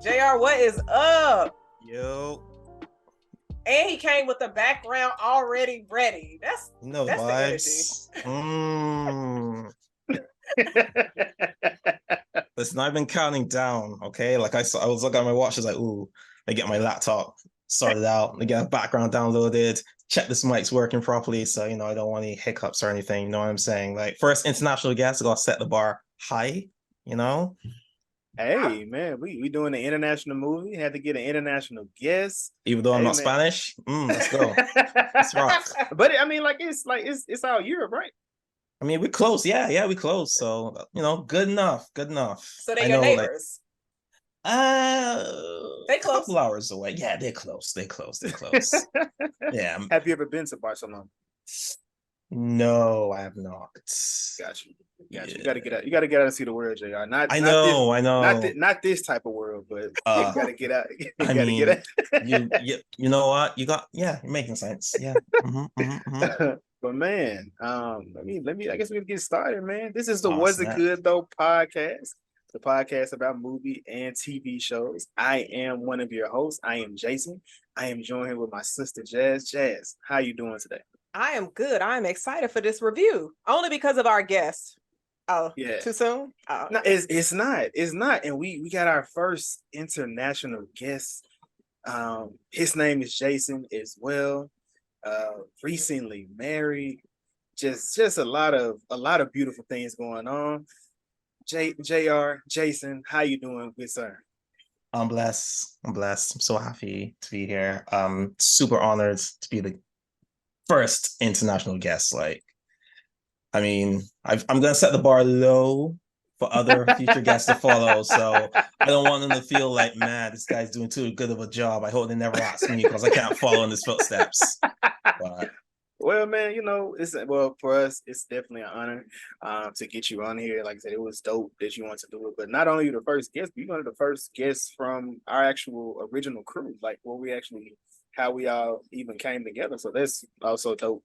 JR, what is up? Yo. And he came with the background already ready. That's vibes. The energy. Listen, I've been counting down, okay? Like I was looking at my watch, I was like, ooh, I get my laptop sorted out, I get a background downloaded, check this mic's working properly, so I don't want any hiccups or anything, you know what I'm saying? Like first international guest, I gotta set the bar high, Hey man, we doing an international movie. Had to get an international guest. Even though I'm not Spanish. Let's go. Let's rock. But I mean, it's out Europe, right? I mean, we close. Yeah, we close. So good enough. So they're your neighbors. They close. A couple hours away. Yeah, they're close. Yeah. Have you ever been to Barcelona? No, I have not. Got you. Yeah. You gotta get out. You gotta get out and see the world, JR. I know. Not this type of world, but you gotta get out. Get out. You know what? You're making sense. Yeah. But man, let me I guess we can get started, man. This is the Was It Good Though podcast. The podcast about movie and TV shows. I am one of your hosts. I am Jason. I am joined here with my sister Jazz. Jazz, how you doing today? I am good. I am excited for this review, only because of our guest. Oh, yeah. Too soon? Oh. No, it's not. And we got our first international guest. His name is Jason as well. Recently married. Just a lot of beautiful things going on. JR, Jason, how you doing, good sir? I'm blessed. I'm so happy to be here. Super honored to be the first international guest. I'm gonna set the bar low for other future guests to follow, so I don't want them to feel like, man, this guy's doing too good of a job. I hope they never ask me because I can't follow in his footsteps. But well, man, for us, it's definitely an honor to get you on here. Like I said, it was dope that you want to do it. But not only you the first guest, but you're one of the first guests from our actual original crew, like how we all even came together. So that's also dope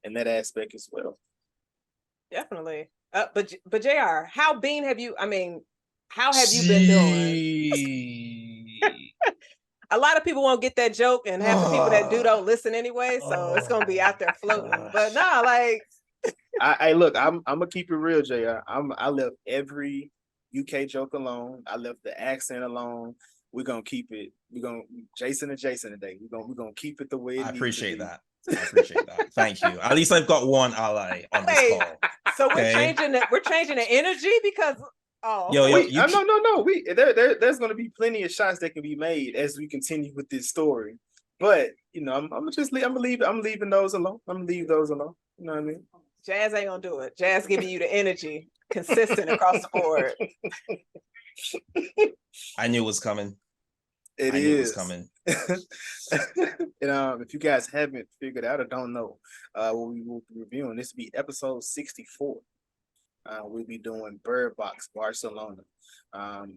in that aspect as well. Definitely. But JR, how have you been doing? A lot of people won't get that joke, and half the people that do don't listen anyway, so it's gonna be out there floating. But no, I look, I'm gonna keep it real, JR. I left every UK joke alone. I left the accent alone. We're gonna keep it. We're gonna Jason and Jason today. We're gonna keep it the way it I appreciate that. Thank you. At least I've got one ally on this call. So we're changing the energy because no. There's gonna be plenty of shots that can be made as we continue with this story. But I'm leaving those alone. I'm gonna leave those alone. You know what I mean? Jazz ain't gonna do it. Jazz giving you the energy consistent across the board. I knew it was coming. It is coming. And if you guys haven't figured out or don't know, what we will be reviewing, this will be episode 64. We'll be doing Birdbox Barcelona. I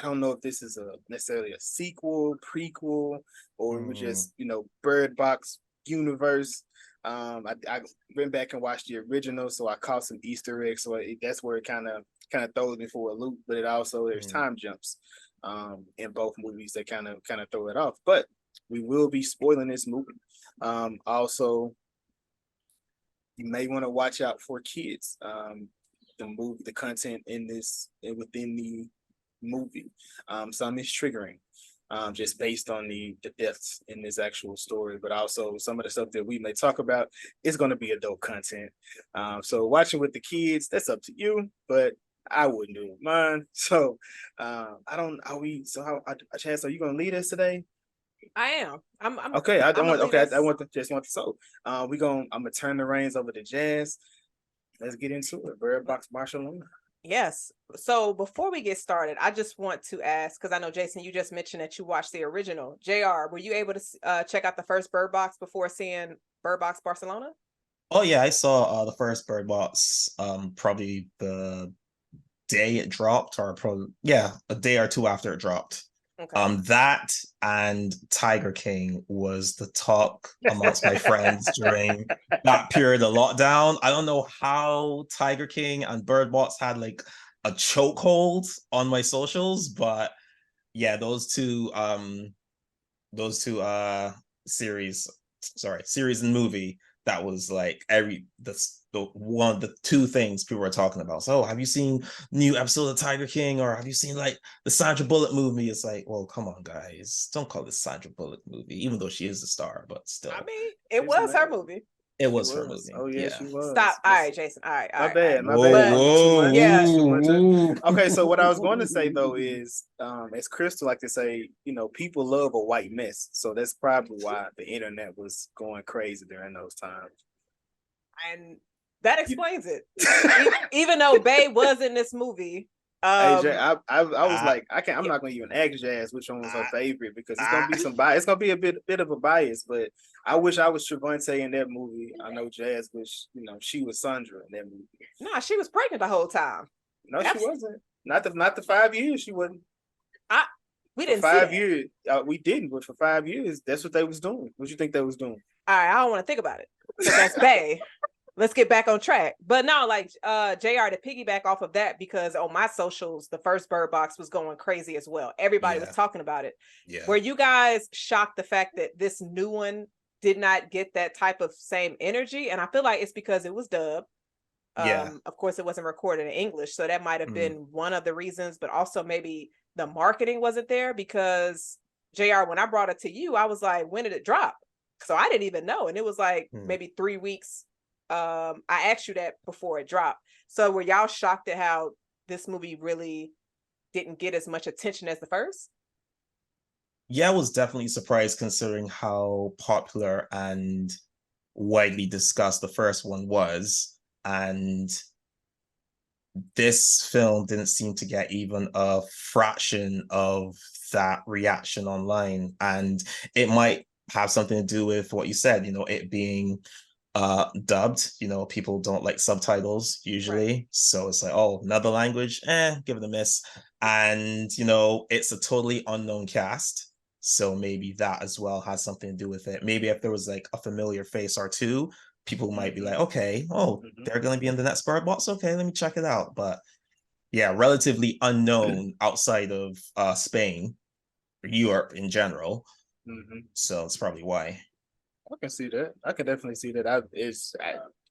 don't know if this is necessarily a sequel, prequel, or we're just Birdbox universe. I went back and watched the original, so I caught some Easter eggs. So that's where it kind of throws me for a loop. But it also there's time jumps in both movies that kind of throw it off. But we will be spoiling this movie. Also, you may want to watch out for kids. The content within the movie. Some is triggering. Just based on the deaths in this actual story, but also some of the stuff that we may talk about is going to be adult content. So watching with the kids, that's up to you, but I wouldn't do it mine. So Chance, are you going to lead us today? I am. I'm okay. I'm gonna turn the reins over to Jazz. Let's get into it. Birdbox Barcelona. Yes. So before we get started, I just want to ask, because I know, Jason, you just mentioned that you watched the original. JR, were you able to check out the first Bird Box before seeing Birdbox Barcelona? Oh, yeah. I saw the first Bird Box probably the day it dropped, or a day or two after it dropped. Okay. That and Tiger King was the talk amongst my friends during that period of lockdown. I don't know how Tiger King and Bird Box had like a chokehold on my socials, but yeah, those two series and movie, that was like the two things people were talking about. So, have you seen new episode of Tiger King, or have you seen like the Sandra Bullock movie? It's like, well, come on, guys, don't call this Sandra Bullock movie, even though she is the star, but I still, mean, it It's was her amazing. movie. it She was her was. movie. Oh yeah, Yeah. she was. Stop. All right, Jason. All right, all My right, all bad, right. my Whoa, bad. But Too much. yeah, Too much. whoa. Okay, so what I was going to say though is, as Crystal like to say, people love a white mess. So that's probably why the internet was going crazy during those times. and that explains it. Even though Bay was in this movie, Hey, Jay, I was Ah, like, I'm yeah, not gonna even ask Jazz which one was her ah, favorite because it's gonna ah. be some bias. It's gonna be a bit of a bias, but I wish I was Trevante in that movie. I know Jazz wish, she was Sandra in that movie. nah, she was pregnant the whole time. No, she That's wasn't. Not the 5 years she wasn't. I. We For didn't see that. 5 years, we didn't, but for 5 years, that's what they was doing. What you think they was doing? All right, I don't want to think about it because that's Bay. Let's get back on track. But no, like JR, to piggyback off of that, because on my socials, the first Bird Box was going crazy as well. Everybody was Yeah, talking about it. yeah, Were you guys shocked the fact that this new one did not get that type of same energy? And I feel like it's because it was dubbed. yeah. Of course, it wasn't recorded in English, so that might have Mm. been one of the reasons. But also maybe the marketing wasn't there because JR, when I brought it to you, I was like, when did it drop? So I didn't even know, and it was like maybe 3 weeks. I asked you that before it dropped. So were y'all shocked at how this movie really didn't get as much attention as the first? Yeah, I was definitely surprised considering how popular and widely discussed the first one was. And this film didn't seem to get even a fraction of that reaction online. And it might have something to do with what you said, it being dubbed. People don't like subtitles Right. usually, so it's like, oh, another language, give it a miss. And it's a totally unknown cast, so maybe that as well has something to do with it. Maybe if there was like a familiar face or two, people might be like, okay, oh, they're going to be in the next Bird Box, okay, let me check it out. But yeah, relatively unknown outside of Spain or Europe in general, so it's probably why. I can see that. I can definitely see that.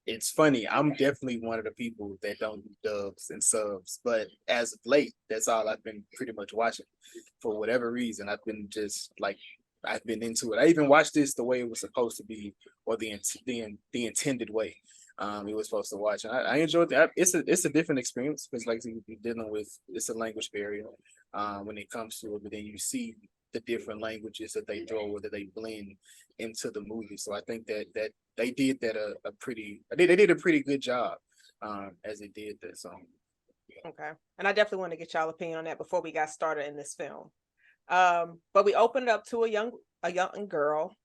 It's funny. I'm definitely one of the people that don't do dubs and subs, but as of late, that's all I've been pretty much watching. For whatever reason, I've been just like I've been into it. I even watched this the way it was supposed to be, or the intended way. It was supposed to watch, and I enjoyed that. It's a different experience because like you're dealing with, it's a language barrier when it comes to it, but then you see the different languages that they throw or that they blend into the movie. So I think that they did that they did a pretty good job as they did that. So Okay. And I definitely want to get y'all opinion on that before we got started in this film. But we opened up to a young girl,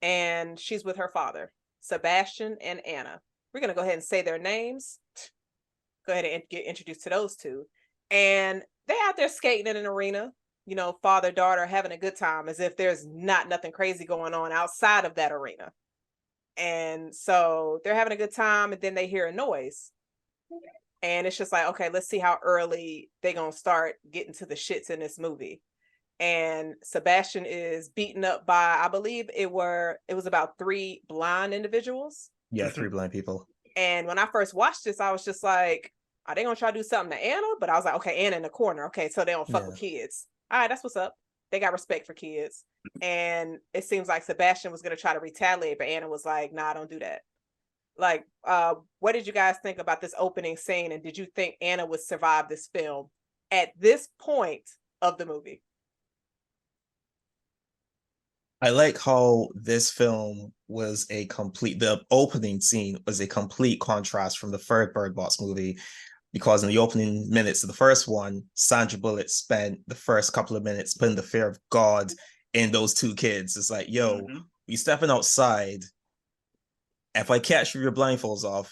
and she's with her father, Sebastian and Anna. We're gonna go ahead and say their names. Go ahead and get introduced to those two. And they out there skating in an arena, father, daughter having a good time as if there's nothing crazy going on outside of that arena. And so they're having a good time, and then they hear a noise. And it's just like, okay, let's see how early they're gonna start getting to the shits in this movie. And Sebastian is beaten up by, I believe it was about 3 blind individuals. Yeah, 3 blind people. And when I first watched this, I was just like, are they gonna try to do something to Anna? But I was like, okay, Anna in the corner. Okay, so they don't fuck with kids. All right, that's what's up. They got respect for kids. And it seems like Sebastian was gonna try to retaliate, but Anna was like, nah, don't do that. Like, what did you guys think about this opening scene? And did you think Anna would survive this film at this point of the movie? I like how this film the opening scene was a complete contrast from the third Bird Box movie, because in the opening minutes of the first one, Sandra Bullock spent the first couple of minutes putting the fear of God in those 2 kids. It's like, yo, you stepping outside. If I catch you with your blindfolds off,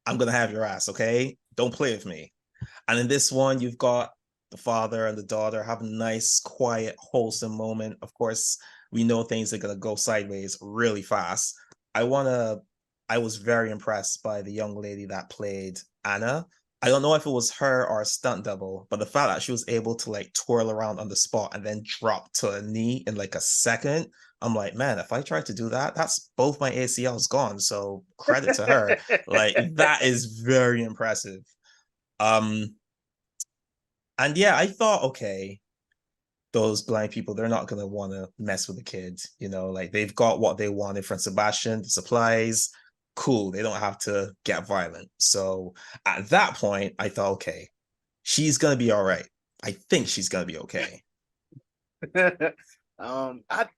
I'm going to have your ass, okay? Don't play with me. And in this one, you've got the father and the daughter having a nice, quiet, wholesome moment. Of course, we know things are going to go sideways really fast. I was very impressed by the young lady that played Anna. I don't know if it was her or a stunt double, but the fact that she was able to like twirl around on the spot and then drop to a knee in like a second, I'm like, man, if I tried to do that, that's both my ACLs gone. So credit to her. Like that is very impressive. Um, and yeah, I thought, okay, those blind people, they're not gonna want to mess with the kids, you know, like they've got what they wanted from Sebastian, the supplies, cool, they don't have to get violent. So at that point, I thought, okay, she's gonna be all right. I think she's gonna be okay. I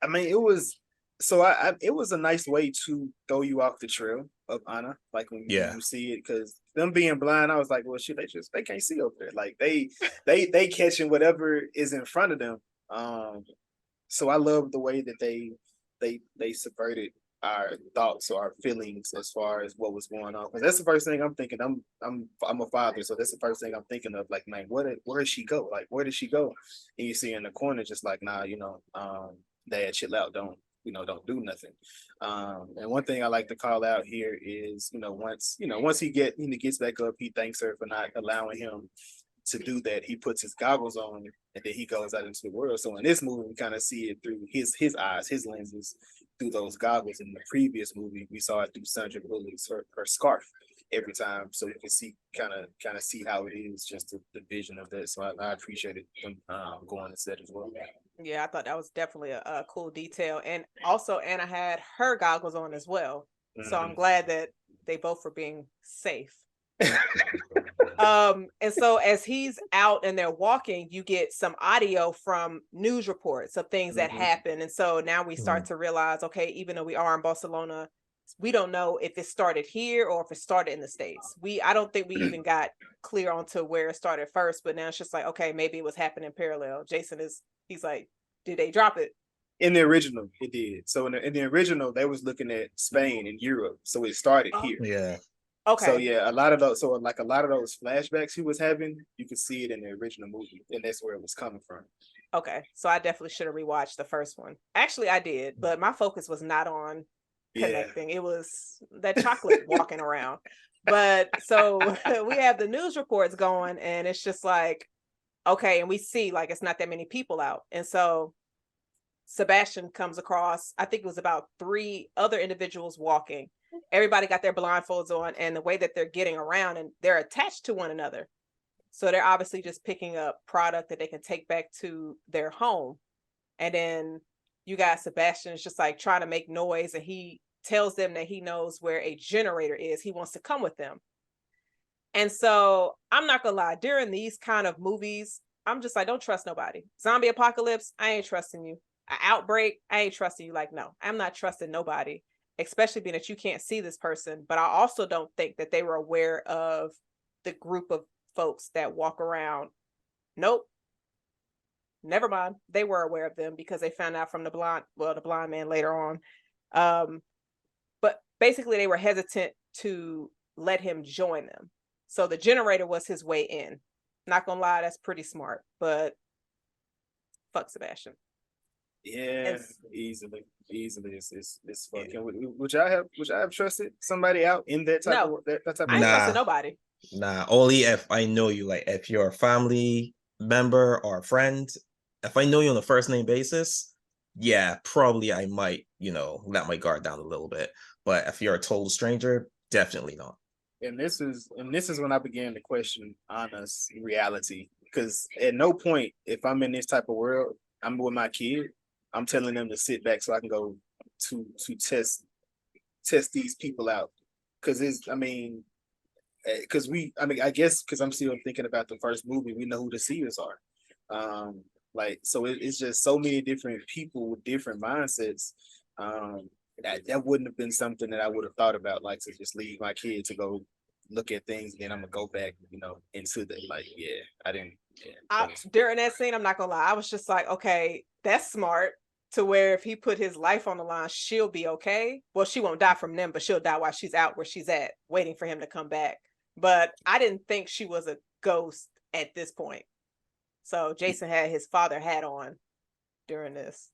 mean, it was so it was a nice way to throw you off the trail of Anna, like when you see it, because them being blind, I was like, well, shit, they can't see over there, like they catching whatever is in front of them. So I love the way that they subverted our thoughts or our feelings as far as what was going on, because that's the first thing I'm thinking. I'm a father, so that's the first thing I'm thinking of. Like, man, where did she go? Like, where did she go? And you see in the corner, just like, nah, Dad, chill out, don't do nothing. And one thing I like to call out here is, once he gets back up, he thanks her for not allowing him to do that. He puts his goggles on and then he goes out into the world. So in this movie, we kind of see it through his eyes, his lenses, through those goggles. In the previous movie, we saw it through Sandra Bullock's her scarf every time, so you can see kind of see how it is, just the vision of that. So I appreciated him going into that as well. Yeah, I thought that was definitely a cool detail, and also Anna had her goggles on as well. So I'm glad that they both were being safe. And so as he's out and they're walking, you get some audio from news reports of things that happen. And so now we start to realize, okay, even though we are in Barcelona, we don't know if it started here or if it started in the States. I don't think we even got clear onto where it started first, but now it's just like, okay, maybe it was happening parallel. He's like, did they drop it? In the original, it did. So in the original, they was looking at Spain and Europe. So it started here. Yeah. Okay. So yeah, a lot of those flashbacks he was having, you could see it in the original movie, and that's where it was coming from. Okay, so I definitely should have rewatched the first one. Actually, I did, but my focus was not on connecting. It was that chocolate walking around. But so we have the news reports going, and it's just like, okay, and we see like it's not that many people out, and so Sebastian comes across, I think it was about 3 other individuals walking. Everybody got their blindfolds on, and the way that they're getting around, and they're attached to one another. So they're obviously just picking up product that they can take back to their home. And then you got Sebastian is just like trying to make noise, and he tells them that he knows where a generator is. He wants to come with them. And so I'm not gonna lie, during these kind of movies, I'm just like, don't trust nobody. Zombie apocalypse, I ain't trusting you. An outbreak, I ain't trusting you. Like, no, I'm not trusting nobody, especially being that you can't see this person. But I also don't think that they were aware of the group of folks that walk around. Nope. Never mind. They were aware of them because they found out from the blind man later on. But basically they were hesitant to let him join them. So the generator was his way in. Not gonna lie, that's pretty smart, but fuck Sebastian. Yeah, easily. It's fucking. Yeah. Which I have trusted somebody out in that type of that type of. I ain't trusted nobody. Nah, only if I know you. Like if you're a family member or a friend, if I know you on a first name basis, yeah, probably I might, let my guard down a little bit. But if you're a total stranger, definitely not. And this is when I began to question Anna's reality, because at no point, if I'm in this type of world, I'm with my kid, I'm telling them to sit back so I can go to test these people out. Because I guess because I'm still thinking about the first movie, we know who the seers are. So it's just so many different people with different mindsets. That wouldn't have been something that I would have thought about, like to just leave my kid to go look at things, and then I'm gonna go back, into the I didn't. Yeah. During that scene, I'm not gonna lie, I was just like, okay, that's smart. To where if he put his life on the line, she'll be okay. Well, she won't die from them, but she'll die while she's out where she's at, waiting for him to come back. But I didn't think she was a ghost at this point. So Jason had his father hat on during this.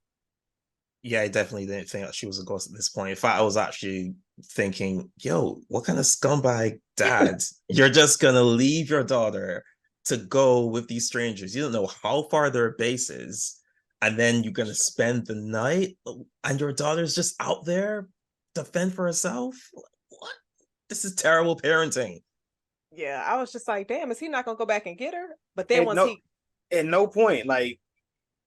Yeah, I definitely didn't think that she was a ghost at this point. In fact, I was actually thinking, yo, what kind of scumbag dad? You're just gonna leave your daughter to go with these strangers. You don't know how far their base is, and then you're gonna spend the night, and your daughter's just out there to fend for herself. What? This is terrible parenting. Yeah, I was just like, damn, is he not gonna go back and get her? But then At once no, at no point, like,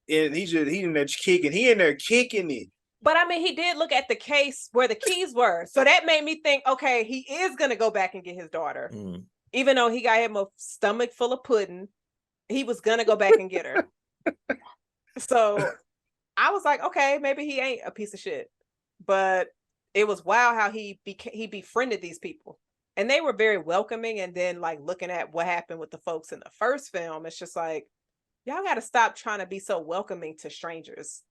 and he in there kicking. He in there kicking it. but I mean, he did look at the case where the keys were, so that made me think, okay, he is gonna go back and get his daughter, even though he got him a stomach full of pudding. He was gonna go back and get her. So I was like, okay, maybe he ain't a piece of shit. But it was wild how he befriended these people. And they were very welcoming. And then like looking at what happened with the folks in the first film, it's just like, y'all gotta stop trying to be so welcoming to strangers.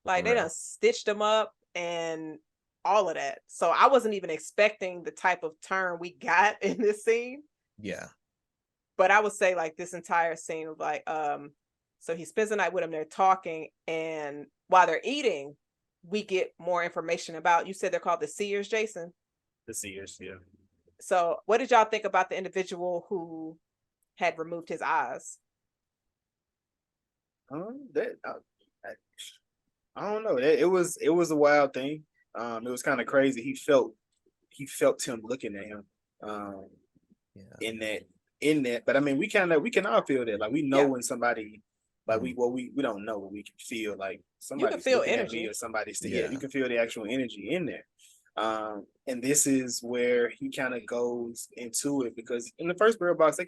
Like they done stitched them up and all of that. So I wasn't even expecting the type of turn we got in this scene. Yeah. But I would say like this entire scene of like, so he spends the night with them, they're talking, and while they're eating, we get more information about, you said they're called the seers, Jason? The seers, yeah. So what did y'all think about the individual who had removed his eyes? I don't know. It was a wild thing. It was kind of crazy. He felt him looking at him. In that. But I mean, we can all feel that. Like we know when somebody, like we don't know, but we can feel like somebody's feel looking energy. at me or somebody's you can feel the actual energy in there. And this is where he kind of goes into it, because in the first Birdbox,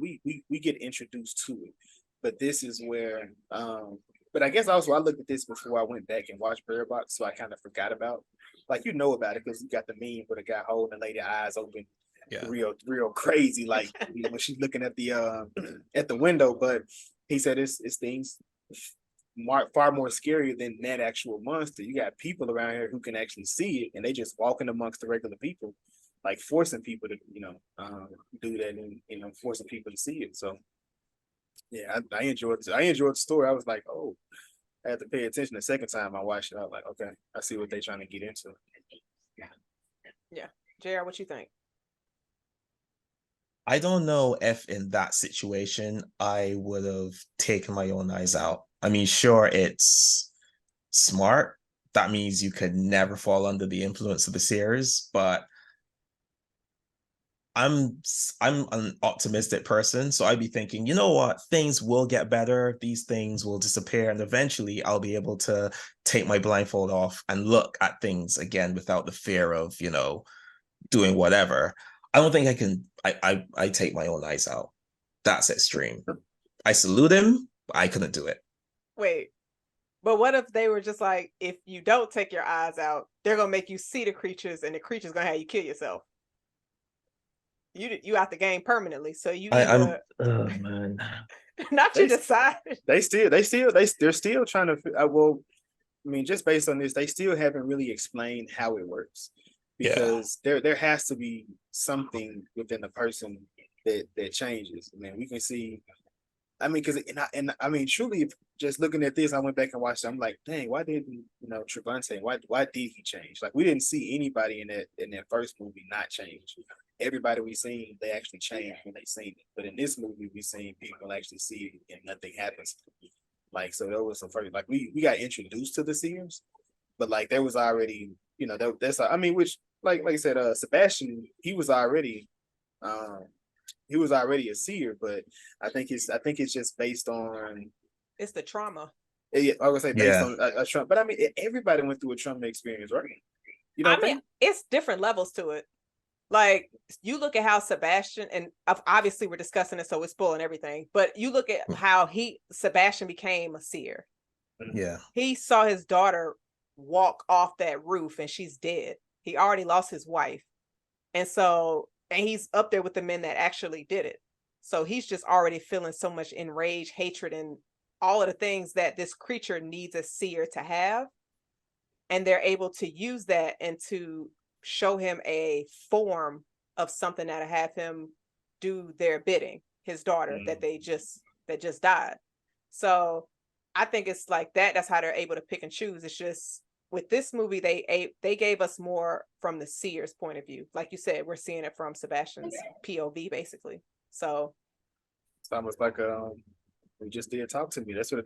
we get introduced to it, but this is where but I guess also I looked at this before I went back and watched Birdbox, so I kind of forgot about, like, about it because you got the meme with a guy holding the lady eyes open, real crazy, like when she's looking at the window. But he said it's things far more scarier than that actual monster. You got people around here who can actually see it, and they just walking amongst the regular people, like forcing people to do that, and forcing people to see it. So yeah, I enjoyed the story. I was like, oh, I had to pay attention the second time I watched it. I was like, okay, I see what they're trying to get into. Yeah. JR, what you think? I don't know if in that situation I would have taken my own eyes out. I mean, sure, it's smart. That means you could never fall under the influence of the series, but I'm an optimistic person, so I'd be thinking, you know what, things will get better, these things will disappear, and eventually I'll be able to take my blindfold off and look at things again without the fear of, doing whatever. I don't think I can. I take my own eyes out. That's extreme. I salute him, but I couldn't do it. Wait, but what if they were just like, if you don't take your eyes out, they're gonna make you see the creatures, and the creature's gonna have you kill yourself. You out the game permanently. So you either oh man. not you decide. They're still trying to. Well, I mean, just based on this, they still haven't really explained how it works, because there has to be something within the person that changes. I mean, we can see. I mean, because I mean, truly, just looking at this, I went back and watched it. I'm like, dang, why didn't Trevante? Why did he change? Like, we didn't see anybody in that first movie not change. Everybody we seen, they actually changed when they seen it. But in this movie, we seen people actually see it and nothing happens. Like, so that was the first. Like, we got introduced to the seers, but like there was already, that's I mean, which like I said, Sebastian, he was already a seer, but I think it's just based on, it's the trauma. Yeah, I would say based on a Trump, but I mean everybody went through a trauma experience, right? I mean, it's different levels to it. Like, you look at how Sebastian, and obviously we're discussing it, so we're spoiling everything, but you look at how Sebastian became a seer. Yeah. He saw his daughter walk off that roof and she's dead. He already lost his wife. And he's up there with the men that actually did it. So he's just already feeling so much enraged, hatred, and all of the things that this creature needs a seer to have. And they're able to use that and to show him a form of something that'll have him do their bidding, his daughter that just died. So I think it's like that. That's how they're able to pick and choose. It's just with this movie, they gave us more from the seer's point of view. Like you said, we're seeing it from Sebastian's POV, basically. So it's almost like we just did Talk to Me. That's what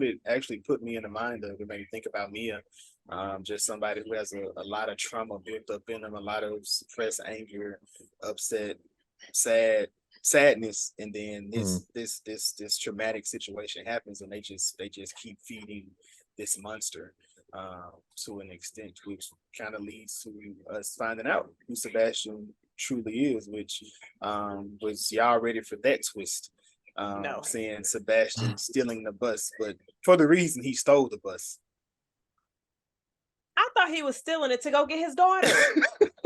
it actually put me in the mind of. It made me think about Mia. Just somebody who has a lot of trauma built up in them, a lot of suppressed anger, upset, sadness, and then this traumatic situation happens, and they just keep feeding this monster to an extent, which kind of leads to us finding out who Sebastian truly is, which was y'all ready for that twist? No. Saying Sebastian stealing the bus, but for the reason he stole the bus. I thought he was stealing it to go get his daughter.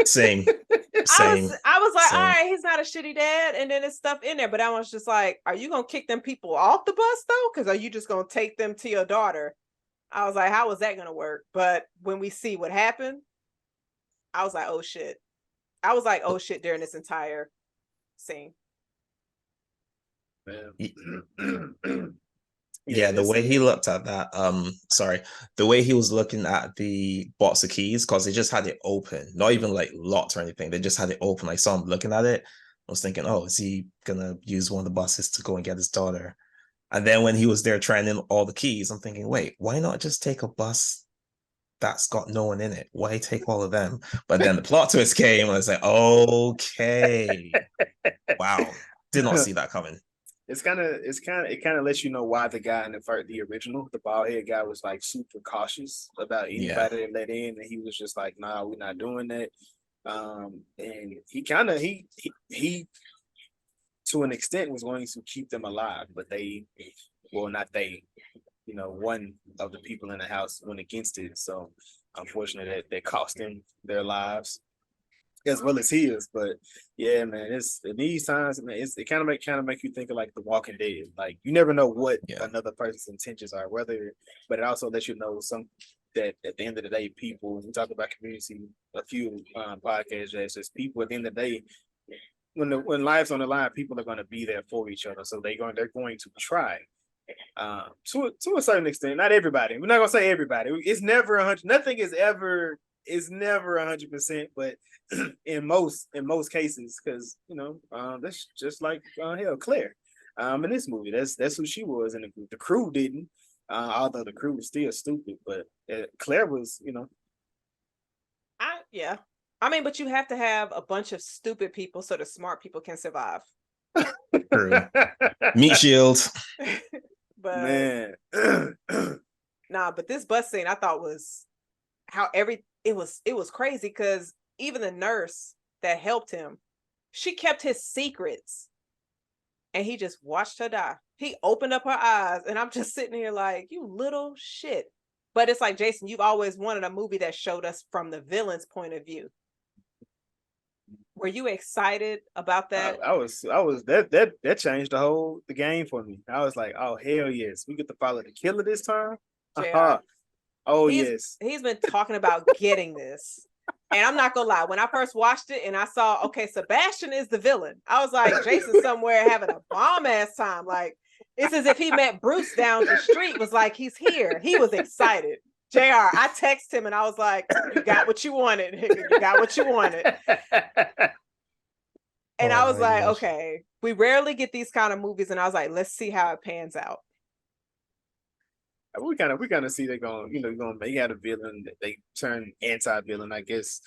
Same. I was like, all right, he's not a shitty dad, and then there's stuff in there, but I was just like, are you gonna kick them people off the bus though? Because are you just gonna take them to your daughter? I was like, how is that gonna work? But when we see what happened, I was like, oh shit. I was like, oh shit, during this entire scene. Yeah, the way he looked at that, the way he was looking at the box of keys, because they just had it open, not even like locked or anything. They just had it open. I saw him looking at it. I was thinking, oh, is he gonna use one of the buses to go and get his daughter? And then when he was there trying in all the keys, I'm thinking, wait, why not just take a bus that's got no one in it? Why take all of them? But then the plot twist came, and I was like, okay, wow, did not see that coming. It kind of lets you know why the guy in the original, the bald head guy, was like super cautious about anybody that let in, and he was just like, nah, we're not doing that. And he to an extent was going to keep them alive, but one of the people in the house went against it. So unfortunately that cost them their lives as well as his. But yeah, man, it's in these times, man, it kind of make you think of like The Walking Dead. Like you never know what another person's intentions are, but it also lets you know that at the end of the day, people, we talk about community a few podcasts, just people at the end of the day, when life's on the line, people are going to be there for each other. So they're going to try to a certain extent. Not everybody. We're not gonna say everybody. It's never 100. Nothing is never 100%, but in most cases, because that's just like Claire. In this movie, that's who she was, and the crew didn't. Although the crew was still stupid, but Claire was, I mean, but you have to have a bunch of stupid people so the smart people can survive. True. Meat shield. But man, but this bus scene I thought was it was crazy, because even the nurse that helped him, she kept his secrets, and he just watched her die. He opened up her eyes, and I'm just sitting here like, you little shit. But it's like, Jason, you've always wanted a movie that showed us from the villain's point of view. Were you excited about that? I was that changed the game for me. I was like, oh hell yes, we get to follow the killer this time. Oh yes. He's been talking about getting this. And I'm not gonna lie, when I first watched it and I saw, okay, Sebastian is the villain, I was like, Jason's somewhere having a bomb ass time. Like, it's as if he met Bruce down the street, was like, he's here. He was excited. JR, I texted him and I was like, you got what you wanted. You got what you wanted. And I was like, okay, we rarely get these kind of movies. And I was like, let's see how it pans out. We kind of see they're going, they had a villain, they turn anti-villain, I guess.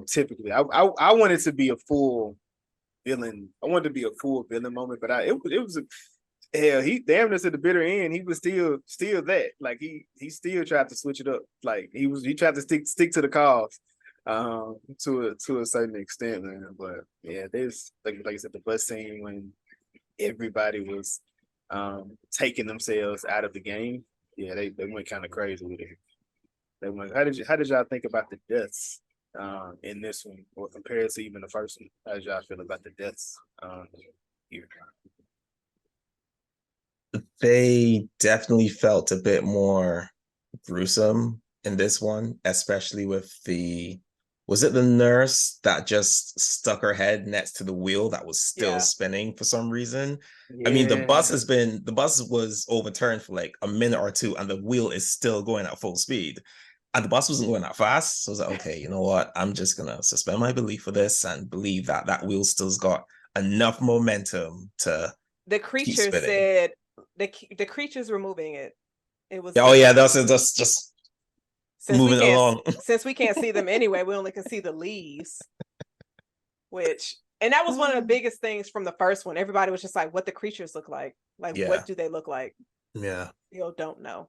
Typically, I wanted to be a full villain. I wanted to be a full villain moment, but it was hell, he damn near to the bitter end. He was still that. Like he still tried to switch it up. Like he tried to stick to the cause, to a certain extent, man. But yeah, there's like I said, the bus scene when everybody was taking themselves out of the game. Yeah, they went kind of crazy with it. They went. How did y'all think about the deaths in this one, or compared to even the first one? How did y'all feel about the deaths here? They definitely felt a bit more gruesome in this one, especially with the Was it the nurse that just stuck her head next to the wheel that was still spinning for some reason? I mean, the bus was overturned for like a minute or two, and the wheel is still going at full speed. And the bus wasn't going that fast. So I was like, okay, you know what? I'm just gonna suspend my belief for this and believe that that wheel still's got enough momentum to the creature said the creatures were moving it. It was that's just moving along. Since we can't see them anyway, we only can see the leaves. And that was one of the biggest things from the first one. Everybody was just like, what the creatures look like. Like, what do they look like? Yeah. Still don't know.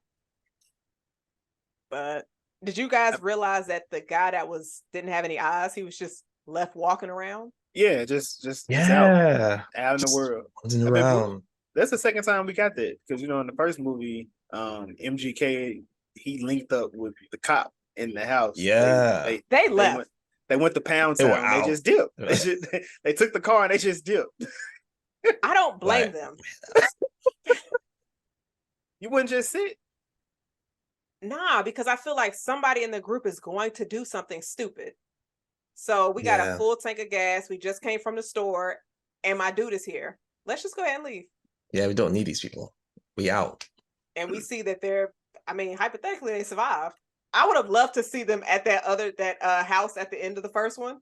But did you guys realize that the guy that didn't have any eyes, he was just left walking around? Yeah, just out in the world. Around. That's the second time we got that. Because in the first movie, MGK, he linked up with the cop in the house. Yeah. They left. They went to Pound Town and they just dipped. They took the car and they just dipped. I don't blame them. You wouldn't just sit? Nah, because I feel like somebody in the group is going to do something stupid. So we got a full tank of gas. We just came from the store and my dude is here. Let's just go ahead and leave. Yeah, we don't need these people. We out. And we see that hypothetically they survived. I would have loved to see them at that house at the end of the first one,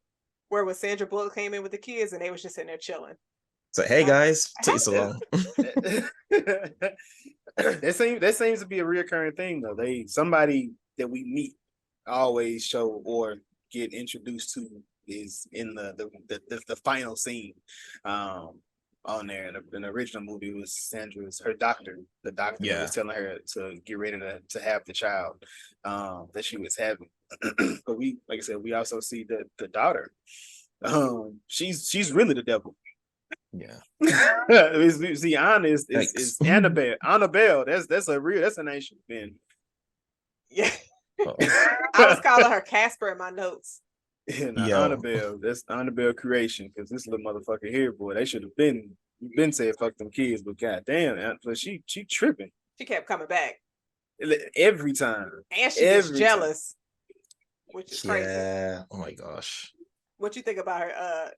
where when Sandra Bullock came in with the kids and they was just sitting there chilling. So hey guys, take so long. That seems to be a reoccurring thing though. Somebody that we meet always show or get introduced to is in the final scene. On there in the original movie, it was Sandra's her doctor. The doctor was telling her to get ready to have the child that she was having. But we, like I said, we also see the daughter. She's really the devil. Yeah. See, Anna is Annabelle. Annabelle, that's a nation, Ben. Yeah. I was calling her Casper in my notes. Annabelle, that's Annabelle creation, because this little motherfucker here, boy, they should have been saying fuck them kids, but goddamn, but she tripping. She kept coming back every time, and she was jealous, which is crazy. Yeah. Oh my gosh. What you think about her?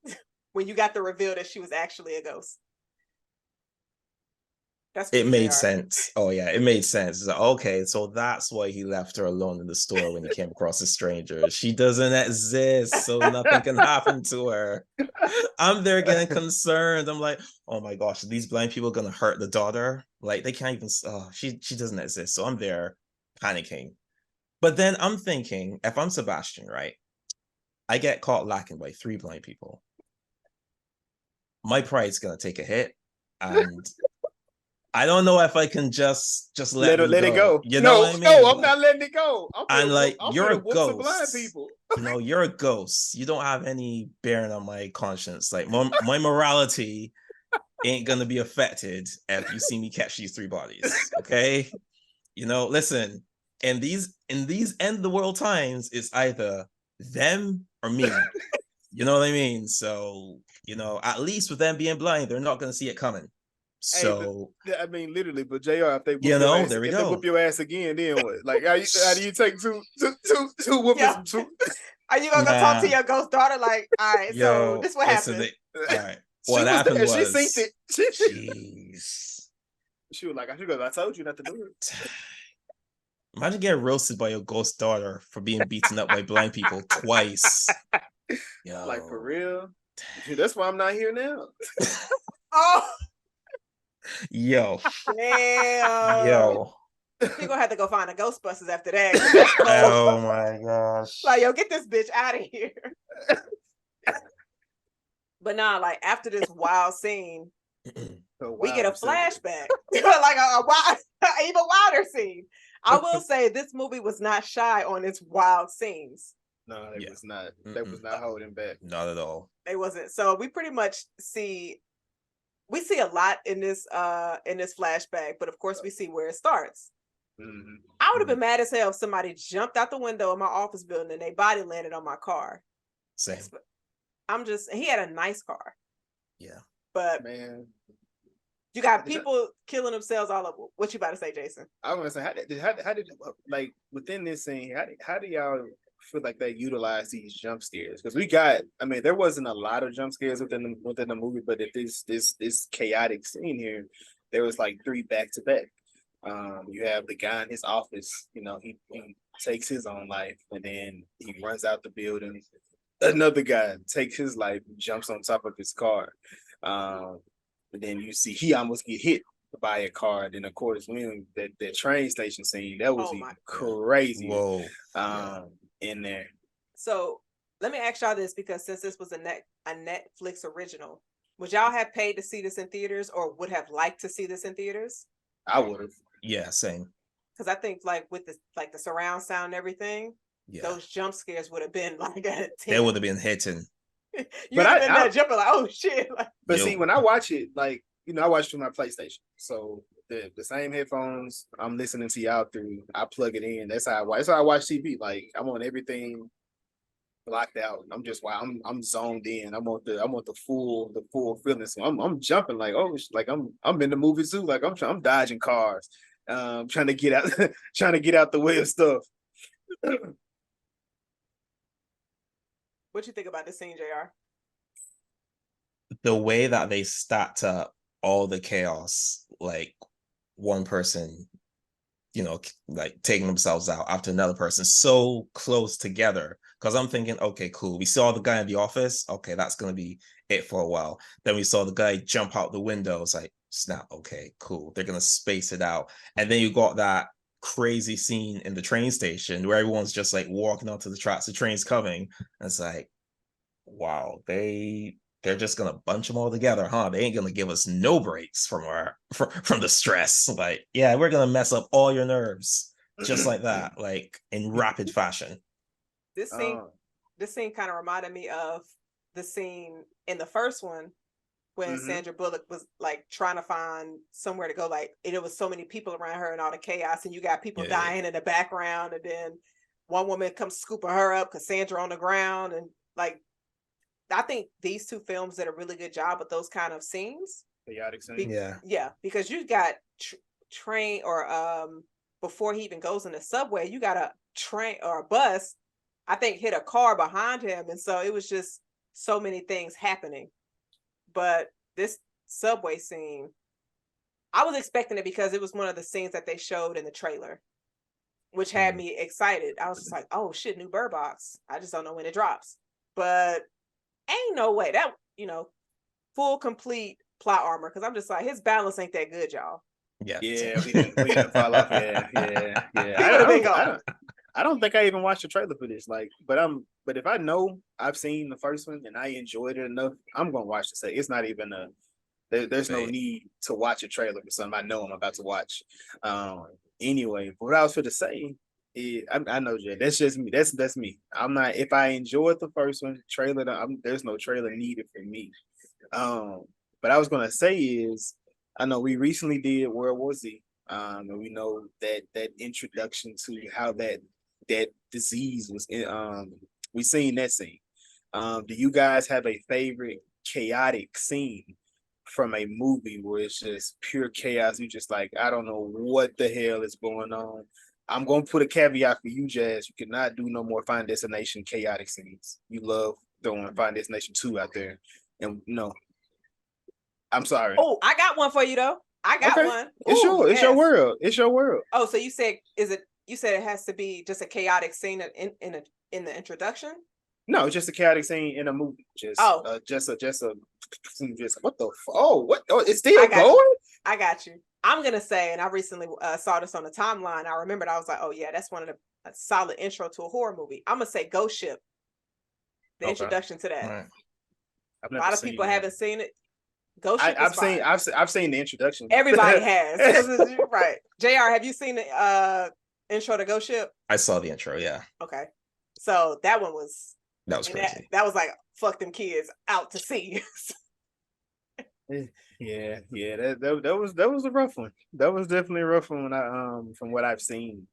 When you got the reveal that she was actually a ghost. It made sense. Oh yeah, it made sense. It's like, okay, so that's why he left her alone in the store when he came across a stranger. She doesn't exist, so nothing can happen to her. I'm there getting concerned. I'm like, oh my gosh, are these blind people gonna hurt the daughter? Like they can't even. She doesn't exist. So I'm there panicking. But then I'm thinking, if I'm Sebastian, right, I get caught lacking by 3 blind people. My pride's gonna take a hit, and I don't know if I can just let it go. You know what I mean? No, I'm not letting it go. You're a ghost. Blind people. You're a ghost. You don't have any bearing on my conscience. Like my morality ain't gonna be affected if you see me catch these 3 bodies. Okay, listen. In these end of the world times, it's either them or me. You know what I mean? So at least with them being blind, they're not gonna see it coming. So I mean, literally, but JR, if they whoop your ass again, then what? Like, how do you take two whoopings? Are you gonna go talk to your ghost daughter? Like, all right, so this what happened. All right, what happened was she synced it. Jeez. She was like, I told you not to do it. Imagine getting roasted by your ghost daughter for being beaten up by blind people twice. Yo. Like, for real? Dude, that's why I'm not here now. Oh. Yo. Damn. Yo. You're gonna have to go find a Ghostbusters after that. Oh my gosh. Like, yo, get this bitch out of here. But nah, like after this wild scene, we get a flashback. Like a even wilder scene. I will say this movie was not shy on its wild scenes. No, it was not. That was not holding back. Not at all. They wasn't. So we pretty much see a lot in this flashback, but of course we see where it starts. Mm-hmm. I would have been mad as hell if somebody jumped out the window of my office building and their body landed on my car. Same. He had a nice car. Yeah. But man, you got people killing themselves all over. What you about to say, Jason? I was gonna say, how did like within this scene, how do y'all feel like they utilize these jump scares because we got. I mean, there wasn't a lot of jump scares within the movie, but at this chaotic scene here, there was like 3 back to back. You have the guy in his office. You know, he takes his own life, and then he runs out the building. Another guy takes his life, jumps on top of his car. But then you see he almost get hit by a car. And then of course, when that train station scene, that was even crazy. Whoa. In there. So let me ask y'all this, because since this was a Netflix original, would y'all have paid to see this in theaters, or would have liked to see this in theaters? I would have. Yeah, same. Because I think like with the surround sound and everything, those jump scares would have been like at 10. They would have been hitting. You would have been there jumping like, oh shit. Like, but see, when I watch it, like, you know, I watch it through my PlayStation. So the same headphones I'm listening to y'all through, I plug it in. That's how I watch. That's how I watch TV. Like, I want everything blocked out. I'm zoned in. I want the full feeling. So I'm jumping like, oh, like I'm in the movie too. Like I'm dodging cars, trying to get out the way of stuff. What you think about this scene, JR? The way that they stacked up all the chaos, like one person, you know, like taking themselves out after another person, so close together. Because I'm thinking, okay, cool. We saw the guy in the office. Okay, that's going to be it for a while. Then we saw the guy jump out the window. It's like, snap. Okay, cool. They're going to space it out. And then you got that crazy scene in the train station where everyone's just like walking onto the tracks. The train's coming. And it's like, wow, they're just gonna bunch them all together, huh? They ain't gonna give us no breaks from the stress. Like, yeah, we're gonna mess up all your nerves just like that, like in rapid fashion. This scene kind of reminded me of the scene in the first one when Sandra Bullock was like trying to find somewhere to go. Like, and it was so many people around her and all the chaos, and you got people dying in the background, and then one woman comes scooping her up because Sandra on the ground, and like, I think these two films did a really good job with those kind of scenes. Chaotic scenes. Yeah, because you got train or before he even goes in the subway, you got a train or a bus, I think, hit a car behind him, and so it was just so many things happening. But this subway scene, I was expecting it because it was one of the scenes that they showed in the trailer, which had me excited. I was just like, oh shit, new Birdbox. I just don't know when it drops. But ain't no way that, you know, full complete plot armor, because I'm just like, his balance ain't that good, y'all. We didn't fall off. I don't think I even watched the trailer for this. Like, but if I know I've seen the first one and I enjoyed it enough, I'm gonna watch the second. It's not even there's no need to watch a trailer for something I know I'm about to watch. Anyway, what I was going to say, I know, Jay, that's just me. That's me. I'm not. If I enjoyed the first one, trailer, there's no trailer needed for me. But I was gonna say is, I know we recently did World War Z, and we know that introduction to how that disease was. We seen that scene. Do you guys have a favorite chaotic scene from a movie where it's just pure chaos? You just like, I don't know what the hell is going on. I'm going to put a caveat for you, Jazz. You cannot do no more Final Destination chaotic scenes. You love throwing Final Destination 2 out there. And no, I'm sorry. Oh, I got one for you, though. I got one. It's your world. It's your world. Oh, so you said, you said it has to be just a chaotic scene in the introduction? No, just a chaotic scene in a movie. Just what the what? Oh, it's still going? I got you. I'm gonna say, and I recently saw this on the timeline. I remembered, I was like, oh yeah, that's one of a solid intro to a horror movie. I'm gonna say Ghost Ship. The introduction to that. Right. A lot of people haven't seen it. Ghost Ship. I've seen the introduction. Everybody has. Right. JR, have you seen the intro to Ghost Ship? I saw the intro, yeah. Okay. So that was crazy. That was like, fuck them kids out to sea. Yeah, that was a rough one. That was definitely a rough one. From what I've seen.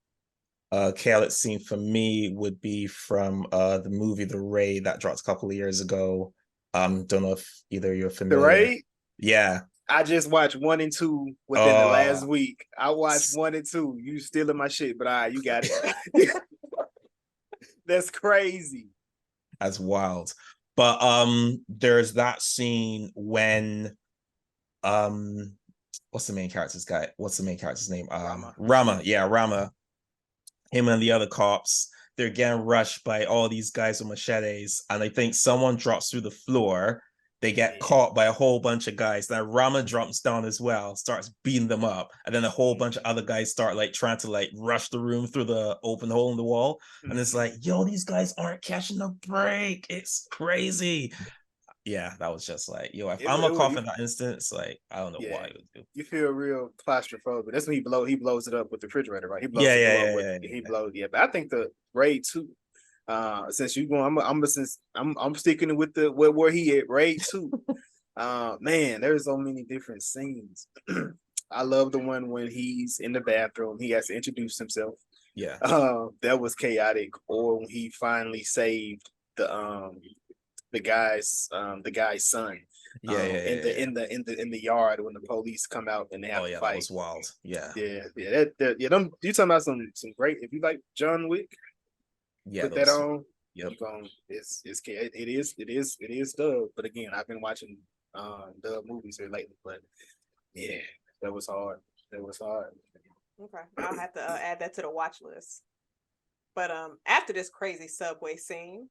Chaotic scene for me would be from the movie The Raid that dropped a couple of years ago. Don't know if either you're familiar. The Raid? Yeah. I just watched 1 and 2 within the last week. I watched 1 and 2. You stealing my shit, but you got it. That's crazy. That's wild. But there's that scene when what's the main character's guy? What's the main character's name? Rama. Yeah, Rama. Him and the other cops, they're getting rushed by all these guys with machetes, and I think someone drops through the floor. They get caught by a whole bunch of guys. Then Rama drops down as well, starts beating them up, and then a whole bunch of other guys start like trying to like rush the room through the open hole in the wall. And it's like, yo, these guys aren't catching a break. It's crazy. Yeah, that was just like, yo, if I'm a cop in that instance, like, I don't know what I would do. You feel real claustrophobic. That's when he blows it up with the refrigerator, right? He blows yeah. But I think the Raid 2, since you going, I'm sticking with the where he at, Raid 2. Man, there's so many different scenes. I love the one when he's in the bathroom, he has to introduce himself. Yeah. That was chaotic. Or when he finally saved the guy's son. In the yard when the police come out and they have to fight. That was wild. Yeah. Them, you talking about some great, if you like John Wick, put that on. Yep. It is dub. But again, I've been watching dub movies here lately, but yeah, that was hard. Okay. I'll have to add that to the watch list. But after this crazy subway scene.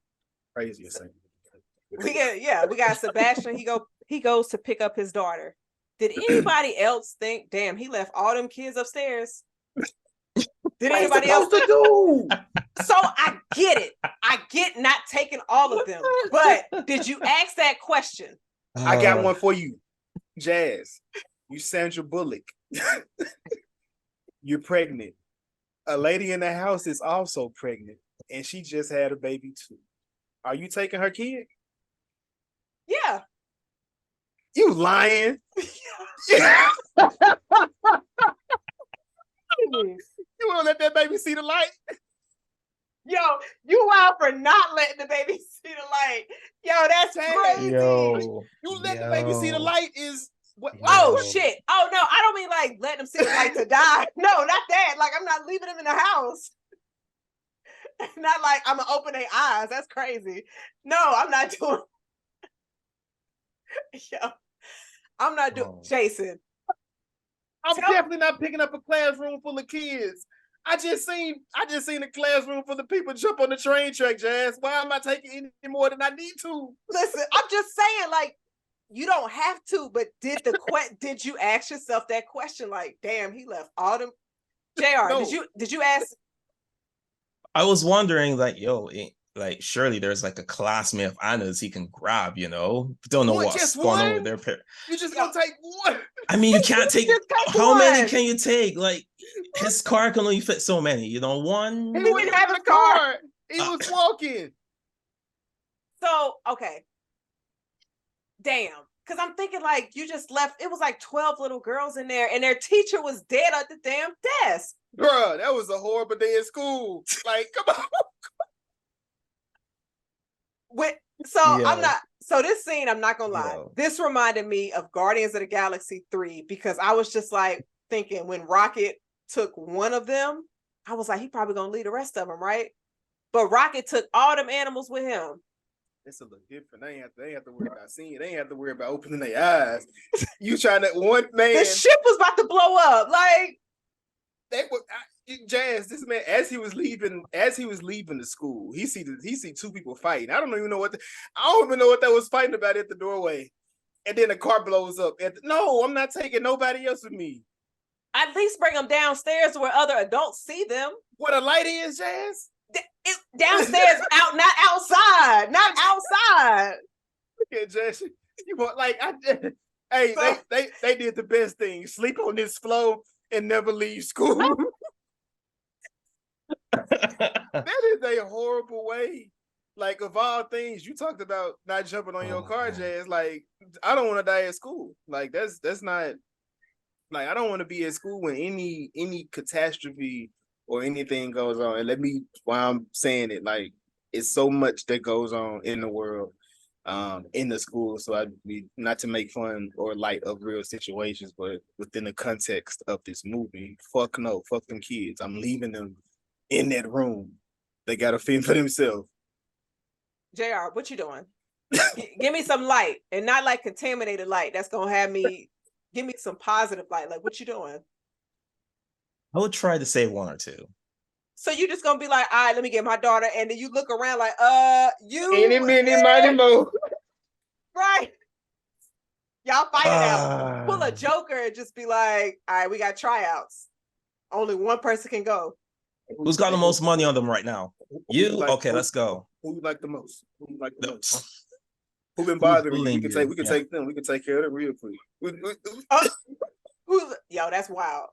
Craziest scene. We got Sebastian. He goes to pick up his daughter. Did anybody else think, damn, he left all them kids upstairs? Did anybody else to do? So I get it. I get not taking all of them. But did you ask that question? I got one for you. Jazz. You Sandra Bullock. You're pregnant. A lady in the house is also pregnant. And she just had a baby too. Are you taking her kid? Yeah. You lying. Yeah. You want to let that baby see the light? Yo, you wild for not letting the baby see the light. Yo, that's crazy. You let the baby see the light is what? Oh shit. Oh no, I don't mean like letting them see the light to die. No, not that. Like I'm not leaving them in the house. Not like I'm gonna open their eyes. That's crazy. No, I'm not doing. Yo, I'm not doing. Jason, I'm definitely not picking up a classroom full of kids. I just seen a classroom full of people jump on the train track, Jazz. Why am I taking any more than I need to? Listen, I'm just saying, like, you don't have to, but did you ask yourself that question? Like, damn, he left all them. JR, no. did you ask? I was wondering, like, yo, like, surely there's like a classmate of Anna's he can grab, you know? Don't know what's going on with their parents. You just gonna take one. I mean, you can't take how many can you take? Like, his car can only fit so many, you know. One. He didn't have a car. He was walking. So okay. Damn. Because I'm thinking, like, you just left. It was like 12 little girls in there, and their teacher was dead at the damn desk. Bruh, that was a horrible day at school. Like, come on. So this scene, I'm not gonna lie. This reminded me of Guardians of the Galaxy 3 because I was just like thinking when Rocket took one of them, I was like, he probably gonna leave the rest of them, right? But Rocket took all them animals with him. It's a little different. They ain't have to worry about seeing. They ain't have to worry about opening their eyes. You trying to one man? The ship was about to blow up. Like they were. Jazz, this man, as he was leaving the school, he see two people fighting. I don't even know what that was fighting about at the doorway. And then the car blows up. No, I'm not taking nobody else with me. At least bring them downstairs where other adults see them. Where the light is, Jazz? Downstairs, not outside. Look at Jazz. You want they did the best thing. Sleep on this floor and never leave school. That is a horrible way. Like, of all things, you talked about not jumping on your car, Jazz. Like, I don't want to die at school. Like, that's not. Like, I don't want to be at school when any catastrophe or anything goes on. And while I'm saying it, like, it's so much that goes on in the world, in the school. So I'd be not to make fun or light of real situations, but within the context of this movie, fuck no, fuck them kids. I'm leaving them in that room. They got to fend for themselves. JR, what you doing? Give me some light, and not like contaminated light. That's gonna have me. Give me some positive light. Like, what you doing? I would try to save one or two. So you just gonna be like, all right, let me get my daughter, and then you look around like, you Any minute, mighty mo. right? Y'all fight it out. Pull a Joker and just be like, all right, we got tryouts. Only one person can go. Who's got the most money on them right now? You? Okay, let's go. Who you like the most? Who you like the most? Who been bothering you? We can take them. We can take care of it real quick. Yo, that's wild.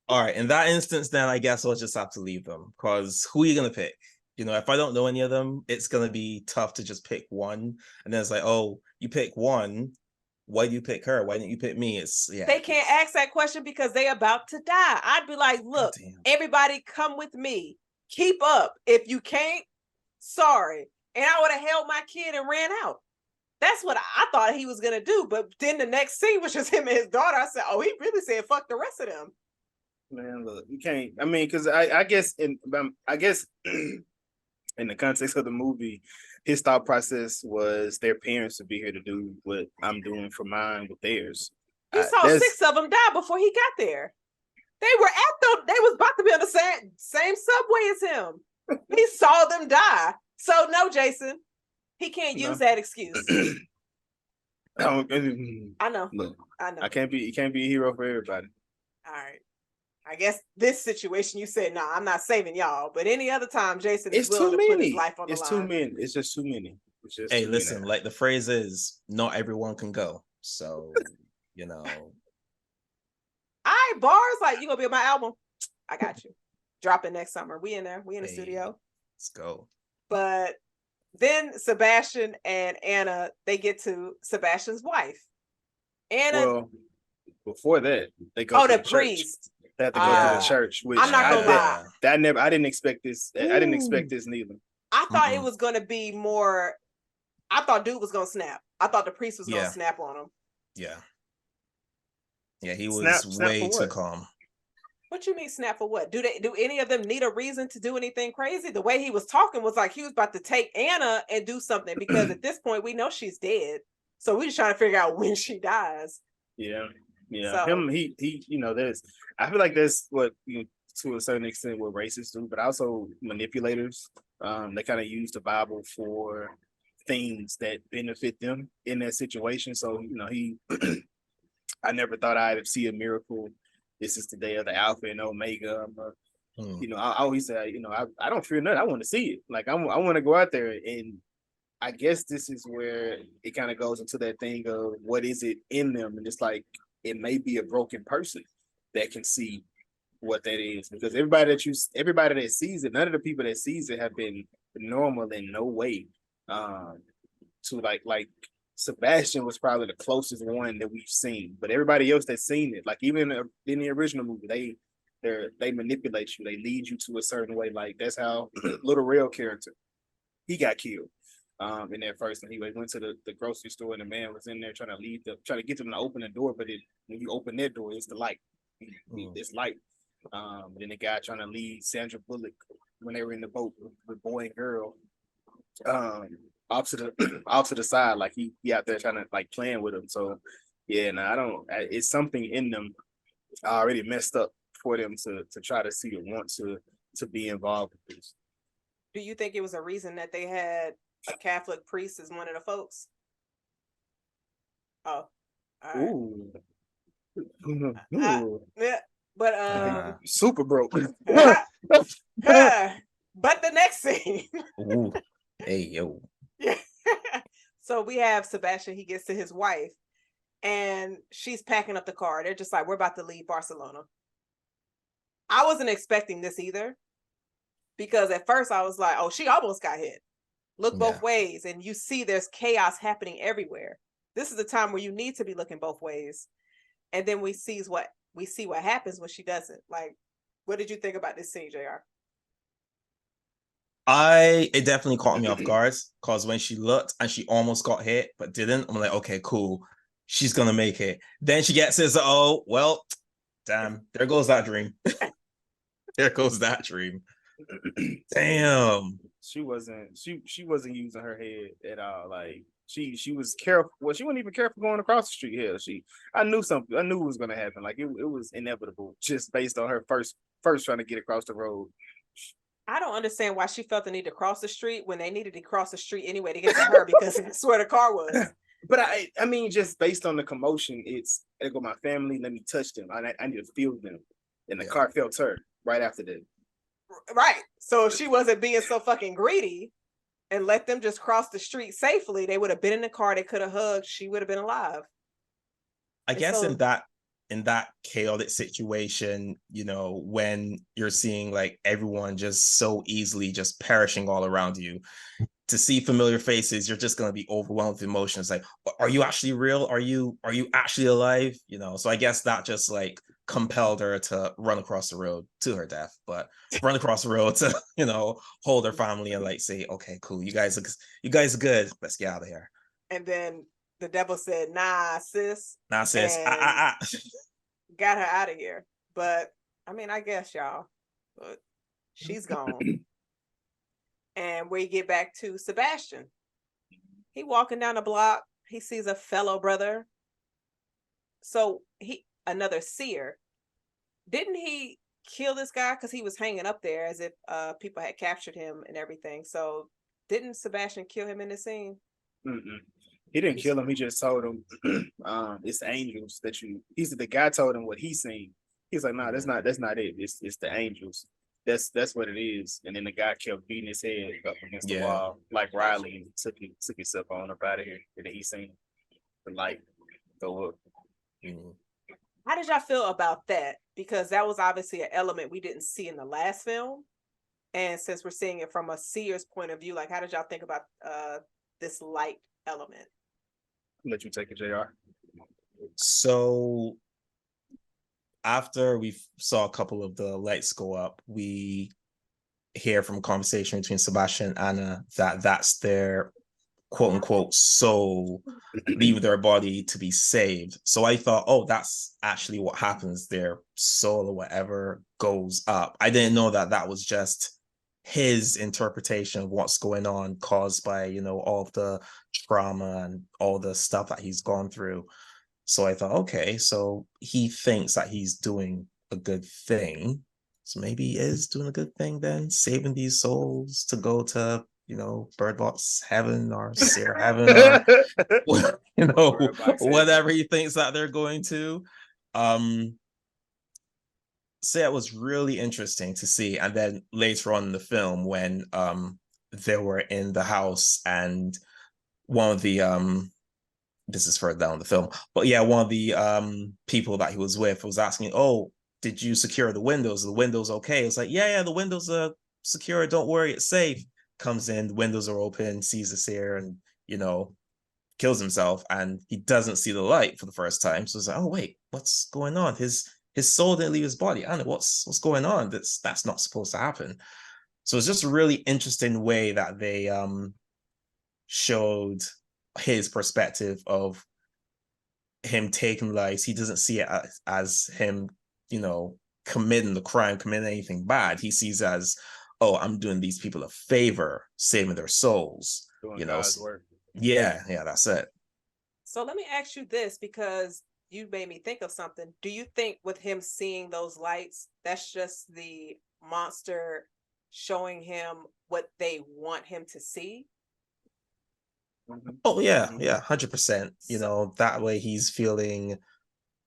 All right, in that instance, then I guess I'll just have to leave them, because who are you gonna pick? You know, if I don't know any of them, it's gonna be tough to just pick one. And then it's like, oh, you pick one. Why do you pick her? Why didn't you pick me? They can't ask that question because they about to die. I'd be like, look, everybody come with me. Keep up. If you can't, sorry. And I would have held my kid and ran out. That's what I thought he was gonna do. But then the next scene was just him and his daughter. I said, oh, he really said fuck the rest of them. Man, look, you can't. I mean, because I guess in the context of the movie, his thought process was their parents would be here to do what I'm doing for mine with theirs. He saw 6 of them die before he got there. They was about to be on the same subway as him. He saw them die. So no, Jason, he can't use that excuse. I know. Look, I know. You can't be a hero for everybody. All right. I guess this situation you said, nah, I'm not saving y'all. But any other time, Jason is willing to put his life on the line. It's too many. It's just too many. Hey, listen, like the phrase is, not everyone can go. So, you know. All right, bars, like, you gonna be on my album? I got you. Drop it next summer. We in there. We in the studio. Let's go. But then Sebastian and Anna, they get to Sebastian's wife. Well, before that, they go to the priest. They have to go to the church, which I'm not gonna lie. I didn't expect this. I didn't expect this neither. I thought it was gonna be more. I thought dude was gonna snap. I thought the priest was gonna snap on him. Yeah. Yeah, he was way too calm. What you mean snap for what? Do any of them need a reason to do anything crazy? The way he was talking was like he was about to take Anna and do something, because at this point we know she's dead. So we're just trying to figure out when she dies. Yeah. Yeah. So, he I feel like that's what, to a certain extent, what racists do, but also manipulators. They kind of use the Bible for things that benefit them in that situation. So, I never thought I'd see a miracle. This is the day of the Alpha and Omega. I always say, I don't fear nothing. I want to see it. Like, I want to go out there. And I guess this is where it kind of goes into that thing of what is it in them? And it's like, it may be a broken person that can see what that is, because everybody that sees it, none of the people that sees it have been normal in no way. To like Sebastian was probably the closest one that we've seen, but everybody else that's seen it, like even in the original movie, they manipulate you, they lead you to a certain way. Like that's how Little Rail character, he got killed. In that first, and he went to the grocery store, and the man was in there trying to get them to open the door. But when you open that door, it's the light. It's light. Then the guy trying to lead Sandra Bullock when they were in the boat with boy and girl, off to the side, like he out there trying to like playing with them. So yeah, it's something in them already messed up for them to try to see or want to be involved with this. Do you think it was a reason that they had a Catholic priest as one of the folks? Oh, all right. Ooh. Yeah, but super broke. But the next scene. Ooh. Hey yo. Yeah. So we have Sebastian. He gets to his wife, and she's packing up the car. They're just like, we're about to leave Barcelona. I wasn't expecting this either, because at first I was like, oh, she almost got hit. Look both ways, and you see there's chaos happening everywhere. This is the time where you need to be looking both ways. And then we see what happens when she doesn't. Like, what did you think about this scene, JR? It definitely caught me off guard, because when she looked and she almost got hit but didn't, I'm like, okay, cool, she's gonna make it. Then she gets says, oh well, damn, there goes that dream. There goes that dream. Damn. She wasn't using her head at all. Like she was careful. Well, she wasn't even careful going across the street. Hell, I knew something. I knew it was gonna happen. Like it was inevitable just based on her first trying to get across the road. I don't understand why she felt the need to cross the street when they needed to cross the street anyway to get to her because that's where the car was. But I mean, just based on the commotion, it's there go my family. Let me touch them. I need to feel them, and the car felt her right after that. Right. So if she wasn't being so fucking greedy and let them just cross the street safely, they would have been in the car. They could have hugged. She would have been alive. I guess in that chaotic situation, you know, when you're seeing like everyone just so easily just perishing all around you, to see familiar faces, you're just going to be overwhelmed with emotions. Like, are you actually real? Are you actually alive? You know, so I guess that just like compelled her to run across the road to her death, but run across the road to, you know, hold her family and like say, okay, cool, you guys are good. Let's get out of here. And then the devil said, nah, sis. Nah, sis. Got her out of here. But I mean, I guess y'all, but she's gone. And we get back to Sebastian. He walking down the block. He sees a fellow brother. So another seer. Didn't he kill this guy because he was hanging up there as if people had captured him and everything? So didn't Sebastian kill him in the scene? Mm-mm. He didn't kill him. He just told him it's the angels that you. The guy told him what he's seen. He's like, nah, that's not it. It's the angels. That's what it is. And then the guy kept beating his head up against the wall, like Riley, and took himself on up out of here. And then he seen the light go up. Mm-hmm. How did y'all feel about that? Because that was obviously an element we didn't see in the last film. And since we're seeing it from a seer's point of view, like how did y'all think about this light element? I'll let you take it, JR. So after we saw a couple of the lights go up, we hear from a conversation between Sebastian and Anna that that's their quote unquote soul leaving their body to be saved. So I thought, oh, that's actually what happens. Their soul or whatever goes up. I didn't know that was just his interpretation of what's going on caused by, you know, all of the trauma and all the stuff that he's gone through. So I thought, okay, so he thinks that he's doing a good thing. So maybe he is doing a good thing then, saving these souls to go to, you know, Birdbox heaven or Seer heaven or, you know, whatever he thinks that they're going to. So it was really interesting to see. And then later on in the film, when they were in the house and one of the this is further down the film, but yeah, one of the people that he was with was asking, oh, did you secure the windows? Are the windows okay? It's like, yeah, the windows are secure. Don't worry, it's safe. Comes in, the windows are open, sees the seer, and, you know, kills himself, and he doesn't see the light for the first time. So it's like, oh wait, what's going on? His soul didn't leave his body. I don't know what's going on. That's not supposed to happen. So it's just a really interesting way that they showed his perspective of him taking lives. He doesn't see it as him, you know, committing the crime, committing anything bad. He sees it as, oh, I'm doing these people a favor, saving their souls. Doing you know, God's work. Yeah, that's it. So let me ask you this, because you made me think of something. Do you think with him seeing those lights, that's just the monster showing him what they want him to see? Oh yeah, 100%. You know, that way he's feeling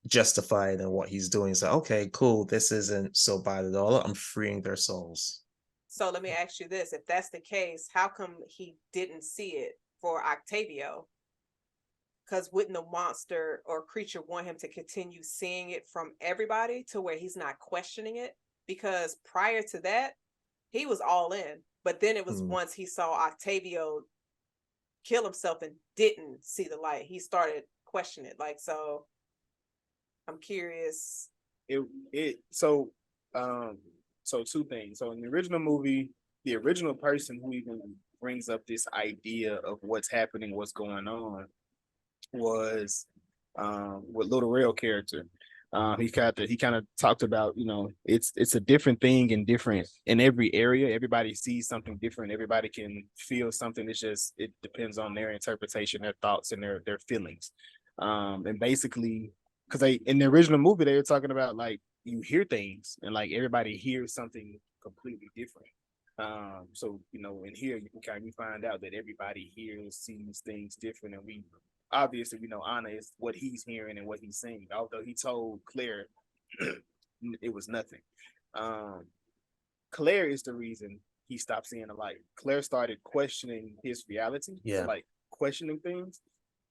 justified in what he's doing. So okay, cool, this isn't so bad at all. I'm freeing their souls. So let me ask you this: if that's the case, how come he didn't see it for Octavio? Because wouldn't the monster or creature want him to continue seeing it from everybody to where he's not questioning it? Because prior to that, he was all in. But then it was once he saw Octavio kill himself and didn't see the light, he started questioning it. Like, so I'm curious. So two things. So in the original movie, the original person who even brings up this idea of what's happening, what's going on, was with Little Rail character. He kind of talked about, it's a different thing in every area. Everybody sees something different. Everybody can feel something. It depends on their interpretation, their thoughts, and their feelings. And basically, because in the original movie they were talking about like you hear things and like everybody hears something completely different. So in here you can kind of find out that everybody hears, sees things different, and we obviously we know Anna is what he's hearing and what he's seeing. Although he told Claire it was nothing. Claire is the reason he stopped seeing the light. Claire started questioning his reality, Yeah. like questioning things,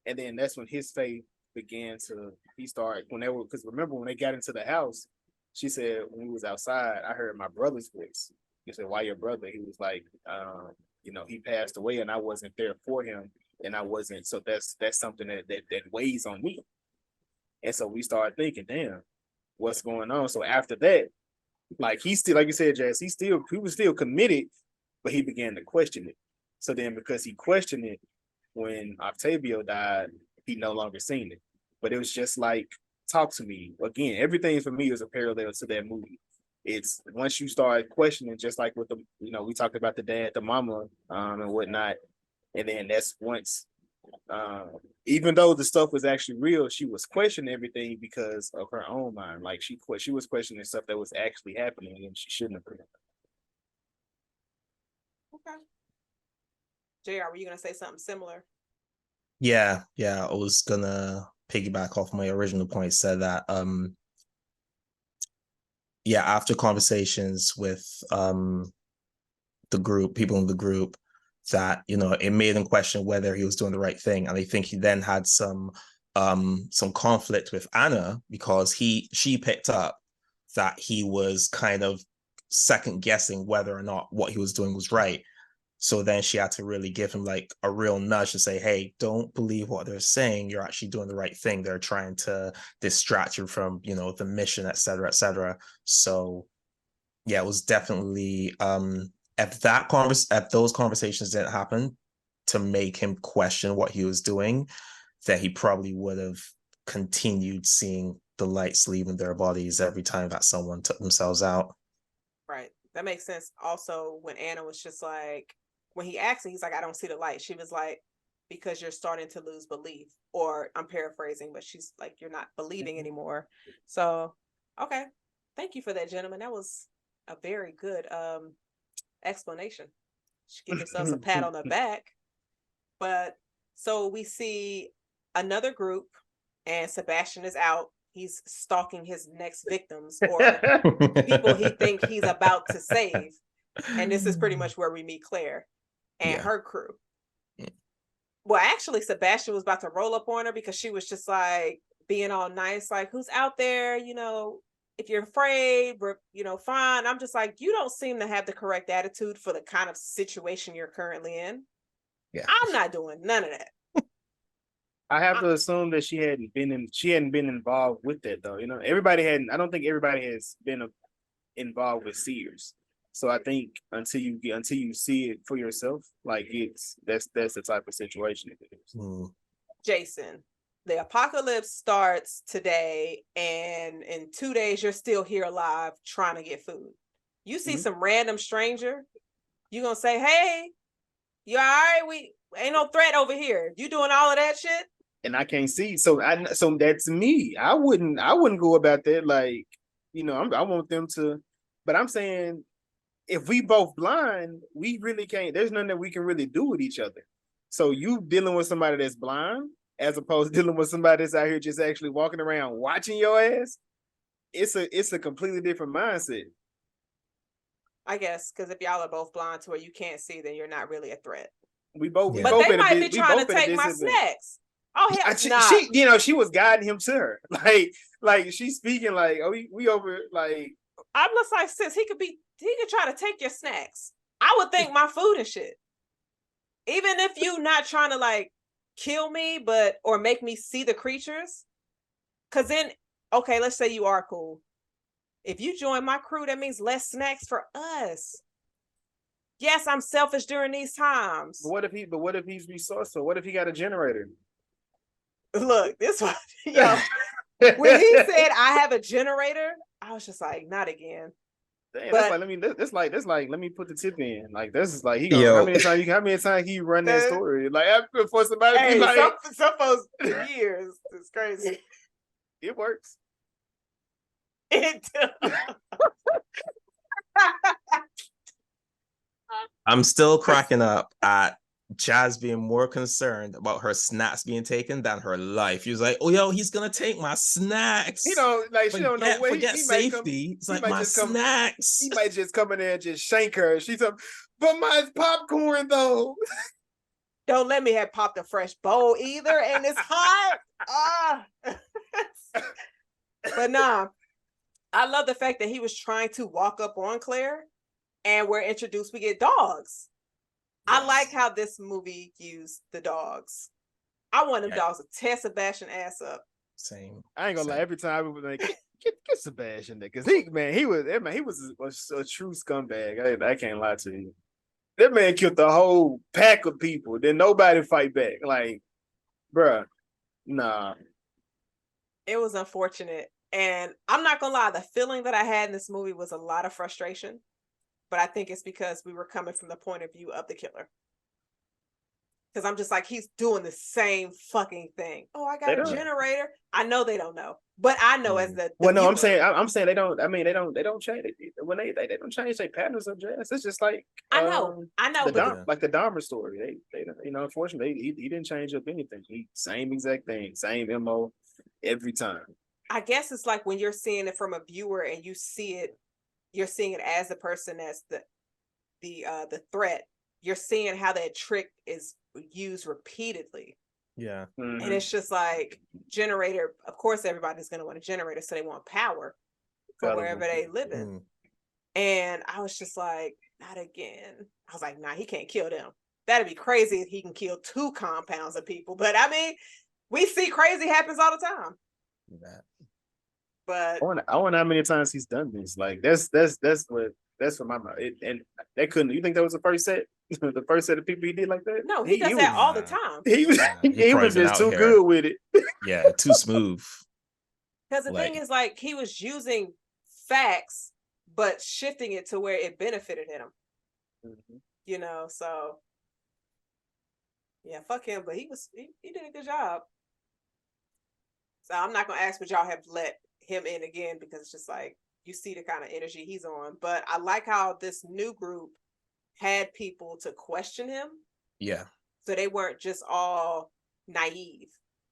and then that's when his faith began to. He started because remember when they got into the house, she said when we was outside, I heard my brother's voice. He said, "Why your brother?" He was like, he passed away, and I wasn't there for him, and I wasn't. So that's something that weighs on me. And so we started thinking, damn, what's going on? So after that, like he still, like you said, Jazz, he was still committed, but he began to question it. So then because he questioned it, when Octavio died, he no longer seen it. But it was just like, talk to me. Again, everything for me is a parallel to that movie. It's once you start questioning, just like with the, we talked about the dad, the mama, and whatnot. And then that's once, even though the stuff was actually real, she was questioning everything because of her own mind. Like she was questioning stuff that was actually happening and she shouldn't have been. Okay. JR, were you going to say something similar? Yeah. I was gonna piggyback off my original point, said that after conversations with the group, people in the group, that it made him question whether he was doing the right thing. And I think he then had some conflict with Anna because she picked up that he was kind of second guessing whether or not what he was doing was right. So then she had to really give him like a real nudge to say, hey, don't believe what they're saying. You're actually doing the right thing. They're trying to distract you from, the mission, et cetera, et cetera. So yeah, it was definitely, if those conversations didn't happen to make him question what he was doing, then he probably would have continued seeing the lights leaving their bodies every time that someone took themselves out. Right. That makes sense. Also, when Anna was just like, when he asked her, he's like, I don't see the light. She was like, because you're starting to lose belief. Or I'm paraphrasing, but she's like, you're not believing anymore. So, okay. Thank you for that, gentlemen. That was a very good explanation. Should give yourselves a pat on the back. But so we see another group, and Sebastian is out. He's stalking his next victims or people he thinks he's about to save. And this is pretty much where we meet Claire and her crew. Well, actually, Sebastian was about to roll up on her because she was just like being all nice, like, who's out there? If you're afraid, fine. I'm just like, you don't seem to have the correct attitude for the kind of situation you're currently in. Yeah. I'm not doing none of that. I have to assume that she hadn't been involved with that though. I don't think everybody has been involved with seers. So I think until you see it for yourself, like that's the type of situation it is. Jason, the apocalypse starts today, and in 2 days you're still here alive trying to get food. You see some random stranger, you gonna say, hey, you all right? We ain't no threat over here. You doing all of that shit? And I can't see. So that's me. I wouldn't go about that. Like, I want them to, but I'm saying if we both blind, we really can't, there's nothing that we can really do with each other. So you dealing with somebody that's blind as opposed to dealing with somebody that's out here just actually walking around watching your ass. It's a completely different mindset. I guess, because if y'all are both blind to where you can't see, then you're not really a threat. We both they might be trying to take my snacks. Oh, hell, she was guiding him to her. Like she's speaking like, oh, we over, like. I'm just like, sis, he could try to take your snacks. I would think my food and shit. Even if you not trying to like kill me, or make me see the creatures. Cause then, okay, let's say you are cool. If you join my crew, that means less snacks for us. Yes, I'm selfish during these times. But what if he's resourceful? What if he got a generator? Look, this one, yo. When he said I have a generator, I was just like, not again. Damn, But- that's like let me put the tip in. Like this is like he Yo. gonna how many times he run that story? Like after for somebody Hey, be like some folks years. It's crazy. it works. It I'm still cracking up at Jazz being more concerned about her snacks being taken than her life. He was like, "Oh, yo, he's gonna take my snacks." He don't like she don't know where Forget he might come. safety. It's he like might my just come- snacks. He might just come in there and just shank her. She's like, but my popcorn though. Don't let me have popped a fresh bowl either, and it's hot. But nah, I love the fact that he was trying to walk up on Claire, and we're introduced. We get dogs. Yes. I like how this movie used the dogs. I want them dogs to tear Sebastian ass up. Same. I ain't gonna lie. Every time we was like, get Sebastian there, because he was a true scumbag. I can't lie to you. That man killed the whole pack of people. Then nobody fight back. Like, bruh, nah. It was unfortunate. And I'm not gonna lie, the feeling that I had in this movie was a lot of frustration. But I think it's because we were coming from the point of view of the killer. Because I'm just like, he's doing the same fucking thing. Oh, I got a generator. I know they don't know, but I know as the well, no, viewer. I'm saying they don't. I mean, they don't change it when they don't change their patterns of dress. It's just like I know, like the Dahmer story. They unfortunately he didn't change up anything. He same exact thing, same MO every time. I guess it's like when you're seeing it from a viewer and you see it, you're seeing it as the person that's the threat. You're seeing how that trick is used repeatedly. Yeah. Mm-hmm. And it's just like generator. Of course, everybody's going to want a generator, so they want power for wherever they live in. Mm. And I was just like, not again. I was like, nah, he can't kill them. That'd be crazy if he can kill 2 compounds of people. But I mean, we see crazy happens all the time. That. But I wonder how many times he's done this. Like that's what my mind. And that couldn't. You think that was the first set? The first set of people he did like that? No, he does that all the time. He was just too good with it. Yeah, too smooth. Because the thing is, like, he was using facts, but shifting it to where it benefited him. Mm-hmm. You know, so yeah, fuck him. But he did a good job. So I'm not gonna ask would y'all have let him in again, because it's just like you see the kind of energy he's on. But I like how this new group had people to question him. Yeah. So they weren't just all naive.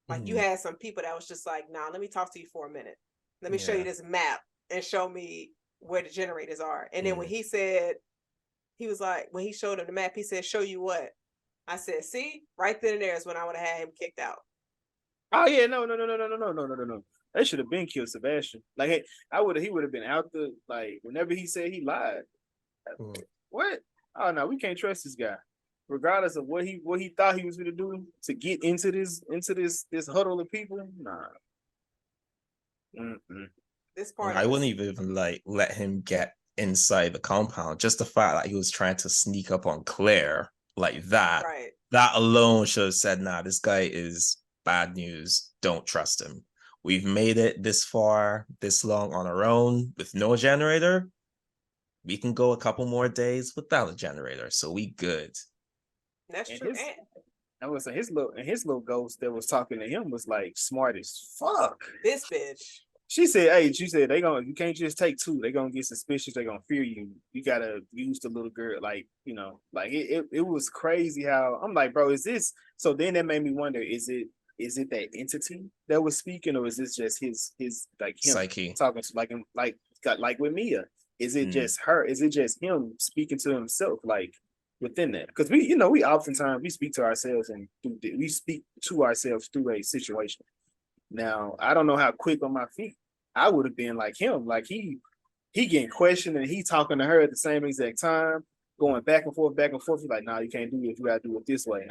Like you had some people that was just like, nah, let me talk to you for a minute. Let me show you this map and show me where the generators are. And then when he said, he was like, when he showed him the map, he said, show you what? I said, see, right then and there is when I would have had him kicked out. Oh yeah, no. They should have been killed Sebastian. Like, hey, he would have been out the, like, whenever he said he lied. What? Oh no, we can't trust this guy. Regardless of what he thought he was gonna do to get into this huddle of people. Nah. Mm-mm. This part I wouldn't even like let him get inside the compound. Just the fact that he was trying to sneak up on Claire like that. Right. That alone should have said, nah, this guy is bad news. Don't trust him. We've made it this far, this long on our own with no generator. We can go a couple more days without a generator, so we good. That's true. I was saying his little ghost that was talking to him was like smart as fuck. This bitch. She said you can't just take 2. They're gonna get suspicious, they're gonna fear you. You gotta use the little girl, like, you know, like it was crazy how I'm like, bro, is this so then that made me wonder, is it that entity that was speaking, or is this just his like him psyche talking to like with Mia? Is it just her? Is it just him speaking to himself, like within that? Because we oftentimes we speak to ourselves and we speak to ourselves through a situation. Now, I don't know how quick on my feet I would have been like him. Like he getting questioned and he talking to her at the same exact time, going back and forth. He's like, nah, you can't do it. You gotta do it this way.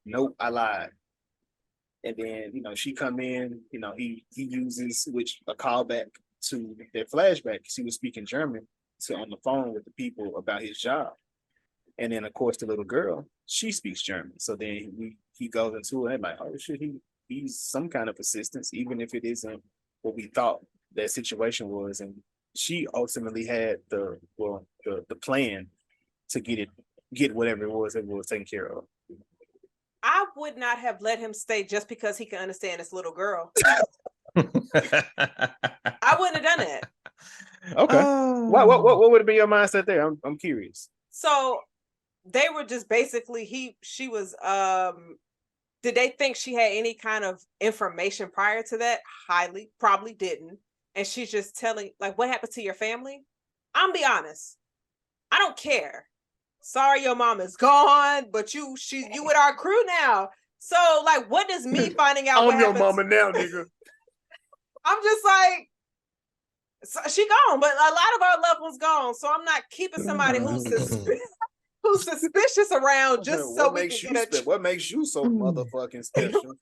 Nope, I lied. And then, you know, she come in, you know, he uses a callback to their flashback, because he was speaking German on the phone with the people about his job. And then, of course, the little girl, she speaks German. So then he goes into it and like, oh shit, ease some kind of assistance, even if it isn't what we thought that situation was. And she ultimately had the plan to get whatever it was that was taken care of. I would not have let him stay just because he can understand this little girl. I wouldn't have done it. Okay. What would have been your mindset there? I'm curious. So they were just basically she was did they think she had any kind of information prior to that? Highly probably didn't. And she's just telling, like, what happened to your family? I'm be honest. I don't care. Sorry, your mom is gone, but you with our crew now. So, like, what does me finding out what happened? I'm your mama now, nigga. I'm just like, so she gone, but a lot of our loved ones gone. So I'm not keeping somebody who's suspicious around just so we can get what makes you so motherfucking special?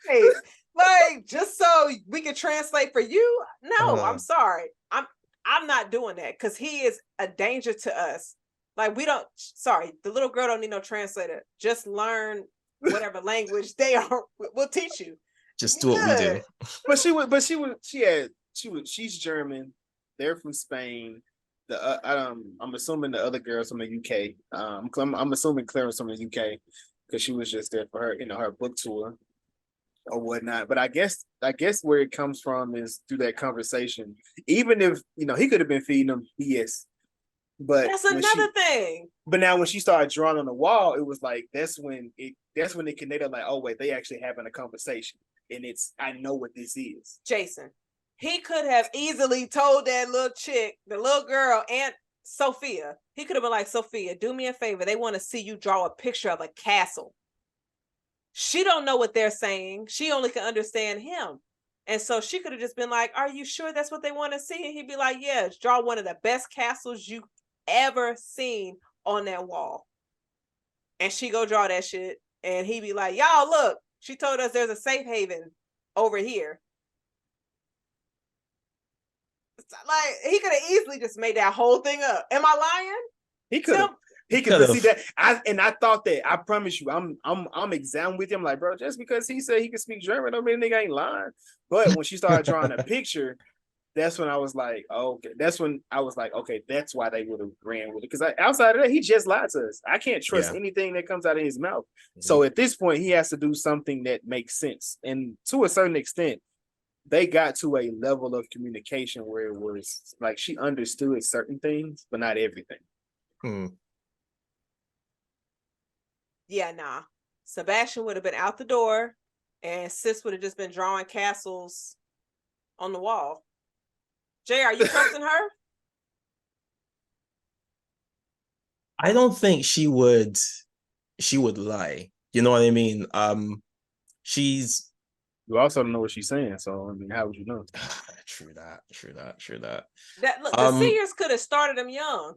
Like, just so we can translate for you? No, I'm sorry. I'm not doing that because he is a danger to us. Like, the little girl don't need no translator. Just learn whatever language they are. We'll teach you. Just do what we do. She's German. They're from Spain. I'm assuming the other girls from the UK. I'm assuming Claire's from the UK because she was just there for her, her book tour or whatnot. But I guess where it comes from is through that conversation. Even if he could have been feeding them BS. But that's another thing. But now when she started drawing on the wall, it was like that's when it connected. Like, oh wait, they actually having a conversation, and I know what this is. Jason, he could have easily told that little chick, the little girl, and Sophia. He could have been like, Sophia, do me a favor. They want to see you draw a picture of a castle. She don't know what they're saying. She only can understand him. And so she could have just been like, are you sure that's what they want to see? And he'd be like, yeah, draw one of the best castles you ever seen on that wall. And she go draw that shit. And he'd be like, y'all, look, she told us there's a safe haven over here. Like, he could have easily just made that whole thing up. Am I lying? He could have. He could see that. I thought that. I promise you, I'm examining with him. Like, bro, just because he said he could speak German, don't mean the nigga ain't lying. But when she started drawing a picture, that's when I was like, okay. That's when I was like, okay, that's why they would have ran with it. Because outside of that, he just lied to us. I can't trust anything that comes out of his mouth. Mm-hmm. So at this point, he has to do something that makes sense. And to a certain extent, they got to a level of communication where it was like she understood certain things, but not everything. Yeah, nah. Sebastian would have been out the door, and Sis would have just been drawing castles on the wall. Jay, are you trusting her? I don't think she would lie. You know what I mean? You also don't know what she's saying, so I mean, how would you know? True that. Look, the Seers could have started him young.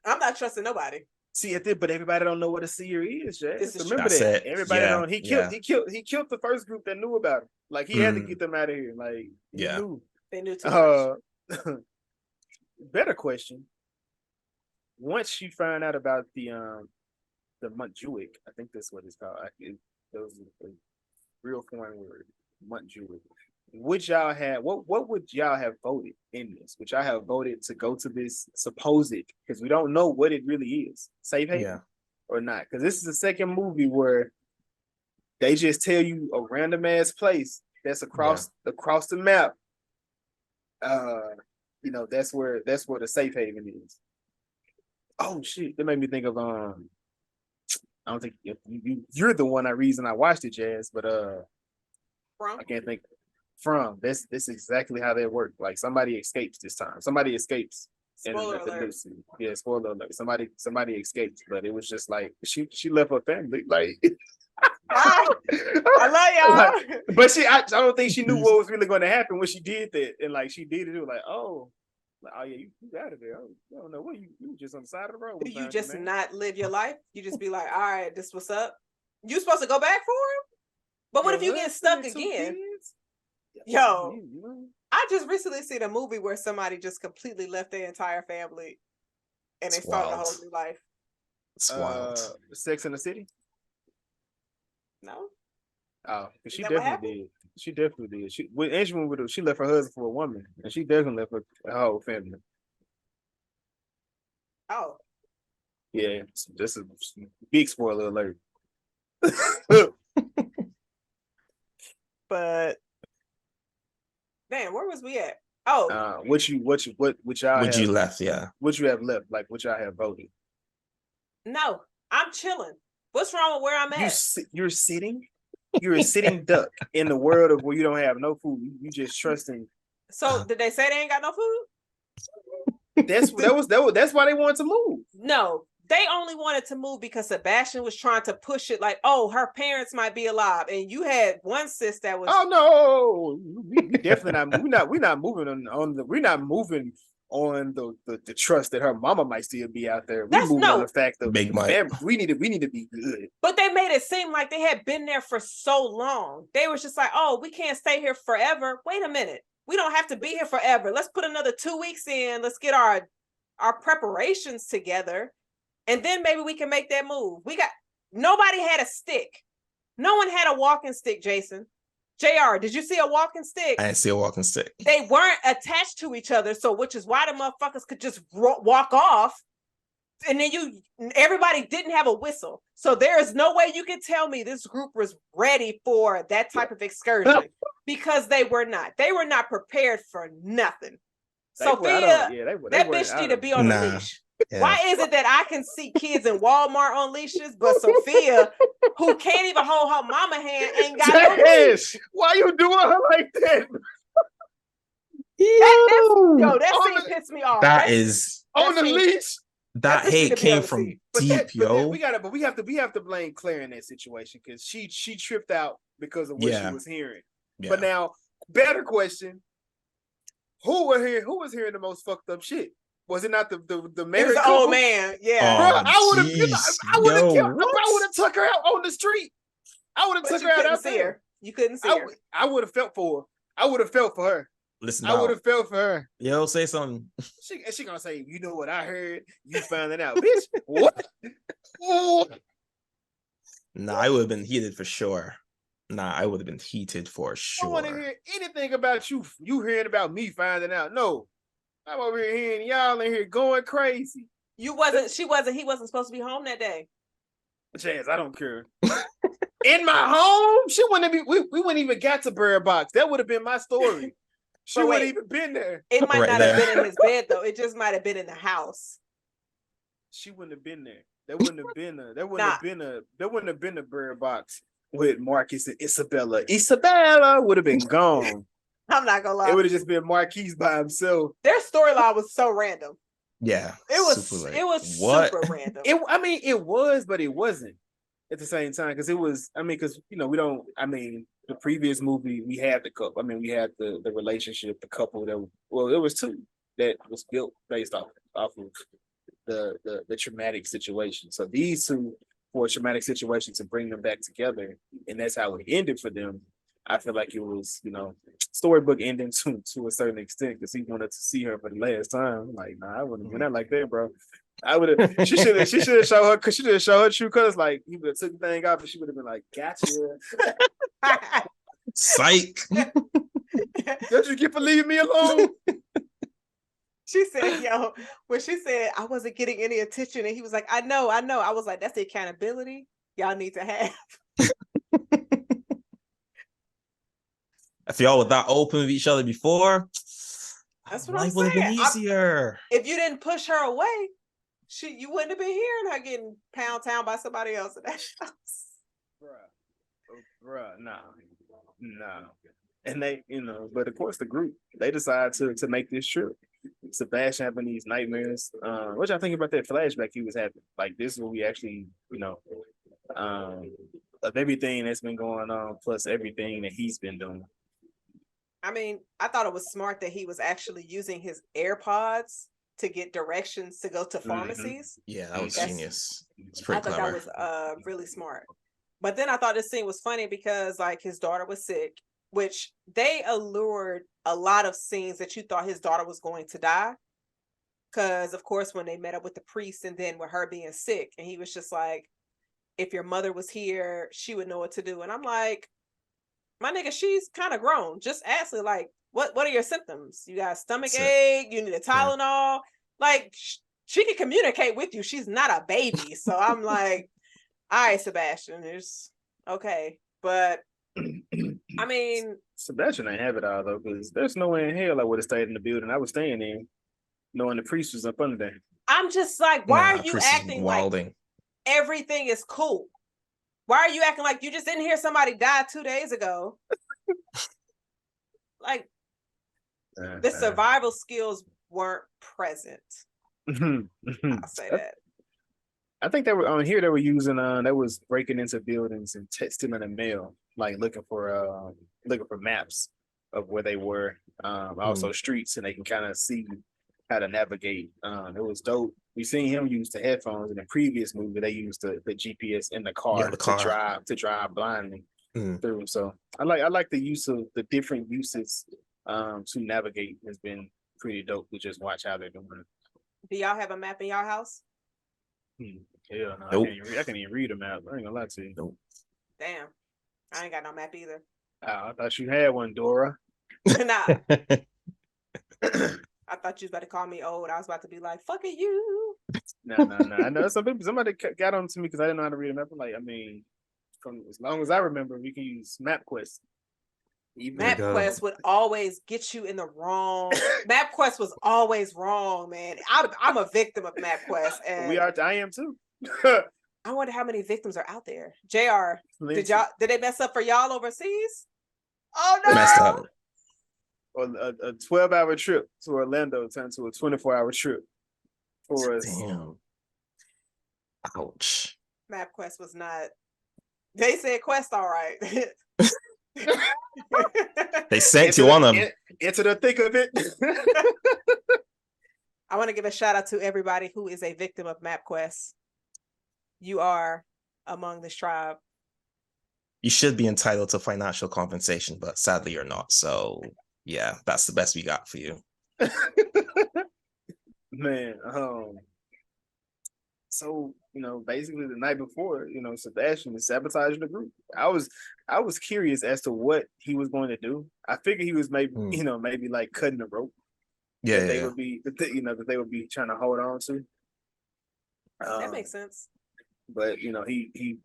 I'm not trusting nobody. See, but everybody don't know what a seer is, Jay. Remember that. It. Everybody don't. He killed the first group that knew about him. Like, he had to get them out of here. Like, he knew. They knew too much. Better question. Once she found out about the Montjuic, I think that's what it's called. That was a real foreign word, Montjuic. Would y'all have what would y'all have voted in this? Would y'all have voted to go to this supposed, because we don't know what it really is, safe haven or not? Because this is the second movie where they just tell you a random ass place that's across the map. That's where the safe haven is. Oh shit, that made me think of I don't think you're the reason I watched it, Jazz, but I can't think. This is exactly how they work. Like, somebody escapes this time. Somebody escapes. Spoiler alert. Yeah, spoiler alert. Somebody escaped, but it was just like she left her family. Like, I love y'all. But I don't think she knew what was really going to happen when she did that. And like, she did it. It was like, oh yeah, you out of there. I don't know what you just on the side of the road. Do you just not live your life? You just be like, all right, this what's up. You supposed to go back for him? But what if you get stuck again? Yo, I just recently seen a movie where somebody just completely left their entire family and they started a whole new life. Sex in the City? No. Oh, she That what definitely did. She definitely did. She left her husband for a woman, and she definitely left her whole family. Oh. Yeah, this is a big spoiler alert. But man, where was we at? Oh, What y'all Would have you left? Yeah. what you have left, like what y'all have voted. no, I'm chilling. What's wrong with where I'm at? You're sitting. You're a sitting duck in the world of where you don't have no food. You just trusting. So did they say they ain't got no food? That's why they wanted to move. No, they only wanted to move because Sebastian was trying to push it like, oh, her parents might be alive. And you had one sis that was, oh no, we definitely not. We're not moving on the trust that her mama might still be out there. We're moving on the fact of Big Mike. we need to be good. But they made it seem like they had been there for so long. They was just like, oh, we can't stay here forever. Wait a minute. We don't have to be here forever. Let's put another 2 weeks in. Let's get our preparations together. And then maybe we can make that move. Nobody had a stick. No one had a walking stick, Jason. JR, did you see a walking stick? I didn't see a walking stick. They weren't attached to each other, so which is why the motherfuckers could just walk off. And then everybody didn't have a whistle. So there is no way you can tell me this group was ready for that type of excursion because they were not. They were not prepared for nothing. Sophia, that bitch need to be on a leash. Yeah. Why is it that I can see kids in Walmart on leashes, but Sophia, who can't even hold her mama hand, ain't got no leash? Why you doing her like that? That scene pissed me off. That is on the leash. That hate came from deep, yo. We have to blame Claire in that situation because she tripped out because of what she was hearing. Yeah. But now, better question: Who was hearing the most fucked up shit? Was it not the married couple? The old man, yeah. Bro, I would have took her out on the street. I would have took her out there. You couldn't see her. I would have felt for her. I would have felt for her. Listen, I would have felt for her. Yo, say something. She gonna say, you know what I heard? You found it out, bitch. What? Nah, I would have been heated for sure. I would have been heated for sure. I don't want to hear anything about you hearing about me finding out. No. I'm over here hearing y'all in here going crazy. He wasn't supposed to be home that day. Chance, I don't care. In my home? She wouldn't be, we wouldn't even got to Birdbox. That would have been my story. She wouldn't even been there. It might not have been in his bed though. It just might have been in the house. She wouldn't have been there. There wouldn't have been a Birdbox with Marcus and Isabella. Isabella would have been gone. I'm not gonna lie. It would have just been Marquise by himself. Their storyline was so random. Yeah. It was super random. It was, but it wasn't at the same time. Because the previous movie, we had the couple. We had the relationship, the couple there was two that was built based off of the traumatic situation. So these two, for a traumatic situation, to bring them back together, and that's how it ended for them. I feel like it was, storybook ending to a certain extent because he wanted to see her for the last time. I'm like, nah, I wouldn't have been that like that, bro. I would have. She should have shown her because she didn't show her true colors. Like he would have took the thing off, and she would have been like, "Gotcha." Psych. Don't you get for leaving me alone? She said, when she said I wasn't getting any attention, and he was like, I know. I was like, that's the accountability y'all need to have. If y'all were that open with each other before, that's what I'm saying. Life would have been easier. If you didn't push her away, you wouldn't have been hearing her getting pound town by somebody else in that house. Bruh, nah. And they, but of course the group, they decide to make this trip. Sebastian having these nightmares. What y'all think about that flashback he was having? Like this is what we actually, of everything that's been going on, plus everything that he's been doing. I thought it was smart that he was actually using his AirPods to get directions to go to pharmacies. Yeah, that was genius. It's pretty clever. I thought that was really smart. But then I thought this scene was funny because like his daughter was sick, which they allured a lot of scenes that you thought his daughter was going to die. Because of course, when they met up with the priest and then with her being sick, and he was just like, if your mother was here, she would know what to do. And I'm like, my nigga, she's kind of grown. Just ask her, like, what are your symptoms? You got a stomach ache? You need a Tylenol? Like, she can communicate with you. She's not a baby. So I'm like, all right, Sebastian, it's okay. But I mean, Sebastian ain't have it all though, because there's no way in hell I would have stayed in the building I was staying in, knowing the priest was up under there. I'm just like, why are you acting like everything is cool? Why are you acting like you just didn't hear somebody die 2 days ago? Like, the survival skills weren't present. I'll say that. I think they were on here. They were using they was breaking into buildings and stealing the mail, like looking for maps of where they were, also streets, and they can kind of see how to navigate. It was dope. We seen him use the headphones in the previous movie. They used the GPS in the car, to drive blindly through. So I like the use of the different uses to navigate. Has been pretty dope to just watch how they're doing it. Do y'all have a map in y'all house? Yeah, no, nope. I can't even read a map. I ain't gonna lie to you. Nope. Damn, I ain't got no map either. I thought you had one, Dora. Nah. I thought you was about to call me old. I was about to be like, "Fuck you." No. I know somebody got on to me because I didn't know how to read a map. I'm like, I mean, from as long as I remember, we can use MapQuest. MapQuest would always get you in the wrong. MapQuest was always wrong, man. I'm a victim of MapQuest, and I am too. I wonder how many victims are out there. JR, did they mess up for y'all overseas? Oh no! Messed up. Or a 12-hour trip to Orlando turned to a 24-hour trip for us. Damn. Ouch. MapQuest was not. They said Quest all right. They sent you on them. Into the thick of it. I want to give a shout out to everybody who is a victim of MapQuest. You are among this tribe. You should be entitled to financial compensation, but sadly you're not. So yeah, that's the best we got for you. Man, so basically the night before, Sebastian was sabotaging the group. I was curious as to what he was going to do. I figured he was maybe maybe like cutting the rope. Yeah, they would be that they would be trying to hold on to. That makes sense. But he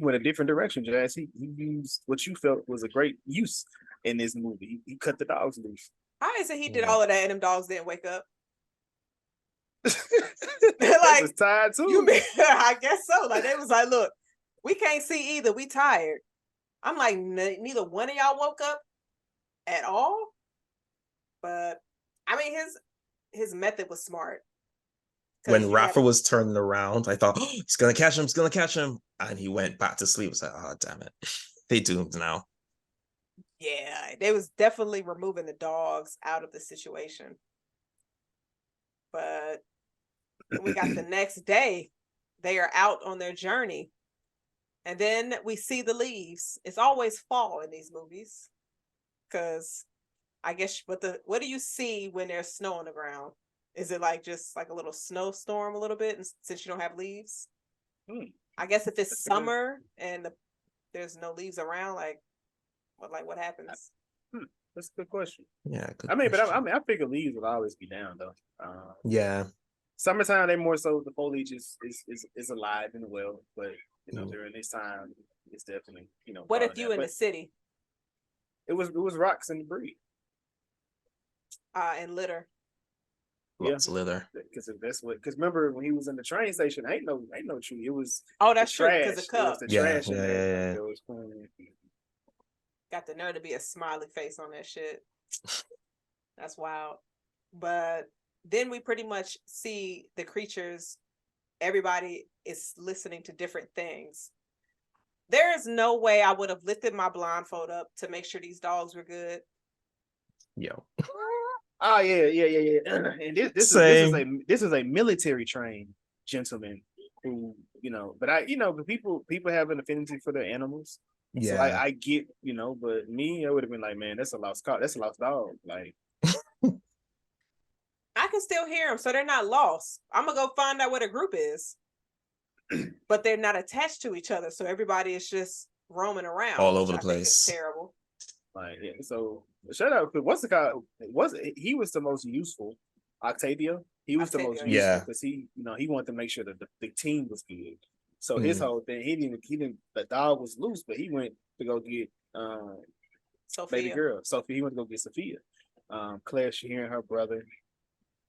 went a different direction, Jazz. He used what you felt was a great use in this movie. He cut the dogs loose. How is it he did all of that and them dogs didn't wake up? Like, was tired too. I guess so. Like, they was like, look, we can't see either. We tired. I'm like, neither one of y'all woke up at all. But I mean, his method was smart. When Rafa was turning around, I thought, oh, he's gonna catch him. And he went back to sleep. I was like, oh damn it. They doomed now. Yeah, they was definitely removing the dogs out of the situation. But we got the next day, they are out on their journey. And then we see the leaves. It's always fall in these movies. Because I guess, what do you see when there's snow on the ground? Is it like just like a little snowstorm a little bit, and since you don't have leaves? I guess if it's summer and there's no leaves around, what happens? That's a good question. Yeah, I figure leaves will always be down though. Yeah. Summertime, they more so the foliage is alive and well, but during this time, it's definitely What if you in the city? It was rocks and debris. And litter. Lots of litter. Because remember when he was in the train station, ain't no tree. It was that's true, because the cup. Trash in there. It was clean. Got the nerve to be a smiley face on that shit. That's wild. But then we pretty much see the creatures. Everybody is listening to different things. There is no way I would have lifted my blindfold up to make sure these dogs were good. Yo. Oh yeah. And this is a military trained gentleman who but people have an affinity for their animals. Yeah, so I get but me, I would have been like, man, that's a lost car, that's a lost dog. Like, I can still hear them, so they're not lost. I'm gonna go find out what a group is. but they're not attached to each other. So everybody is just roaming around all over the I think is place. terrible. Like, yeah, so shout out. What's the guy? He was the most useful? Octavia. He was the most useful Yeah. because he wanted to make sure that the team was good. So his Mhm. whole thing, he didn't. The dog was loose, but he went to go get Sophia. baby girl. Sophia. He went to go get Sophia. Claire, she hearing her brother.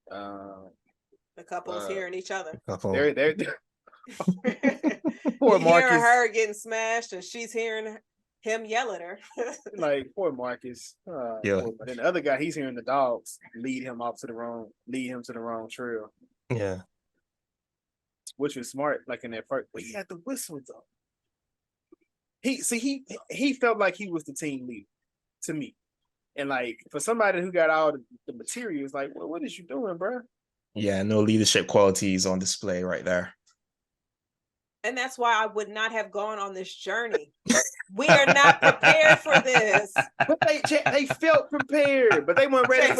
The couple's hearing each other. They're Poor Marcus. Hearing her getting smashed, and she's hearing him yell at her. Like, poor Marcus. Yeah. But then the other guy, he's hearing the dogs lead him to the wrong trail. Yeah. Which was smart, like in that first, but he had the whistle though. He felt like he was the team leader to me. And like for somebody who got all the materials, like, well, what is you doing, bro? Yeah, no leadership qualities on display right there. And that's why I would not have gone on this journey. We are not prepared for this. But they felt prepared, but they weren't ready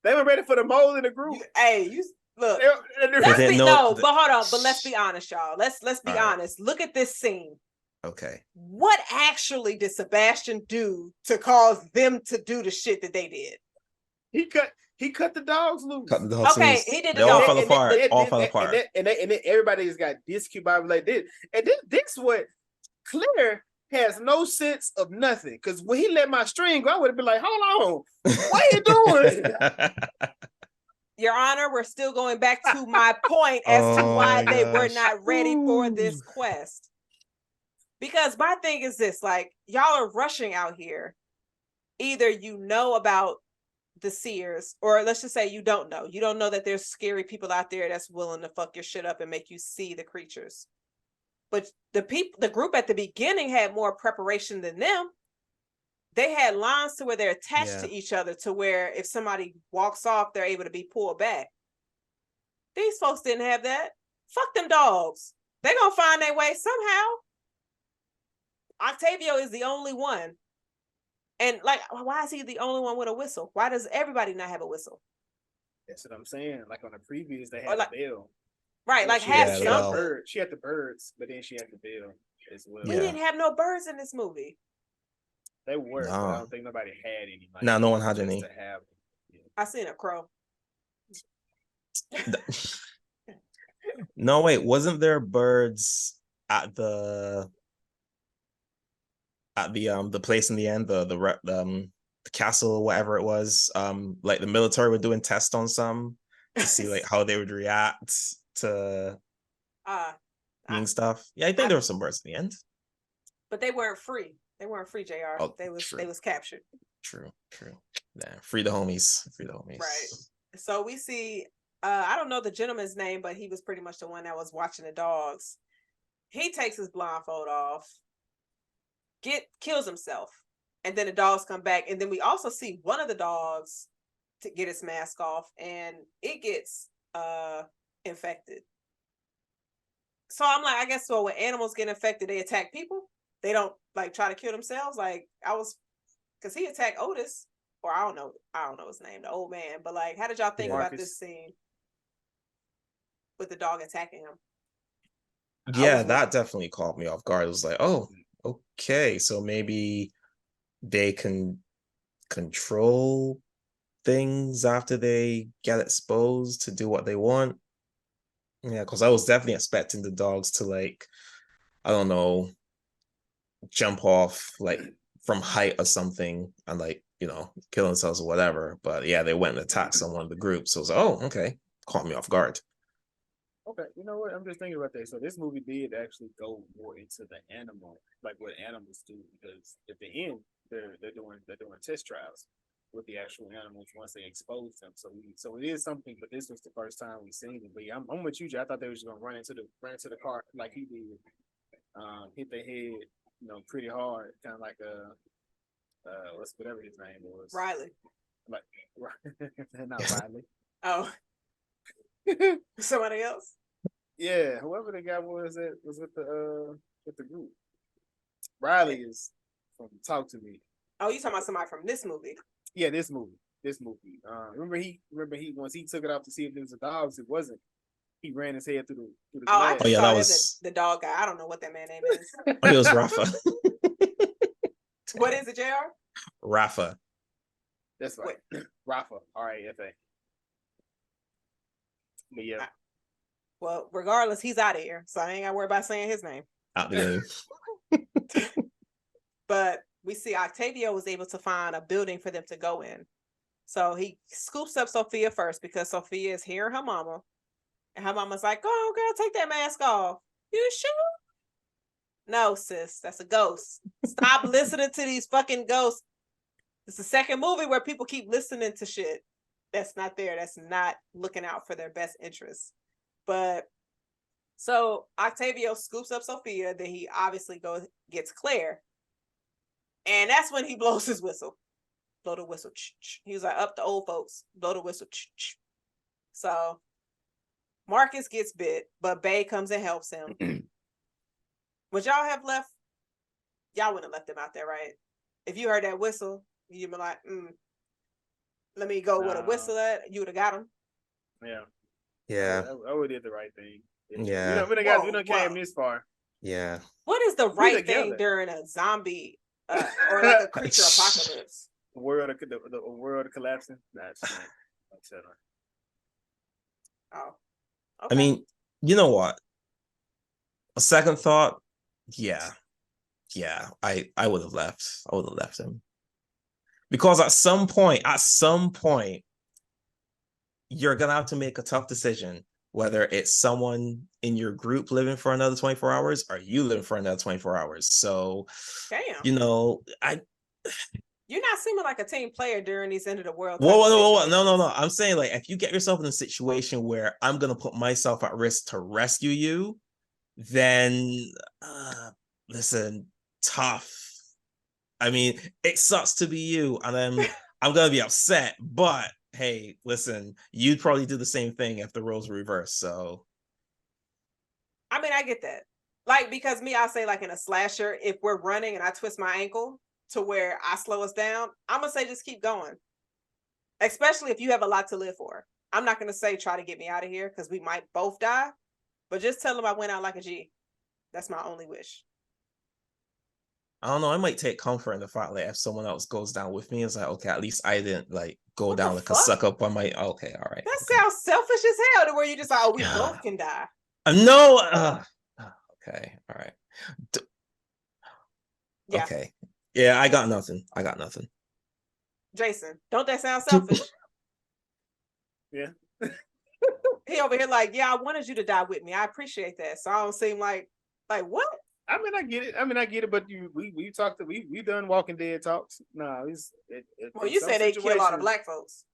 they weren't ready for the mold in the group. Look. But hold on. But let's be honest, y'all. Let's be honest. Look at this scene. Okay. What actually did Sebastian do to cause them to do the shit that they did? He cut the dogs loose. He did. They all fell apart. All fell apart. And everybody just got discubed like this. And this what Claire has no sense of nothing. Because when he let my string go, I would have been like, hold on, what are you doing? Your Honor, we're still going back to my point as to why they were not ready for this quest. Because my thing is this, like, y'all are rushing out here. Either you know about the seers, or let's just say you don't know. You don't know that there's scary people out there that's willing to fuck your shit up and make you see the creatures. But the group at the beginning had more preparation than them. They had lines to where they're attached to each other, to where if somebody walks off, they're able to be pulled back. These folks didn't have that. Fuck them dogs. They're gonna find their way somehow. Octavio is the only one. And like, why is he the only one with a whistle? Why does everybody not have a whistle? That's what I'm saying. Like on the previews, they had a bell. Right, like have something. She had the birds, but then she had the bell as well. We didn't have no birds in this movie. They were, but I don't think nobody had any. Like, no one had any. I seen a crow. No, wait, wasn't there birds at the place in the end, the castle or whatever it was? Like the military were doing tests on some to see like how they would react to being stuff. Yeah, I think there were some birds in the end, but they weren't free. They weren't free, JR. Oh, they was captured. True. Yeah, free the homies. Right. So we see, I don't know the gentleman's name, but he was pretty much the one that was watching the dogs. He takes his blindfold off, kills himself, and then the dogs come back. And then we also see one of the dogs to get its mask off, and it gets infected. So I'm like, I guess so when animals get infected, they attack people. They don't like try to kill themselves. Like because he attacked Otis, or I don't know his name, the old man. But like, how did y'all think about this scene with the dog attacking him? Yeah, that definitely caught me off guard. It was like, oh, okay, so maybe they can control things after they get exposed to do what they want. Yeah, because I was definitely expecting the dogs to, like, I don't know, jump off like from height or something and like, kill themselves or whatever. But yeah, they went and attacked someone in the group. So I was like, oh, okay. Caught me off guard. Okay, you know what? I'm just thinking about that. So this movie did actually go more into the animal, like what animals do, because at the end they're doing test trials with the actual animals once they expose them. So it is something, but this was the first time we've seen it. But yeah, I'm with you, Jay. I thought they were just gonna run into the car like he did, hit their head, pretty hard, kind of like whatever his name was, Riley. Like, not Riley. Oh. Somebody else? Yeah, whoever the guy was that was with the group. Riley is from Talk to Me. Oh, you talking about somebody from this movie? Yeah, this movie. Remember he once he took it off to see if there was a dogs, it wasn't. He ran his head through the Oh, I glass. just yeah, saw that it was- as the dog guy. I don't know what that man name is. Oh, it was Rafa. What is it, JR? Rafa. That's right. Rafa. R-A-F-A. But yeah. Well, regardless, he's out of here, so I ain't gotta worry about saying his name. Out the game. But we see Octavio was able to find a building for them to go in. So he scoops up Sophia first because Sophia is hearing her mama. And her mama's like, oh, girl, take that mask off. You sure? No, sis, that's a ghost. Stop listening to these fucking ghosts. It's the second movie where people keep listening to shit that's not there, that's not looking out for their best interests. But so Octavio scoops up Sophia, then he obviously gets Claire. And that's when he blows his whistle. Blow the whistle. He was like, up the old folks, blow the whistle. So Marcus gets bit, but Bay comes and helps him. Would y'all have left? Y'all wouldn't have left him out there, right? If you heard that whistle, you'd be like, let me go with a whistle at. You would have got him. Yeah. Yeah. I would have did the right thing. Yeah. We done came this far. Yeah. What is the right thing during a zombie or like a creature apocalypse? The world collapsing. That's Oh. I Okay. mean, you know what? A second thought, yeah, I would have left. I would have left him. Because at some point, you're gonna have to make a tough decision, whether it's someone in your group living for another 24 hours or you living for another 24 hours. So, damn. you know, You're not seeming like a team player during these end of the world. Whoa. No. I'm saying, like, if you get yourself in a situation where I'm going to put myself at risk to rescue you, then, listen, tough. I mean, it sucks to be you, and I'm going to be upset, but hey, listen, you'd probably do the same thing if the roles were reversed, so. I mean, I get that. Like, because I'll say, like, in a slasher, if we're running and I twist my ankle to where I slow us down, I'm going to say just keep going. Especially if you have a lot to live for. I'm not going to say try to get me out of here because we might both die, but just tell them I went out like a G. That's my only wish. I don't know. I might take comfort in the fact that if someone else goes down with me, it's like, okay, at least I didn't like go down like a suck up on my. Okay, all right. That sounds selfish as hell. To where you just like, oh, we both can die. No. Okay, all right. Yeah. Okay. Yeah, I got nothing. Jason, don't that sound selfish? Yeah. He over here like, yeah, I wanted you to die with me. I appreciate that. So I don't seem like what? I mean, I get it, but we've done Walking Dead talks. No, well, you said they kill a lot of black folks.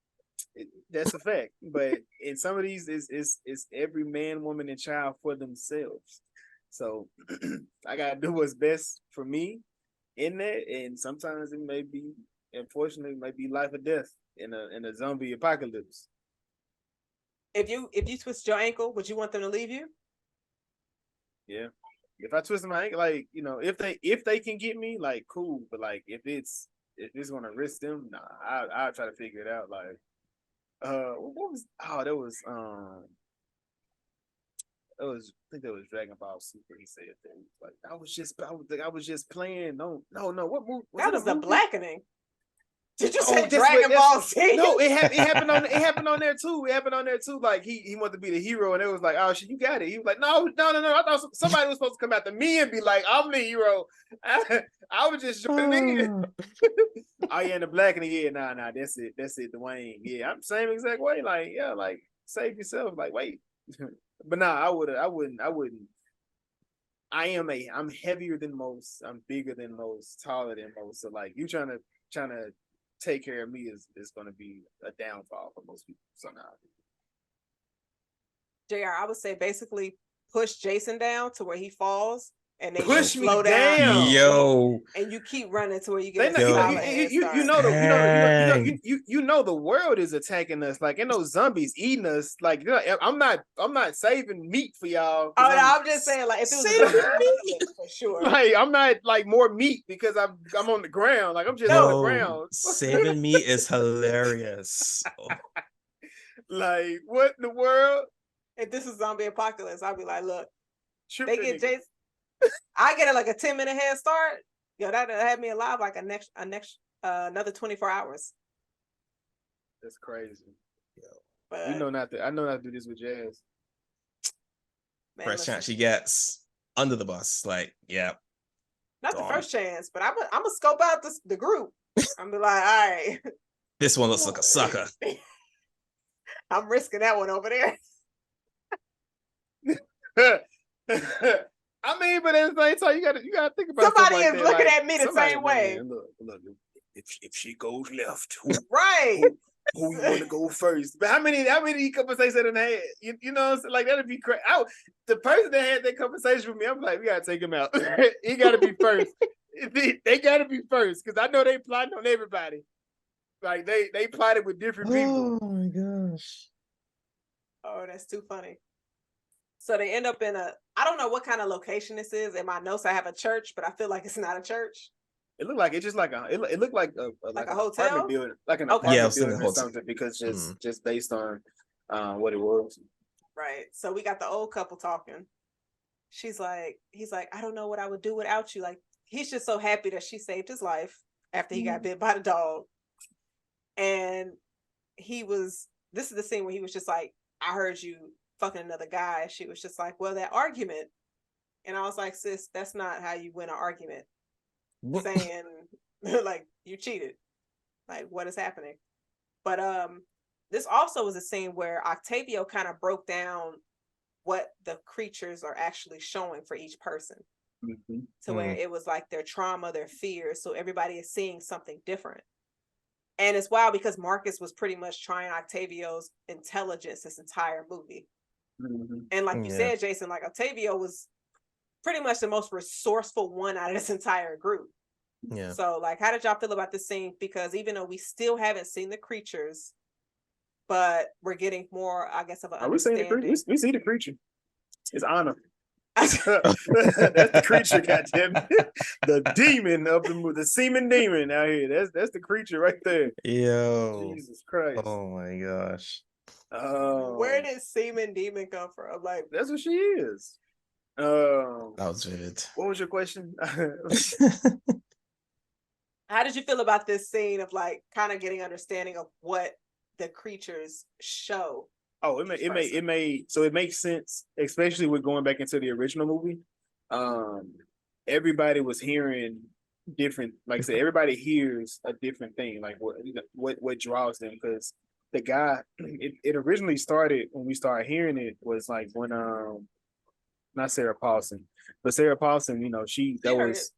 That's a fact. But in some of these, it's every man, woman, and child for themselves. So I gotta do what's best for me in that, and sometimes it may be, unfortunately, it might be life or death in a zombie apocalypse. If you twist your ankle, would you want them to leave you? Yeah. If I twist my ankle, like, you know, if they can get me, like, cool. But like, if it's gonna risk them, nah, I'll try to figure it out. Like, what was? Oh, that was I think that was Dragon Ball Super. He said that like I was just playing. No. What movie? That was The Blackening. Did you Oh, say Dragon Ball Z? No, it happened on there too. It happened on there too. Like he wanted to be the hero, and it was like, oh shit, you got it. He was like, no. I thought somebody was supposed to come after me and be like, I'm the hero. I was just joining in. Oh yeah, in The Blackening. Yeah, nah, that's it, Dwayne. Yeah, I'm the same exact way. Like, yeah, like save yourself. Like, wait. But nah, I wouldn't. I'm heavier than most. I'm bigger than most, taller than most. So like, you trying to take care of me is going to be a downfall for most people. So nah. JR, I would say basically push Jason down to where he falls, and they push me slow down. Yo, and you keep running to where you They get. you know the world is attacking us. Like, ain't no zombies eating us. Like, I'm not saving meat for y'all. Oh no, I'm just saying, like, if it was for sure. Like, I'm not like more meat because I'm on the ground. Like, I'm just on the ground. Saving meat is hilarious. Like, what in the world? if this is zombie apocalypse, I'll be like, look, Shoot they that get nigga. Jason. I get it like a 10-minute head start. Yo, that had me alive like another 24 hours. That's crazy. But I know not to do this with Jazz. man, First listen, chance she gets under the bus, like, yeah. not the gone. first chance, but I'm gonna scope out the group. I'm be like, all right, This one looks like a sucker. I'm risking that one over there. I mean, but at the same time, you gotta think about Somebody stuff like is that. looking like, at me the somebody, same way. man, look. If she goes left, Right. who you want to go first? But how many conversations in the head? You know, what I'm saying? Like that'd be crazy. The person that had that conversation with me, I'm like, we gotta take him out. He gotta be first. They gotta be first because I know they plotting on everybody. Like they plotted with different people. Oh my gosh. Oh, that's too funny. So they end up in I don't know what kind of location this is. In my notes, I have a church, but I feel like it's not a church. It looked like it's just like it looked like a hotel? apartment building, like an Okay. apartment Yeah, I was thinking building or hotel. something because just based on what it was. Right. So we got the old couple talking. He's like, I don't know what I would do without you. Like, he's just so happy that she saved his life after he got bit by the dog. And this is the scene where he was just like, I heard you fucking another guy. She was just like, well, that argument. And I was like, sis, that's not how you win an argument. Saying like you cheated. Like, what is happening? But this also was a scene where Octavio kind of broke down what the creatures are actually showing for each person. To where it was like their trauma, their fears. So everybody is seeing something different. And it's wild because Marcus was pretty much trying Octavio's intelligence this entire movie. And like you said, Jason, like Octavio was pretty much the most resourceful one out of this entire group. Yeah. So like, how did y'all feel about this scene? Because even though we still haven't seen the creatures, but we're getting more, I guess, of an understanding. We see the creature. It's Anna. That's the creature, goddamn. The demon of the semen demon out here. That's the creature right there. Yo. Jesus Christ. Oh my gosh. Where did semen demon come from? Like, that's what she is. That was vivid. What was your question? how did you feel about this scene of like kind of getting understanding of what the creatures show? Oh, it makes sense, especially with going back into the original movie. Everybody was hearing different, like I said, everybody hears a different thing, like what draws them. Because the guy, it originally started when we started hearing it was like when not Sarah Paulson, but Sarah Paulson, you know, she was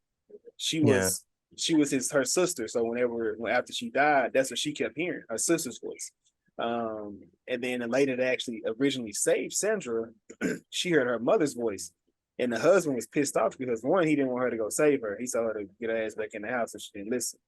her sister. So after she died, that's what she kept hearing, her sister's voice. And then the lady that actually originally saved Sandra, she heard her mother's voice. And the husband was pissed off because one, he didn't want her to go save her. He told her to get her ass back in the house and she didn't listen.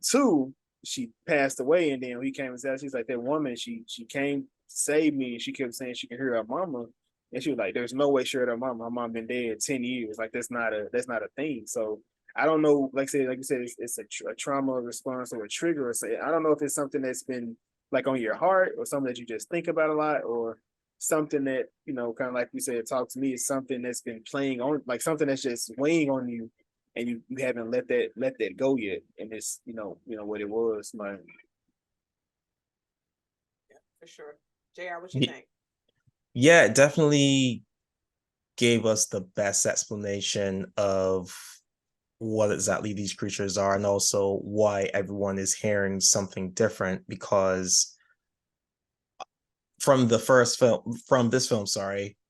Two, she passed away, and then when he came and said, she's like, that woman, she came to save me, and she kept saying she can hear her mama. And she was like, there's no way she heard her mama. Her mom been dead 10 years. Like, that's not a thing. So I don't know, like you said, it's a trauma response or a trigger. Or say, I don't know if it's something that's been like on your heart or something that you just think about a lot, or something that, you know, kind of like we said, talk to me, is something that's been playing on, like something that's just weighing on you and you haven't let that go yet. And it's, you know what it was, man. Yeah, for sure. JR, what you think? Yeah, it definitely gave us the best explanation of what exactly these creatures are, and also why everyone is hearing something different. Because from this film,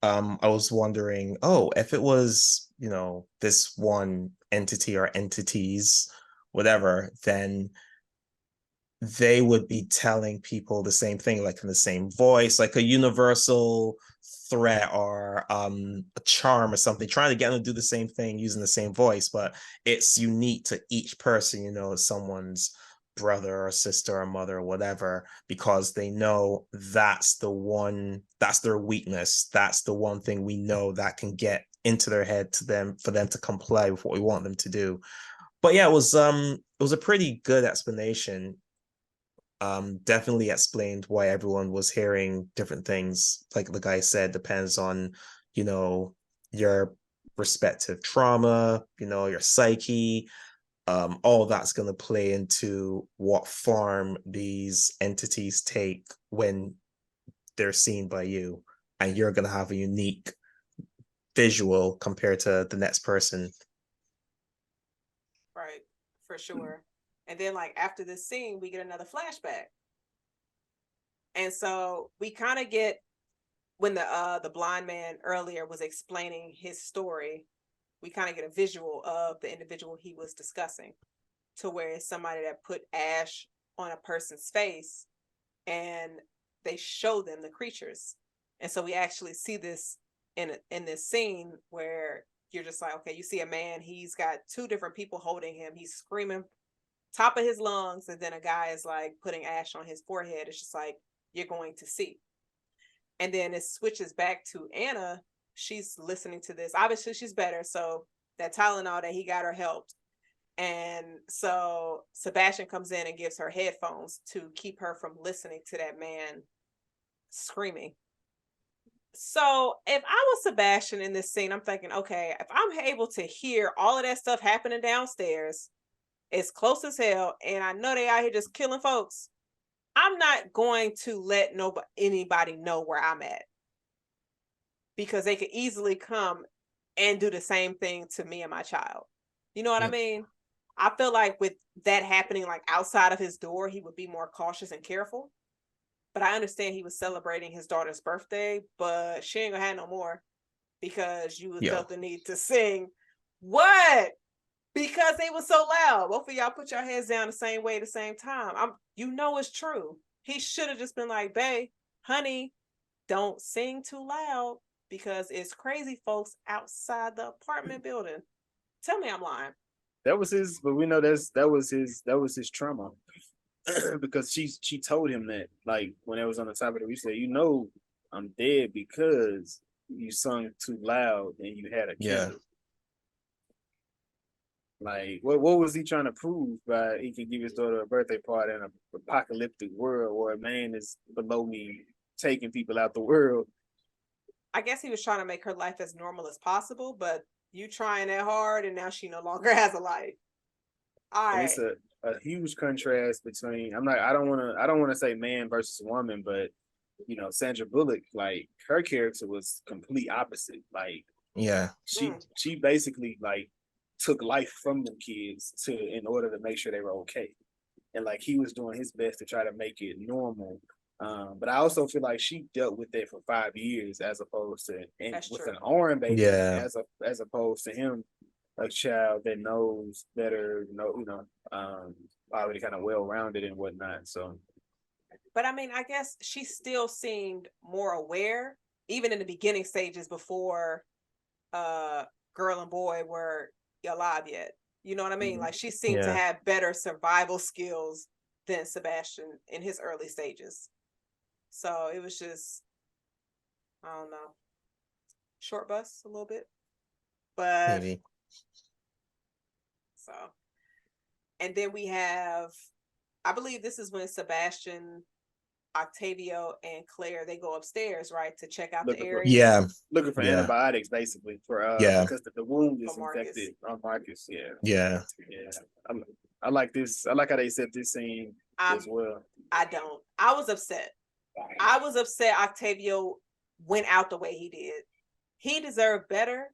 I was wondering, if it was, you know, this one entity or entities, whatever, then they would be telling people the same thing, like in the same voice, like a universal threat or a charm or something, trying to get them to do the same thing using the same voice. But it's unique to each person, you know, someone's brother or sister or mother or whatever, because they know that's their weakness. That's the one thing we know that can get into their head for them to comply with what we want them to do. But yeah, it was a pretty good explanation. definitely explained why everyone was hearing different things. Like the guy said, depends on, your respective trauma, your psyche. All that's going to play into what form these entities take when they're seen by you, and you're going to have a unique visual compared to the next person. Right, for sure. And then like after this scene, we get another flashback. And so we kind of get, when the blind man earlier was explaining his story, we kind of get a visual of the individual he was discussing, to where it's somebody that put ash on a person's face and they show them the creatures. And so we actually see this in this scene where you're just like, okay, you see a man, he's got two different people holding him, he's screaming top of his lungs, and then a guy is like putting ash on his forehead. It's just like, you're going to see. And then it switches back to Anna. She's listening to this. Obviously, she's better. So that Tylenol that he got her helped. And so Sebastian comes in and gives her headphones to keep her from listening to that man screaming. So if I was Sebastian in this scene, I'm thinking, okay, if I'm able to hear all of that stuff happening downstairs, it's close as hell, and I know they out here just killing folks, I'm not going to let anybody know where I'm at, because they could easily come and do the same thing to me and my child. You know what I mean? I feel like with that happening like outside of his door, he would be more cautious and careful. But I understand he was celebrating his daughter's birthday, but she ain't gonna have no more, because you felt the need to sing. What? Because they were so loud. Both of y'all put your heads down the same way at the same time. It's true. He should have just been like, babe, honey, don't sing too loud, because it's crazy folks outside the apartment building. Tell me I'm lying. That was his, but we know that was his trauma. Because she told him that, like, when it was on the top of the, we said, I'm dead because you sung too loud and you had a kid. Yeah. Like, what was he trying to prove by he can give his daughter a birthday party in an apocalyptic world where a man is below me taking people out the world? I guess he was trying to make her life as normal as possible, but you trying that hard and now she no longer has a life. All right. It's a huge contrast between, I don't want to say man versus woman, but Sandra Bullock, like, her character was complete opposite. Like, she basically like took life from them kids in order to make sure they were okay, and like he was doing his best to try to make it normal. But I also feel like she dealt with it for 5 years, as opposed to with an arm baby, as opposed to him, a child that knows better, already kind of well-rounded and whatnot. So, but I mean, I guess she still seemed more aware, even in the beginning stages before girl and boy were alive yet. You know what I mean? Mm-hmm. Like, she seemed to have better survival skills than Sebastian in his early stages. So it was just, I don't know, short bus a little bit, but maybe. So, and then we have, I believe this is when Sebastian, Octavio, and Claire, they go upstairs, right, to check out the area. Looking for antibiotics, basically, for because the wound is infected on Marcus. I like this. I like how they set this scene as well. I don't. I was upset. Octavio went out the way he did. He deserved better,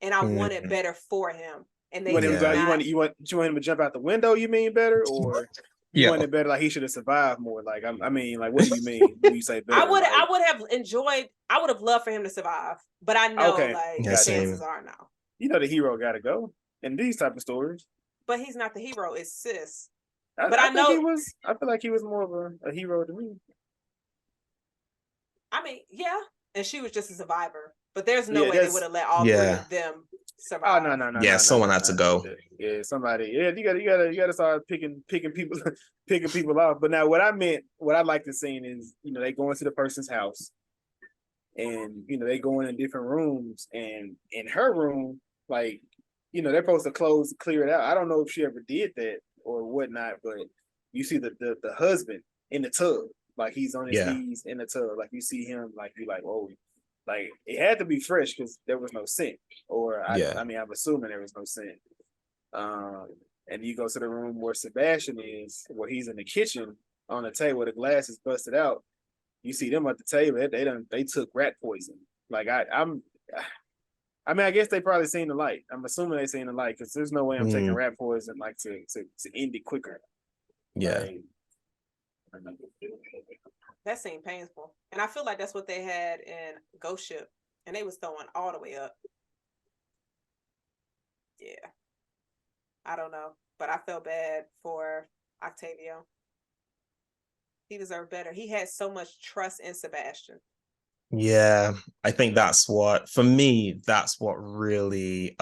and I wanted better for him. And they you want him to jump out the window? You mean better, or you want it better? Like, he should have survived more. Like, I mean, like, what do you mean when you say better? I would have enjoyed. I would have loved for him to survive, but I know the chances are now. The hero got to go in these type of stories. But he's not the hero. It's Sis. I feel like he was more of a hero to me. I mean, and she was just a survivor. But there's no way they would have let all three of them survive. Oh no. Yeah, someone had to go. Yeah, somebody. Yeah, you gotta start picking people off. But now, what I like to see is, they go into the person's house, and they go in different rooms, and in her room, like, they're supposed to clear it out. I don't know if she ever did that or whatnot, but you see the husband in the tub. Like he's on his Yeah. knees in the tub. Like you see him, like you like, whoa. Like it had to be fresh because there was no scent. Or I mean, I'm assuming there was no scent. And you go to the room where Sebastian is, where he's in the kitchen on the table, the glass is busted out. You see them at the table. They took rat poison. Like I mean, I guess they probably seen the light. I'm assuming they seen the light because there's no way I'm taking rat poison like to end it quicker. Yeah. Like, That seemed painful. And I feel like that's what they had in Ghost Ship. And they was throwing all the way up. Yeah. I don't know. But I felt bad for Octavio. He deserved better. He had so much trust in Sebastian. Yeah. I think that's what, for me, that's what really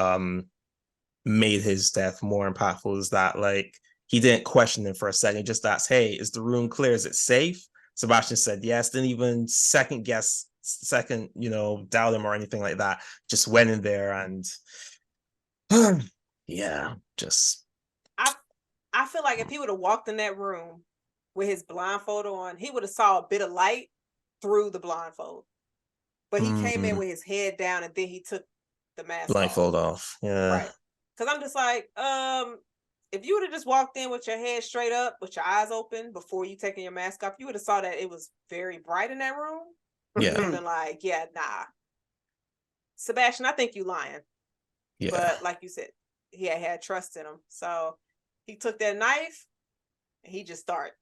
made his death more impactful, is that like he didn't question him for a second. He just asked, hey, is the room clear? Is it safe? Sebastian said yes. Didn't even doubt him or anything like that. Just went in there and yeah, just I feel like if he would have walked in that room with his blindfold on, he would have saw a bit of light through the blindfold. But he came in with his head down and then he took the mask blindfold off. Yeah. Right. Because I'm just like, if you would have just walked in with your head straight up, with your eyes open before you taking your mask off, you would have saw that it was very bright in that room. Yeah. And been like, yeah, nah. Sebastian, I think you lying. Yeah. But like you said, he had trust in him. So he took that knife and he just started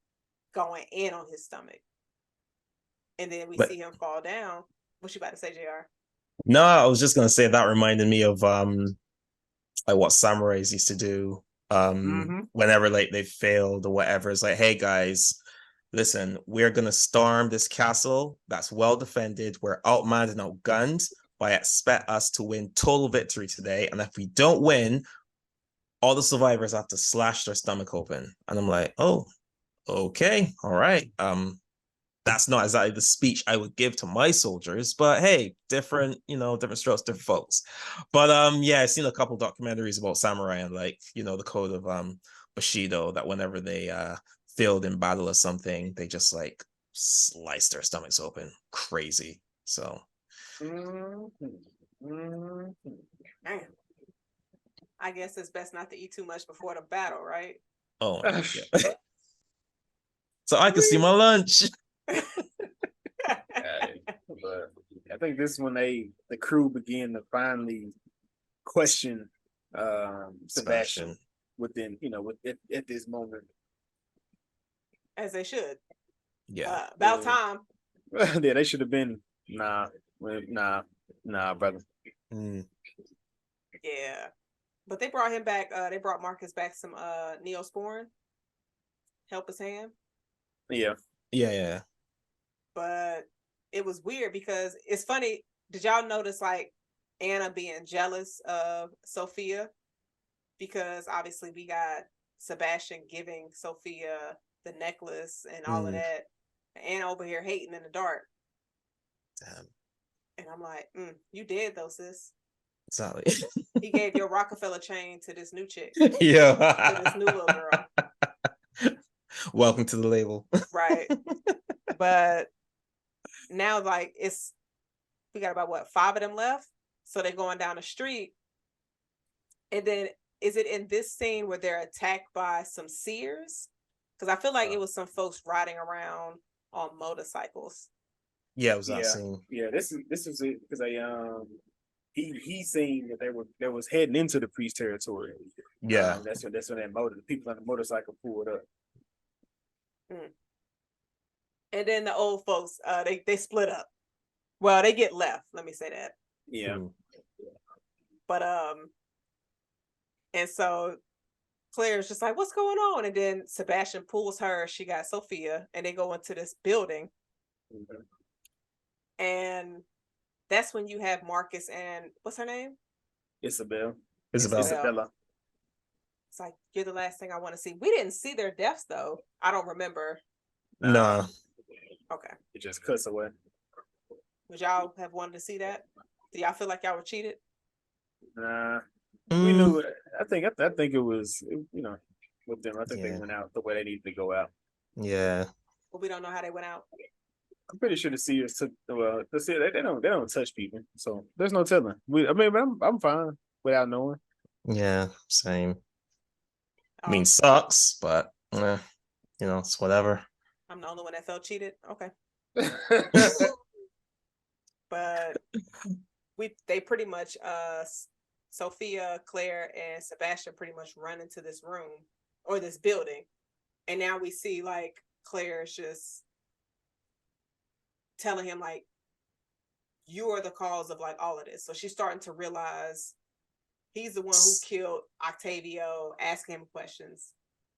going in on his stomach. And then we see him fall down. What you about to say, JR? No, I was just gonna say that reminded me of like what samurais used to do whenever like they failed or whatever. It's like, hey guys, listen, we're gonna storm this castle that's well defended. We're outmanned and outgunned, but I expect us to win total victory today. And if we don't win, all the survivors have to slash their stomach open. And I'm like, oh, okay, all right. That's not exactly the speech I would give to my soldiers, but hey, different strokes, different folks. But yeah, I've seen a couple documentaries about samurai and like, the code of Bushido, that whenever they failed in battle or something, they just like slice their stomachs open. Crazy. So I guess it's best not to eat too much before the battle, right? Oh yeah. So I can see my lunch. But I think this is when the crew began to finally question Sebastian within, at this moment. As they should. Yeah. About time. Yeah, they should have been nah, brother. Yeah. But they brought him back, they brought Marcus back some Neosporin. Help his hand. Yeah. Yeah. But it was weird because it's funny. Did y'all notice like Anna being jealous of Sophia? Because obviously we got Sebastian giving Sophia the necklace and all of that. And Anna over here hating in the dark. Damn. And I'm like, you did though, sis. Exactly. He gave your Rockefeller chain to this new chick. Yeah. To this new little girl. Welcome to the label. Right. But now like we got about 5 of them left. So they're going down the street. And then is it in this scene where they're attacked by some seers? Because I feel like it was some folks riding around on motorcycles. Yeah, it was that scene. Yeah, this is it because he seen that they was heading into the priest territory. Yeah, that's when the people on the motorcycle pulled up. And then the old folks, they split up. Well, they get left. Let me say that. Yeah. But and so Claire's just like, what's going on? And then Sebastian pulls her. She got Sophia, and they go into this building. And that's when you have Marcus and what's her name? Isabella. It's like, you're the last thing I want to see. We didn't see their deaths though. I don't remember. No. Okay. It just cuts away. Would y'all have wanted to see that? Do y'all feel like y'all were cheated? Nah. We knew. I think it was, with them. I think they went out the way they needed to go out. Yeah. But we don't know how they went out. I'm pretty sure the Seers took. Well, the Seers, they don't touch people, so there's no telling. I mean, but I'm fine without knowing. Yeah, same. I Oh, mean, sucks, but it's whatever. I'm the only one that felt cheated. Okay. But they pretty much Sophia, Claire, and Sebastian pretty much run into this room or this building, and now we see like Claire's just telling him like, you are the cause of like all of this. So she's starting to realize he's the one who killed Octavio, asking him questions.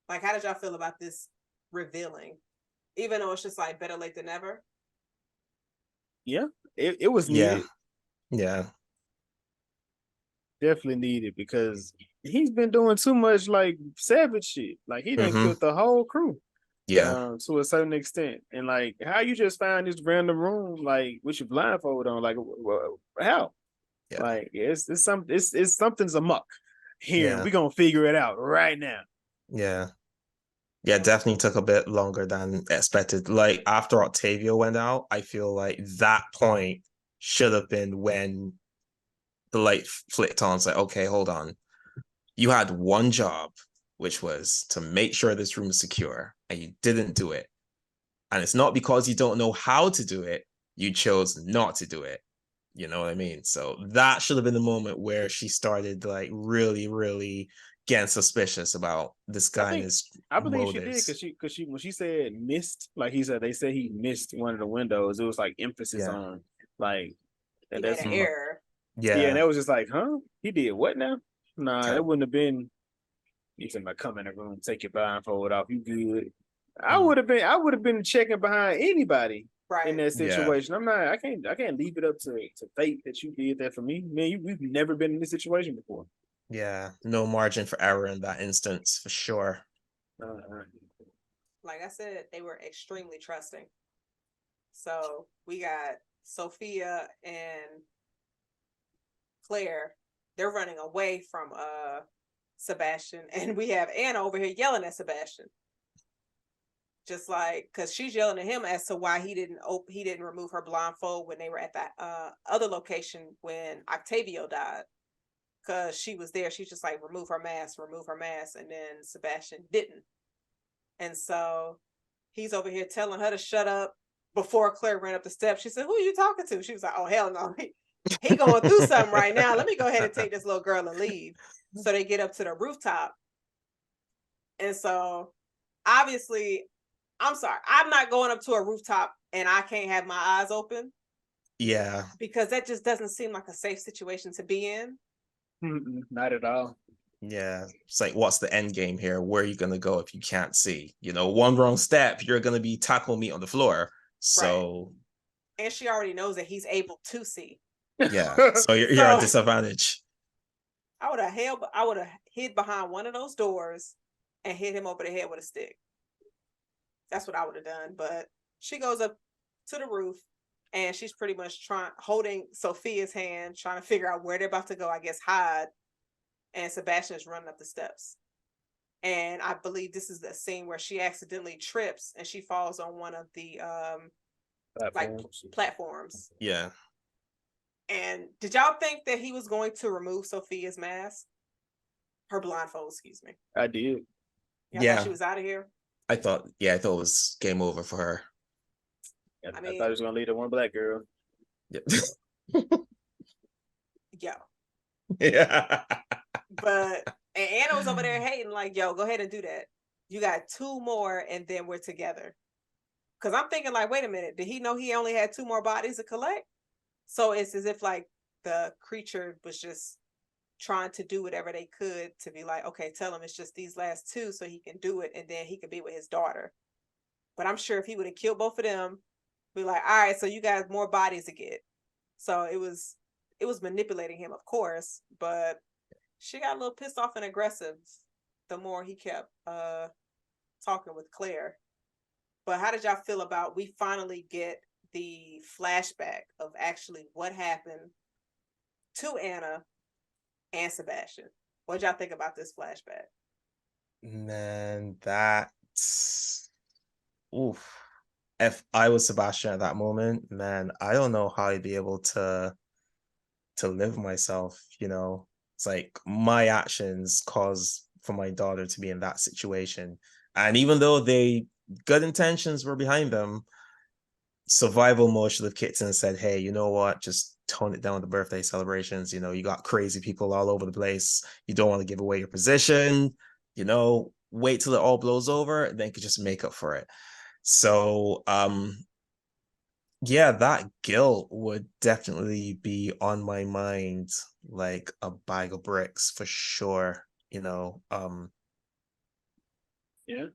Like, how did y'all feel about this revealing? Even though it's just like better late than never. Yeah, it was needed. Yeah. Definitely needed, because he's been doing too much like savage shit. Like, he done killed the whole crew. Yeah. To a certain extent. And like, how you just find this random room like with your blindfold on? Like, how? Yeah. Like, it's something's amok here. Yeah. We gonna figure it out right now. Yeah. Yeah, definitely took a bit longer than expected. Like, after Octavio went out, I feel like that point should have been when the light flicked on. It's like, okay, hold on. You had one job, which was to make sure this room is secure, and you didn't do it. And it's not because you don't know how to do it. You chose not to do it. You know what I mean? So that should have been the moment where she started like really, really getting suspicious about this guy and his I believe motives. she did, because she when she said missed, like they said he missed one of the windows. It was like emphasis on like that that's an error. Yeah, and that was just like, huh? He did what now? Nah, that wouldn't have been. You said, come in the room, take your blindfold off. You good? I would have been checking behind anybody in that situation. I can't leave it up to fate that you did that for me. Man, we've never been in this situation before. Yeah, no margin for error in that instance, for sure. Like I said, they were extremely trusting. So we got Sophia and Claire. They're running away from Sebastian, and we have Anna over here yelling at Sebastian. Just like, because she's yelling at him as to why he didn't remove her blindfold when they were at that other location when Octavio died. Because she was there, she's just like, remove her mask, and then Sebastian didn't. And so he's over here telling her to shut up. Before Claire ran up the steps, she said, who are you talking to? She was like, oh, hell no. He going through something right now. Let me go ahead and take this little girl and leave. So they get up to the rooftop. And so obviously, I'm sorry, I'm not going up to a rooftop and I can't have my eyes open. Yeah. Because that just doesn't seem like a safe situation to be in. Not at all. Yeah. It's like, what's the end game here? Where are you going to go if you can't see? One wrong step, you're going to be tackle meat on the floor. So. Right. And she already knows that he's able to see. Yeah. So you're at a disadvantage. I would have hid behind one of those doors and hit him over the head with a stick. That's what I would have done. But she goes up to the roof and she's pretty much holding Sophia's hand, trying to figure out where they're about to go, I guess, hide. And Sebastian is running up the steps. And I believe this is the scene where she accidentally trips and she falls on one of the platforms. Yeah. And did y'all think that he was going to remove Sophia's mask? Her blindfold, excuse me. I did. Y'all thought she was out of here? I thought it was game over for her. I thought he was going to lead to one black girl. Yeah. Yo. Yeah. And Anna was over there hating, like, yo, go ahead and do that. You got 2 more and then we're together. Because I'm thinking, like, wait a minute. Did he know he only had 2 more bodies to collect? So it's as if, like, the creature was just trying to do whatever they could to be like, okay, tell him it's just these last 2 so he can do it and then he can be with his daughter. But I'm sure if he would have killed both of them, be like, all right, so you got more bodies to get. So it was manipulating him, of course, but she got a little pissed off and aggressive the more he kept talking with Claire. But how did y'all feel about we finally get the flashback of actually what happened to Anna and Sebastian? What y'all think about this flashback? Man, that's oof. if I was Sebastian at that moment, man, I don't know how I'd be able to live myself, you know. It's like my actions caused for my daughter to be in that situation. And even though they good intentions were behind them, survival mode should have kicked in and said, hey, you know what? Just tone it down the birthday celebrations. You know, you got crazy people all over the place. You don't want to give away your position, you know, wait till it all blows over, and then you could just make up for it. So yeah, that guilt would definitely be on my mind like a bag of bricks for sure, you know. Yeah,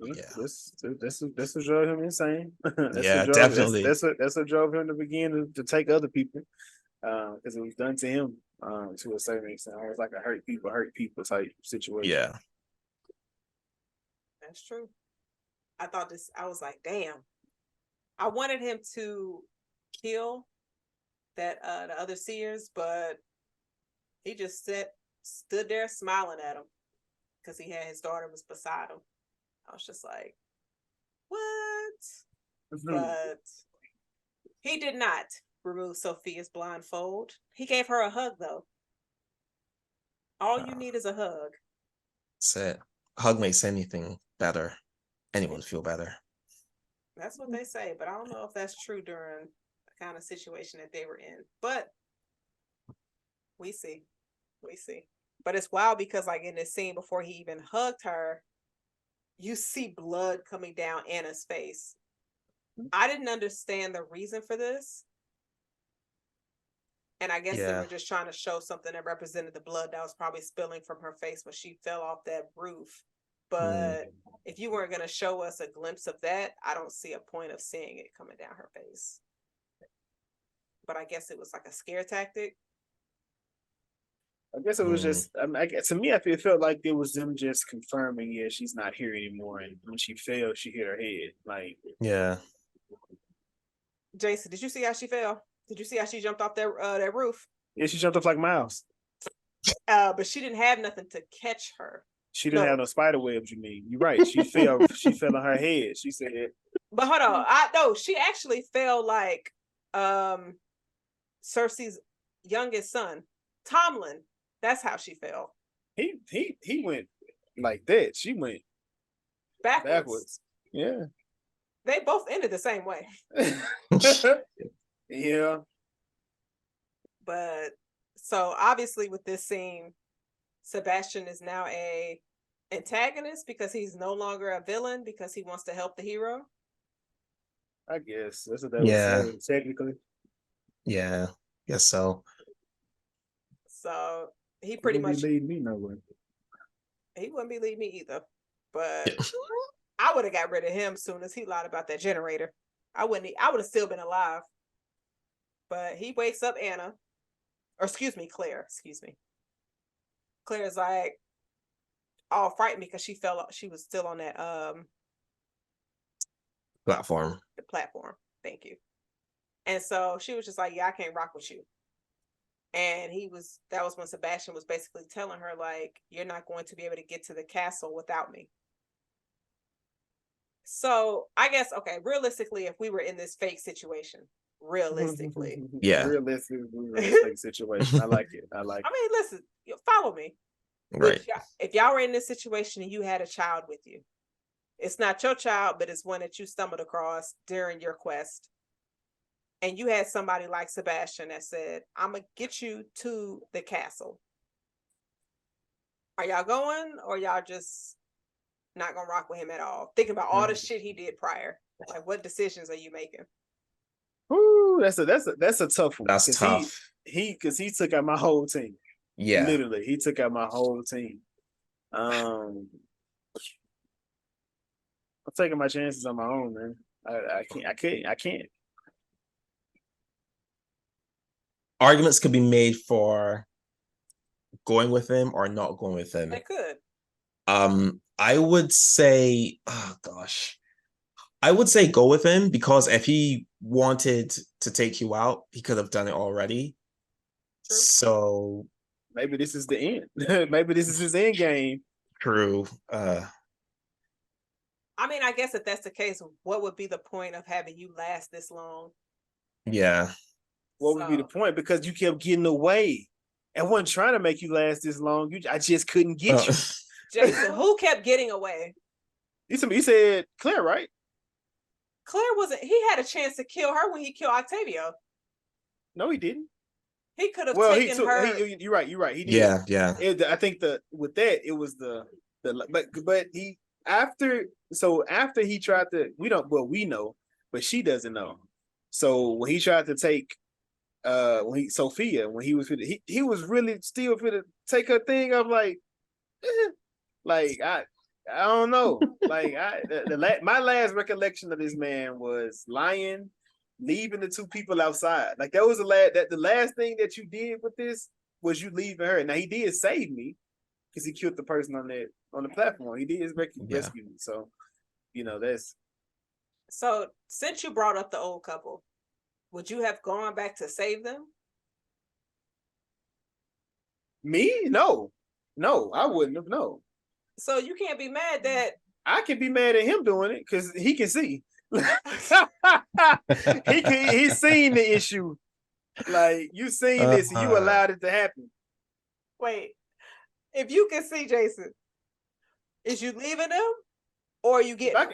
Yeah. That's what drove him insane. Yeah, definitely. That's what drove him to begin to take other people, because it was done to him, to a certain extent. It was like a hurt people type situation. Yeah. That's true. I was like, damn. I wanted him to kill that the other seers, but he just stood there smiling at him because he had his daughter was beside him. I was just like, what? But he did not remove Sophia's blindfold. He gave her a hug, though. All you need is a hug. That's it. Hug makes anything better. Anyone feel better. That's what they say, but I don't know if that's true during the kind of situation that they were in. But we see. But it's wild because, like, in this scene before he even hugged her, you see blood coming down Anna's face. I didn't understand the reason for this. And I guess they were just trying to show something that represented the blood that was probably spilling from her face when she fell off that roof. But if you weren't going to show us a glimpse of that, I don't see a point of seeing it coming down her face. But I guess it was like a scare tactic. I guess it was just, to me, it felt like it was them just confirming, yeah, she's not here anymore. And when she fell, she hit her head. Like, yeah. Jason, did you see how she fell? Did you see how she jumped off that roof? Yeah, she jumped off like Miles. But she didn't have nothing to catch her. She didn't have no spider webs, you mean. You're right. She fell on her head. She said. But hold on. No, she actually fell like Cersei's youngest son, Tomlin. That's how she fell. He went like that. She went backwards. Yeah. They both ended the same way. Yeah. But so obviously with this scene, Sebastian is now a antagonist because he's no longer a villain because he wants to help the hero. I guess that's what that was saying, technically. Yeah. Guess so. So he pretty much lead me nowhere. He wouldn't be leading me either. But I would have got rid of him soon as he lied about that generator. I would have still been alive. But he wakes up Anna. Or Claire. Claire's like all frightened because she was still on that platform. The platform. Thank you. And so she was just like, yeah, I can't rock with you. And that was when Sebastian was basically telling her, like, you're not going to be able to get to the castle without me. So I guess, okay, realistically, if we were in this fake situation, realistically. Yeah. Realistically, we were in a fake situation. I like it. I mean, listen, follow me. Right. If y'all were in this situation and you had a child with you, it's not your child, but it's one that you stumbled across during your quest. And you had somebody like Sebastian that said, I'm going to get you to the castle. Are y'all going or y'all just not going to rock with him at all? Thinking about all the shit he did prior. Like, what decisions are you making? Ooh, that's a tough one. That's tough. Because he took out my whole team. Yeah. Literally, he took out my whole team. I'm taking my chances on my own, man. I can't. Arguments could be made for going with him or not going with him. They could. I would say, oh gosh, I would say go with him because if he wanted to take you out, he could have done it already. True. So maybe this is the end. Maybe this is his end game. True. I mean, I guess if that's the case, what would be the point of having you last this long? Yeah. What would be the point? Because you kept getting away. I wasn't trying to make you last this long. I just couldn't get you. Jason, who kept getting away? You said Claire, right? Claire wasn't. He had a chance to kill her when he killed Octavio. No, he didn't. He could have taken her. You're right. He did. Yeah. I think with that it was but he after he tried to we know, but she doesn't know. So when he tried to take Sophia, when he was he was really still to take her thing. I'm like, like I don't know. Like my last recollection of this man was lying, leaving the two people outside. Like that was the last thing that you did with this was you leaving her. Now he did save me because he killed the person on the platform. He did rescue me. So that's. So since you brought up the old couple, would you have gone back to save them? Me? No, I wouldn't have. No. So you can't be mad that I can be mad at him doing it because he can see. He's seen the issue. Like you seen this and you allowed it to happen. Wait, if you can see Jason, is you leaving him or are you getting him?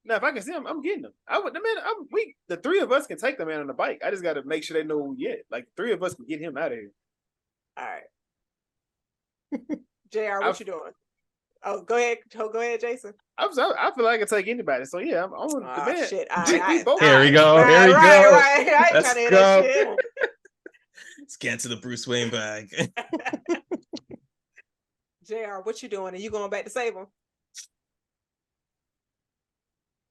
Now, if I can see him, I'm getting him. The three of us can take the man on the bike. I just got to make sure they know yet. Like the three of us can get him out of here. All right. JR, what you doing? Oh, go ahead. Go ahead, Jason. I feel like I can take anybody. So yeah, I'm on the man. Shit. Here we go. Right, Here we go. Right. I ain't Let's trying to hear go. that shit. Let's get into the Bruce Wayne bag. JR, what you doing? Are you going back to save him?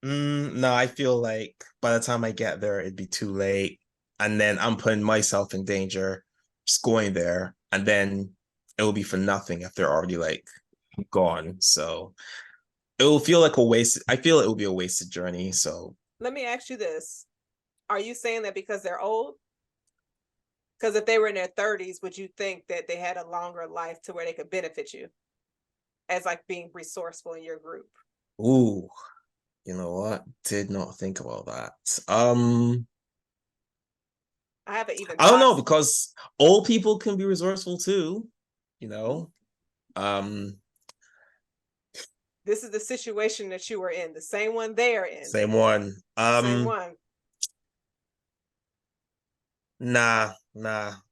No, I feel like by the time I get there, it'd be too late. And then I'm putting myself in danger just going there. And then it will be for nothing if they're already like gone. So it will feel like a waste. I feel it will be a wasted journey. So let me ask you this. Are you saying that because they're old? Because if they were in their 30s, would you think that they had a longer life to where they could benefit you as like being resourceful in your group? Ooh, you know what? Did not think about that. I haven't even. I don't know, because old people can be resourceful too. This is the situation that you were in, the same one they're in. Same one. Same one. Nah.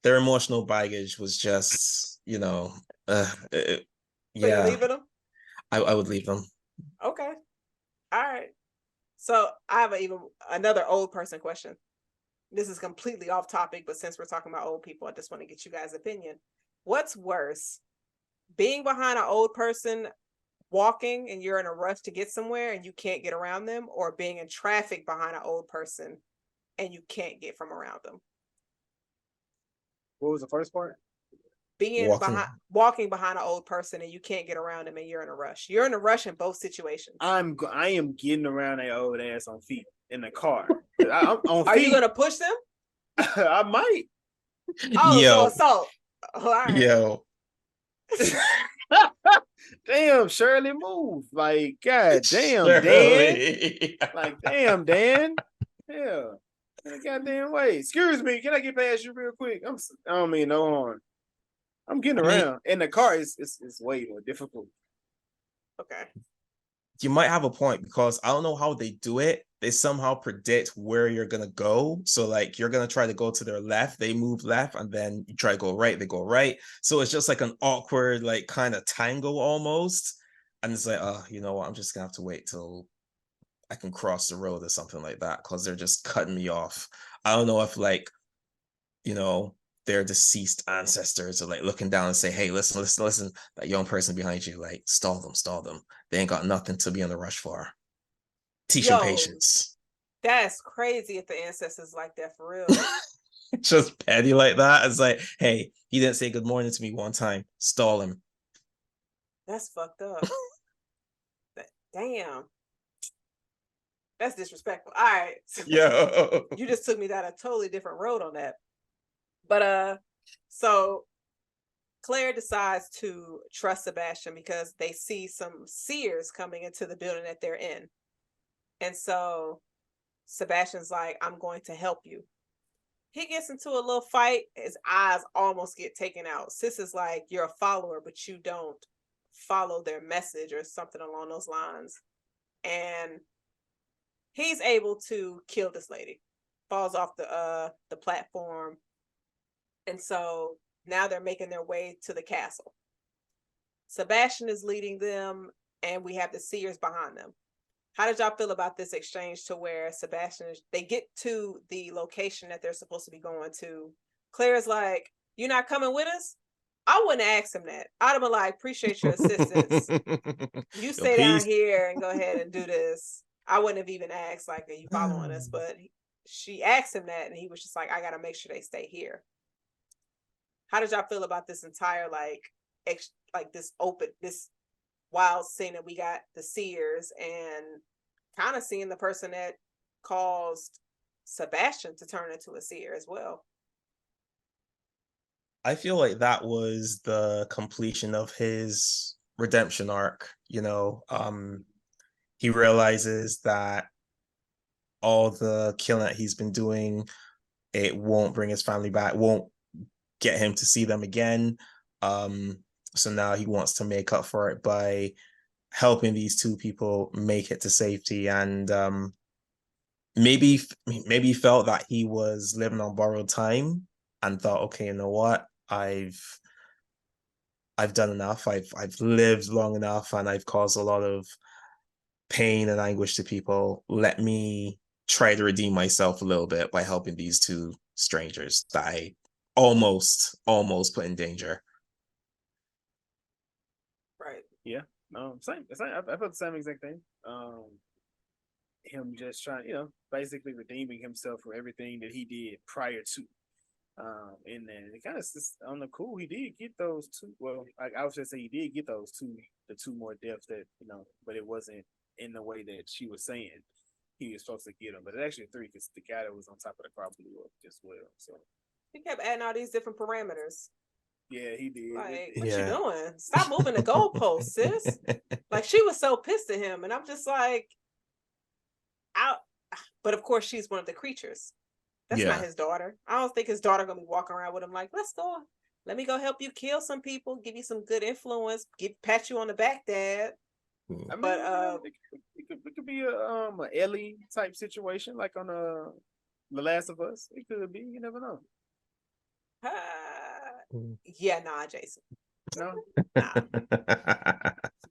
Their emotional baggage was just, So yeah. you're leaving them? I would leave them. Okay. All right. So I have another old person question. This is completely off topic, but since we're talking about old people, I just want to get you guys' opinion. What's worse, being behind an old person walking and you're in a rush to get somewhere and you can't get around them, or being in traffic behind an old person and you can't get from around them? What was the first part? Walking behind an old person and you can't get around them and you're in a rush. You're in a rush in both situations. I am getting around that old ass on feet in the car. Are you gonna push them? I might. Oh, so assault. Oh, all right. Yo. Damn, Shirley, move. Like, God damn, Shirley. Dan. Like, damn, Dan. Yeah. In a goddamn way. Excuse me, can I get past you real quick? I don't mean no harm. I'm getting around. In the car, it's way more difficult. Okay. You might have a point, because I don't know how they do it. They somehow predict where you're gonna go. So like you're gonna try to go to their left, they move left, and then you try to go right, they go right. So it's just like an awkward, like kind of tango almost. And it's like, you know what? I'm just gonna have to wait till I can cross the road or something like that, because they're just cutting me off. I don't know if like, their deceased ancestors are like looking down and say, hey, listen, that young person behind you, like stall them. They ain't got nothing to be in the rush for. Teach them patience. That's crazy if the ancestors like that, for real. Just petty like that. It's like, hey, he didn't say good morning to me one time. Stall him. That's fucked up. Damn. That's disrespectful. All right. Yo. You just took me down a totally different road on that. But so Claire decides to trust Sebastian because they see some seers coming into the building that they're in. And so Sebastian's like, I'm going to help you. He gets into a little fight. His eyes almost get taken out. Sis is like, you're a follower, but you don't follow their message or something along those lines. And he's able to kill this lady. Falls off the platform. And so now they're making their way to the castle. Sebastian is leading them, and we have the seers behind them. How did y'all feel about this exchange to where they get to the location that they're supposed to be going to? Claire's like, you're not coming with us? I wouldn't ask him that. I'd have been like, appreciate your assistance. You stay down here and go ahead and do this. I wouldn't have even asked, like, are you following us? But she asked him that, and he was just like, I got to make sure they stay here. How did y'all feel about this entire, this wild scene that we got the seers and kind of seeing the person that caused Sebastian to turn into a seer as well? I feel like that was the completion of his redemption arc. He realizes that all the killing that he's been doing, it won't bring his family back, won't get him to see them again. So now he wants to make up for it by helping these two people make it to safety. And maybe he felt that he was living on borrowed time and thought, okay, you know what? I've done enough. I've lived long enough, and I've caused a lot of pain and anguish to people. Let me try to redeem myself a little bit by helping these two strangers that I almost put in danger. Right. Yeah. Same. I felt the same exact thing. Him just trying, basically redeeming himself for everything that he did prior to. And then it kind of on the cool, he did get those two. Well, I was just say he did get the two more deaths that but it wasn't in the way that she was saying he was supposed to get them. But it actually 3 because the guy that was on top of the crop blew up as well. So he kept adding all these different parameters. Yeah, he did. Like, what you doing? Stop moving the goalposts, sis. Like, she was so pissed at him, and I'm just like, out. But of course, she's one of the creatures. That's not his daughter. I don't think his daughter gonna be walking around with him like, let's go. Let me go help you kill some people, give you some good influence, pat you on the back, Dad. I mean, but it could be a Ellie type situation, like on The Last of Us. It could be. You never know. Yeah, nah, Jason. No. Nah.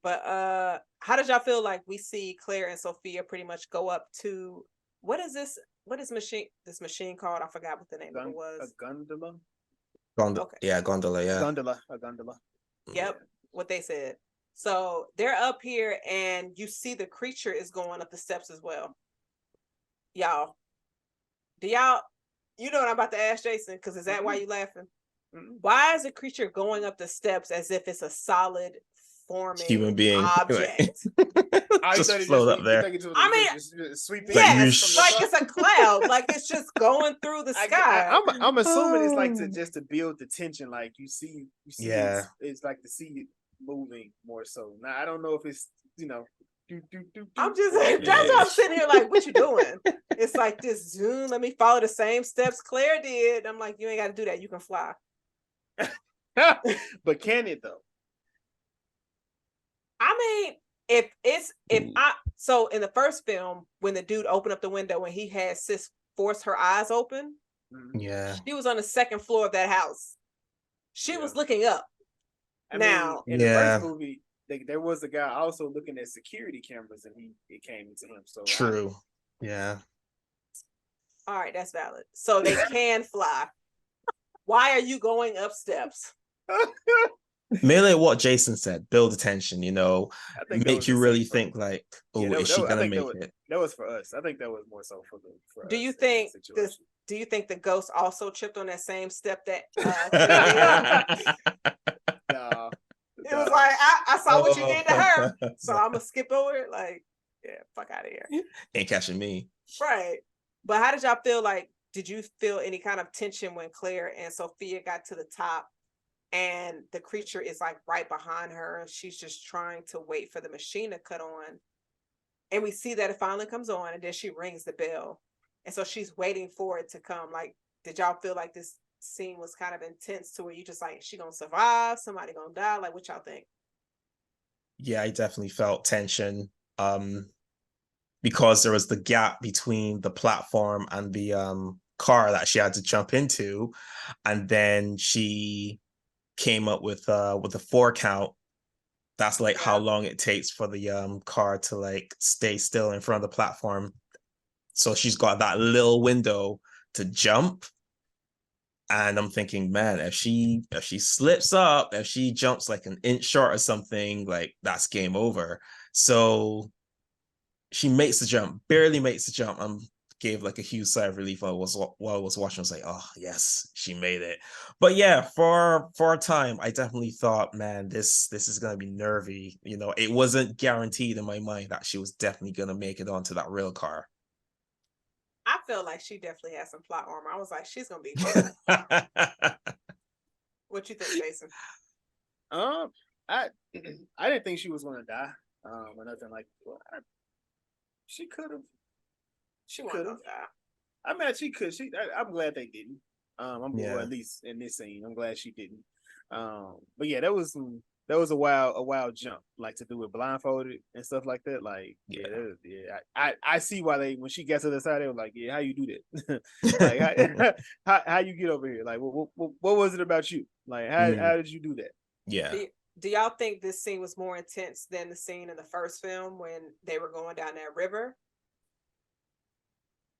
But how did y'all feel like we see Claire and Sophia pretty much go up to what is this machine called? I forgot what the name of it was. A gondola? Okay. Yeah, gondola, yeah. A gondola. Yep, yeah. What they said. So they're up here and you see the creature is going up the steps as well. Y'all, you know what I'm about to ask Jason, because is that why you laughing? Why is a creature going up the steps as if it's a solid forming human being object? Just float up there. I mean, yes, like it's a cloud, like it's just going through the sky. I'm assuming it's like to build the tension, like you see yeah. it's like to see it moving more so. Now I don't know if it's I'm just like, that's why I'm sitting here like, what you doing? It's like this zoom. Let me follow the same steps Claire did. I'm like, you ain't got to do that. You can fly. But can it though? I mean, so in the first film, when the dude opened up the window and he had sis force her eyes open, yeah, she was on the second floor of that house. She was looking up. In the first movie, there was a guy also looking at security cameras, and it came into him. So true. Yeah. All right, that's valid. So they can fly. Why are you going up steps? Mainly what Jason said, build attention, make you really think like, is she gonna make it? That was for us. I think that was more so for do us you think the ghost also tripped on that same step that No. It was like, I saw what you did to her, so I'm gonna skip over it. Like, yeah, fuck out of here. Ain't catching me. Right. But how did y'all feel? Like, did you feel any kind of tension when Claire and Sophia got to the top and the creature is like right behind her and she's just trying to wait for the machine to cut on? And we see that it finally comes on, and then she rings the bell. And so she's waiting for it to come. Like, did y'all feel like this scene was kind of intense to where you just like, she gonna survive? Somebody gonna die? Like, what y'all think? Yeah, I definitely felt tension. Because there was the gap between the platform and the car that she had to jump into, and then she came up with a 4 count. That's like how long it takes for the car to like stay still in front of the platform. So she's got that little window to jump. And I'm thinking, man, if she slips up, if she jumps like an inch short or something, like that's game over. So she makes the jump, barely makes the jump, and gave like a huge sigh of relief while I was watching. I was like, oh yes, she made it. But yeah, for a time, I definitely thought, man, this is gonna be nervy. You know, it wasn't guaranteed in my mind that she was definitely gonna make it onto that real car. I felt like she definitely had some plot armor. I was like, she's gonna be fine. What you think, Jason? I I didn't think she was gonna die. Or nothing like. Well, she could have. She could have died. I mean, she could. I'm glad they didn't. Yeah. Or at least in this scene, I'm glad she didn't. But yeah, that was a wild jump, like to do it blindfolded and stuff like that. Like, I see why when she gets to the side, they were like, yeah, how you do that? Like, how you get over here? Like, what was it about you? Like, how did you do that? Yeah. Do y'all think this scene was more intense than the scene in the first film when they were going down that river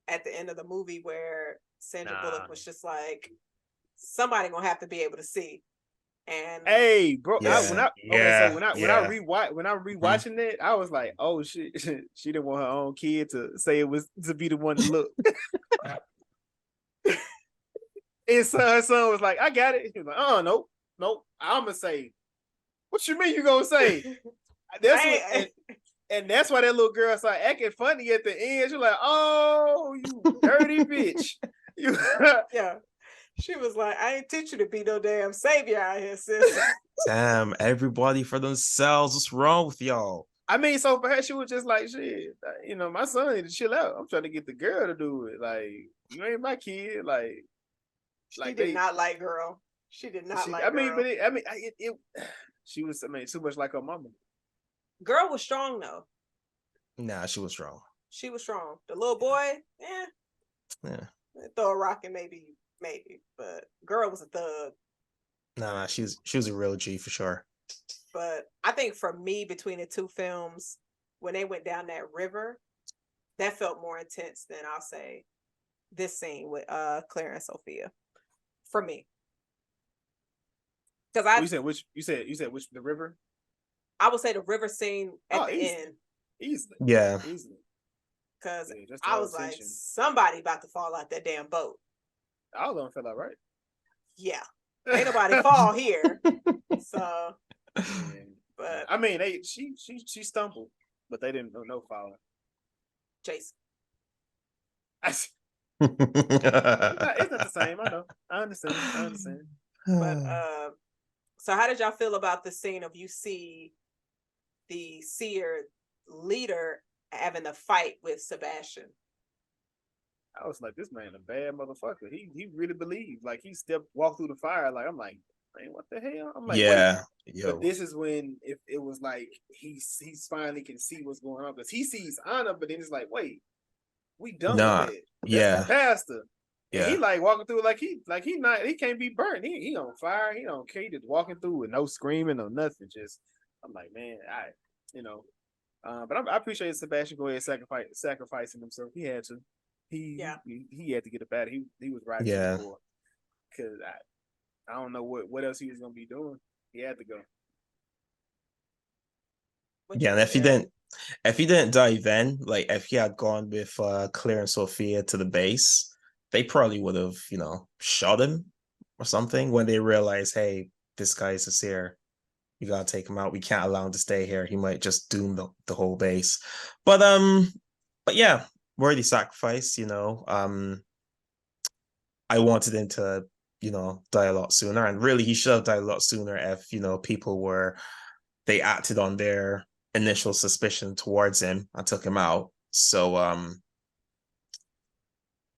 at the end of the movie, where Sandra Bullock was just like, somebody gonna have to be able to see? And hey, bro, yeah, when I'm rewatching it, I was like, oh shit, she didn't want her own kid to say it was to be the one to look. And so her son was like, I got it. He was like, oh nope, I'm gonna say, what you mean you gonna say? And that's why that little girl started acting funny at the end. She's like, oh, you dirty bitch. Yeah. She was like, I ain't teach you to be no damn savior out here, sis. Damn, everybody for themselves. What's wrong with y'all? I mean, so for her, she was just like, shit, you know, my son need to chill out. I'm trying to get the girl to do it. Like, you ain't my kid. Like, she did not like girl. She did not like. She was, too much like her mama. Girl was strong though. Nah, she was strong. She was strong. The little boy, yeah, throw a rock and maybe, but girl was a thug. Nah, she was a real G for sure. But I think for me, between the two films, when they went down that river, that felt more intense than, I'll say, this scene with Claire and Sophia. For me, because you said which the river. I would say the river scene at the end. Easily. Yeah. Easily. Because I was like, somebody about to fall out that damn boat. All of them fell out, right? Yeah. Ain't nobody fall here. So, but I mean, she stumbled, but they didn't know falling. Jason. It's not the same. I know. I understand. But so how did y'all feel about the scene of you see the seer leader having a fight with Sebastian? I was like, this man a bad motherfucker. He really believed. Like, he walked through the fire. Like, I'm like, man, what the hell? I'm like, yeah. But this is when it was like he's finally can see what's going on, because he sees Anna, but then it's like, wait, we done with it. That's the pastor. Yeah. And he like walking through like he can't be burnt. He on fire. He don't care. He just walking through with no screaming or nothing. Just, I'm like, man, but I appreciate Sebastian go ahead sacrificing himself. He had to. He had to get a battle. He was riding before, because I don't know what else he was gonna be doing. He had to go. And if he didn't die then, like if he had gone with Claire and Sophia to the base, they probably would have, shot him or something when they realized, hey, this guy is a seer. We gotta take him out. We can't allow him to stay here. He might just doom the whole base. But yeah, worthy sacrifice, I wanted him to, die a lot sooner. And really he should have died a lot sooner if, people they acted on their initial suspicion towards him. I took him out. So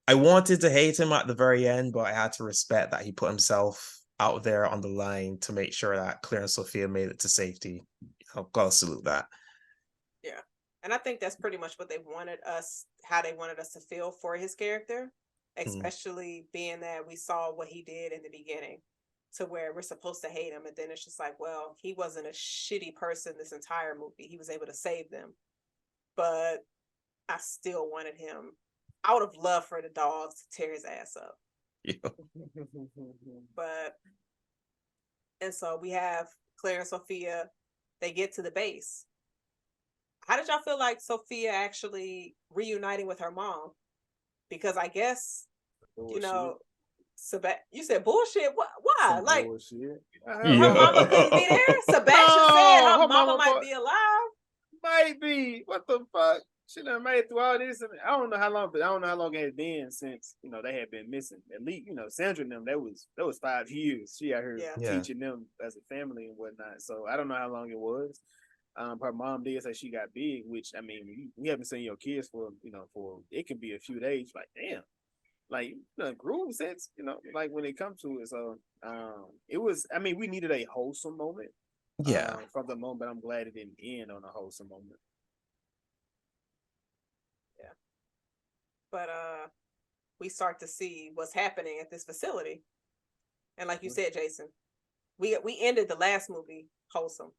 I wanted to hate him at the very end, but I had to respect that he put himself out there on the line to make sure that Claire and Sophia made it to safety. I've got to salute that. Yeah. And I think that's pretty much what they wanted us, how they wanted us to feel for his character, especially being that we saw what he did in the beginning, to where we're supposed to hate him. And then it's just like, well, he wasn't a shitty person this entire movie. He was able to save them. But I still wanted him. I would have loved for the dogs to tear his ass up. Yeah. And so we have Claire and Sophia. They get to the base. How did y'all feel like Sophia actually reuniting with her mom? Because I guess, Bullshit. you know, you said bullshit. What? Why? Some like, bullshit. her mama couldn't be there? Sebastian said her mama might be alive. Might be. What the fuck? She done made it through all this. And I don't know how long, but I don't know how long it had been since, you know, they had been missing. At least, you know, Sandra and them, that was 5 years. She out here teaching them as a family and whatnot. So I don't know how long it was. Her mom did say she got big, which, I mean, we haven't seen your kids for, you know, for, it could be a few days. Like, damn. Like, you know, grew since, you know, like when it comes to it. So it was, I mean, we needed a wholesome moment. Yeah. From the moment, but I'm glad it didn't end on a wholesome moment. Yeah. But we start to see what's happening at this facility. And like you said, Jason, we ended the last movie wholesome.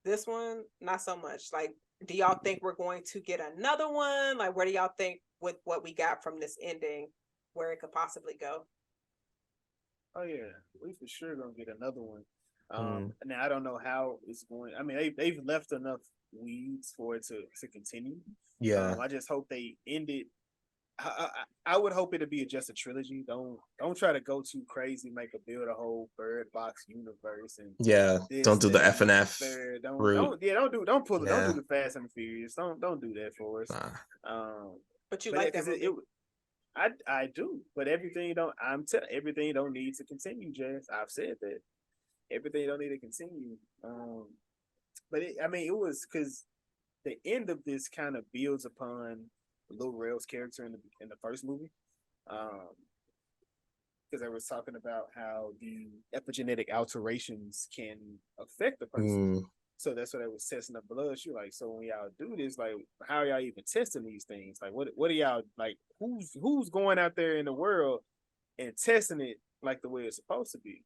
This one, not so much. Like, do y'all think we're going to get another one? Like, where do y'all think with what we got from this ending, where it could possibly go? Oh yeah, we for sure gonna get another one. Now I don't know how it's going. I mean, they've left enough weeds for it to continue. Yeah. I just hope they end it. I would hope it'll be just a trilogy. Don't try to go too crazy, build a whole Birdbox universe and don't do the F and F. Don't pull it. Don't do the Fast and the Furious. Don't do that for us. But you like that movie. I do, but everything don't need to continue, Jazz. I've said that everything don't need to continue. But it was because the end of this kind of builds upon Lil Rel's character in the first movie, because I was talking about how the epigenetic alterations can affect the person. So that's what I was testing the blood. She like, so when y'all do this, like, how are y'all even testing these things? Like, what are y'all like? Who's going out there in the world and testing it like the way it's supposed to be?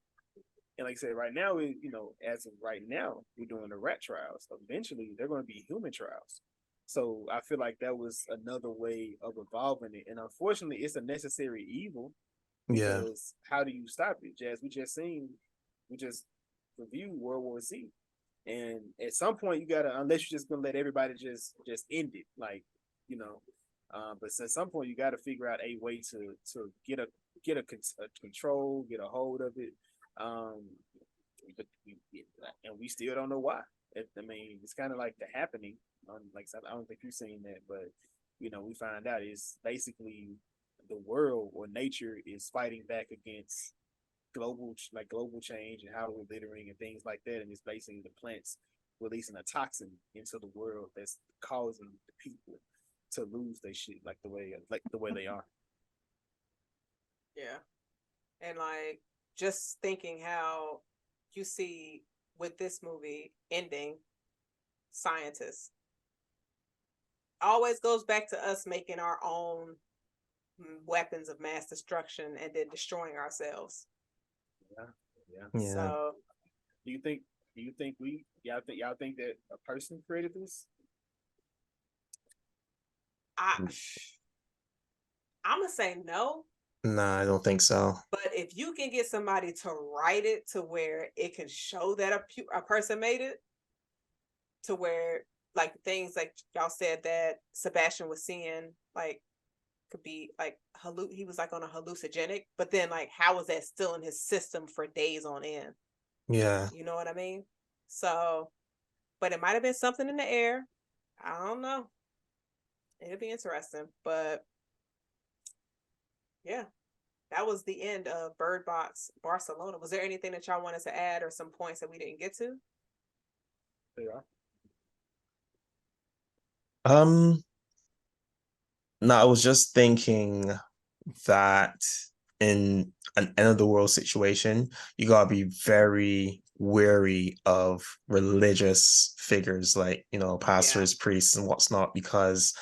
And like I said, right now, as of right now, we're doing the rat trials. Eventually, they're going to be human trials. So I feel like that was another way of evolving it. And unfortunately, it's a necessary evil. Because how do you stop it, Jazz? We just reviewed World War Z. And at some point, you gotta, unless you're just gonna let everybody just end it, like, but at some point you gotta figure out a way to get a control, get a hold of it. And we still don't know why. It's kind of like the happening. Like I don't think you've seen that, but we find out is basically the world or nature is fighting back against global change and how we're littering and things like that, and it's basically the plants releasing a toxin into the world that's causing the people to lose their shit like the way they are. Yeah. And like just thinking how you see with this movie ending, scientists always goes back to us making our own weapons of mass destruction and then destroying ourselves. Yeah. So do you think y'all think that a person created this? I'm gonna say no. Nah, I don't think so. But if you can get somebody to write it to where it can show that a person made it, to where like things like y'all said that Sebastian was seeing, like could be like he was like on a hallucinogenic, but then like how was that still in his system for days on end? Yeah. You know what I mean? So, but it might have been something in the air. I don't know. It'll be interesting, but yeah, that was the end of Birdbox Barcelona. Was there anything that y'all wanted to add or some points that we didn't get to? Yeah. Um, no, I was just thinking that in an end of the world situation, you gotta be very wary of religious figures like, Yeah. pastors, priests, and what's not, because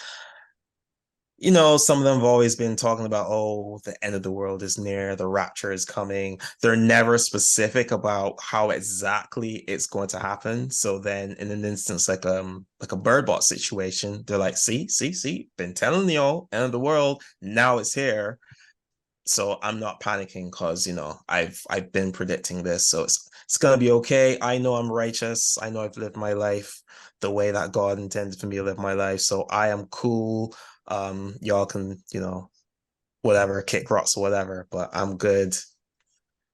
some of them have always been talking about, oh, the end of the world is near, the rapture is coming. They're never specific about how exactly it's going to happen. So then in an instance like a Birdbox situation, they're like, see, been telling y'all, end of the world, now it's here. So I'm not panicking because I've been predicting this. So it's gonna be okay. I know I'm righteous. I know I've lived my life the way that God intended for me to live my life. So I am cool. Y'all can, whatever, kick rocks or whatever, but I'm good.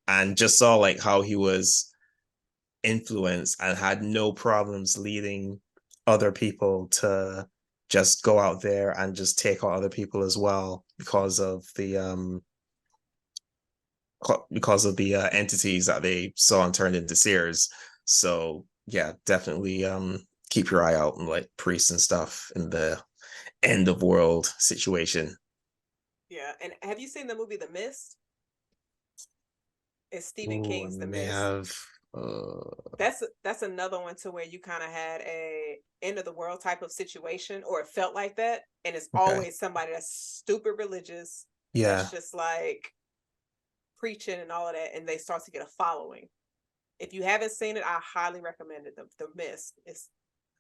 And just saw like how he was influenced and had no problems leading other people to just go out there and just take out other people as well because of the entities that they saw and turned into seers. So yeah, definitely keep your eye out on like priests and stuff in the end of world situation. Yeah. And have you seen the movie The Mist? It's Stephen Ooh, I King's The may Mist. have That's another one to where you kind of had a end of the world type of situation, or it felt like that, and it's okay. always somebody that's stupid religious, Yeah. that's just like preaching and all of that, and they start to get a following. If you haven't seen it, I highly recommend it. The Mist. It's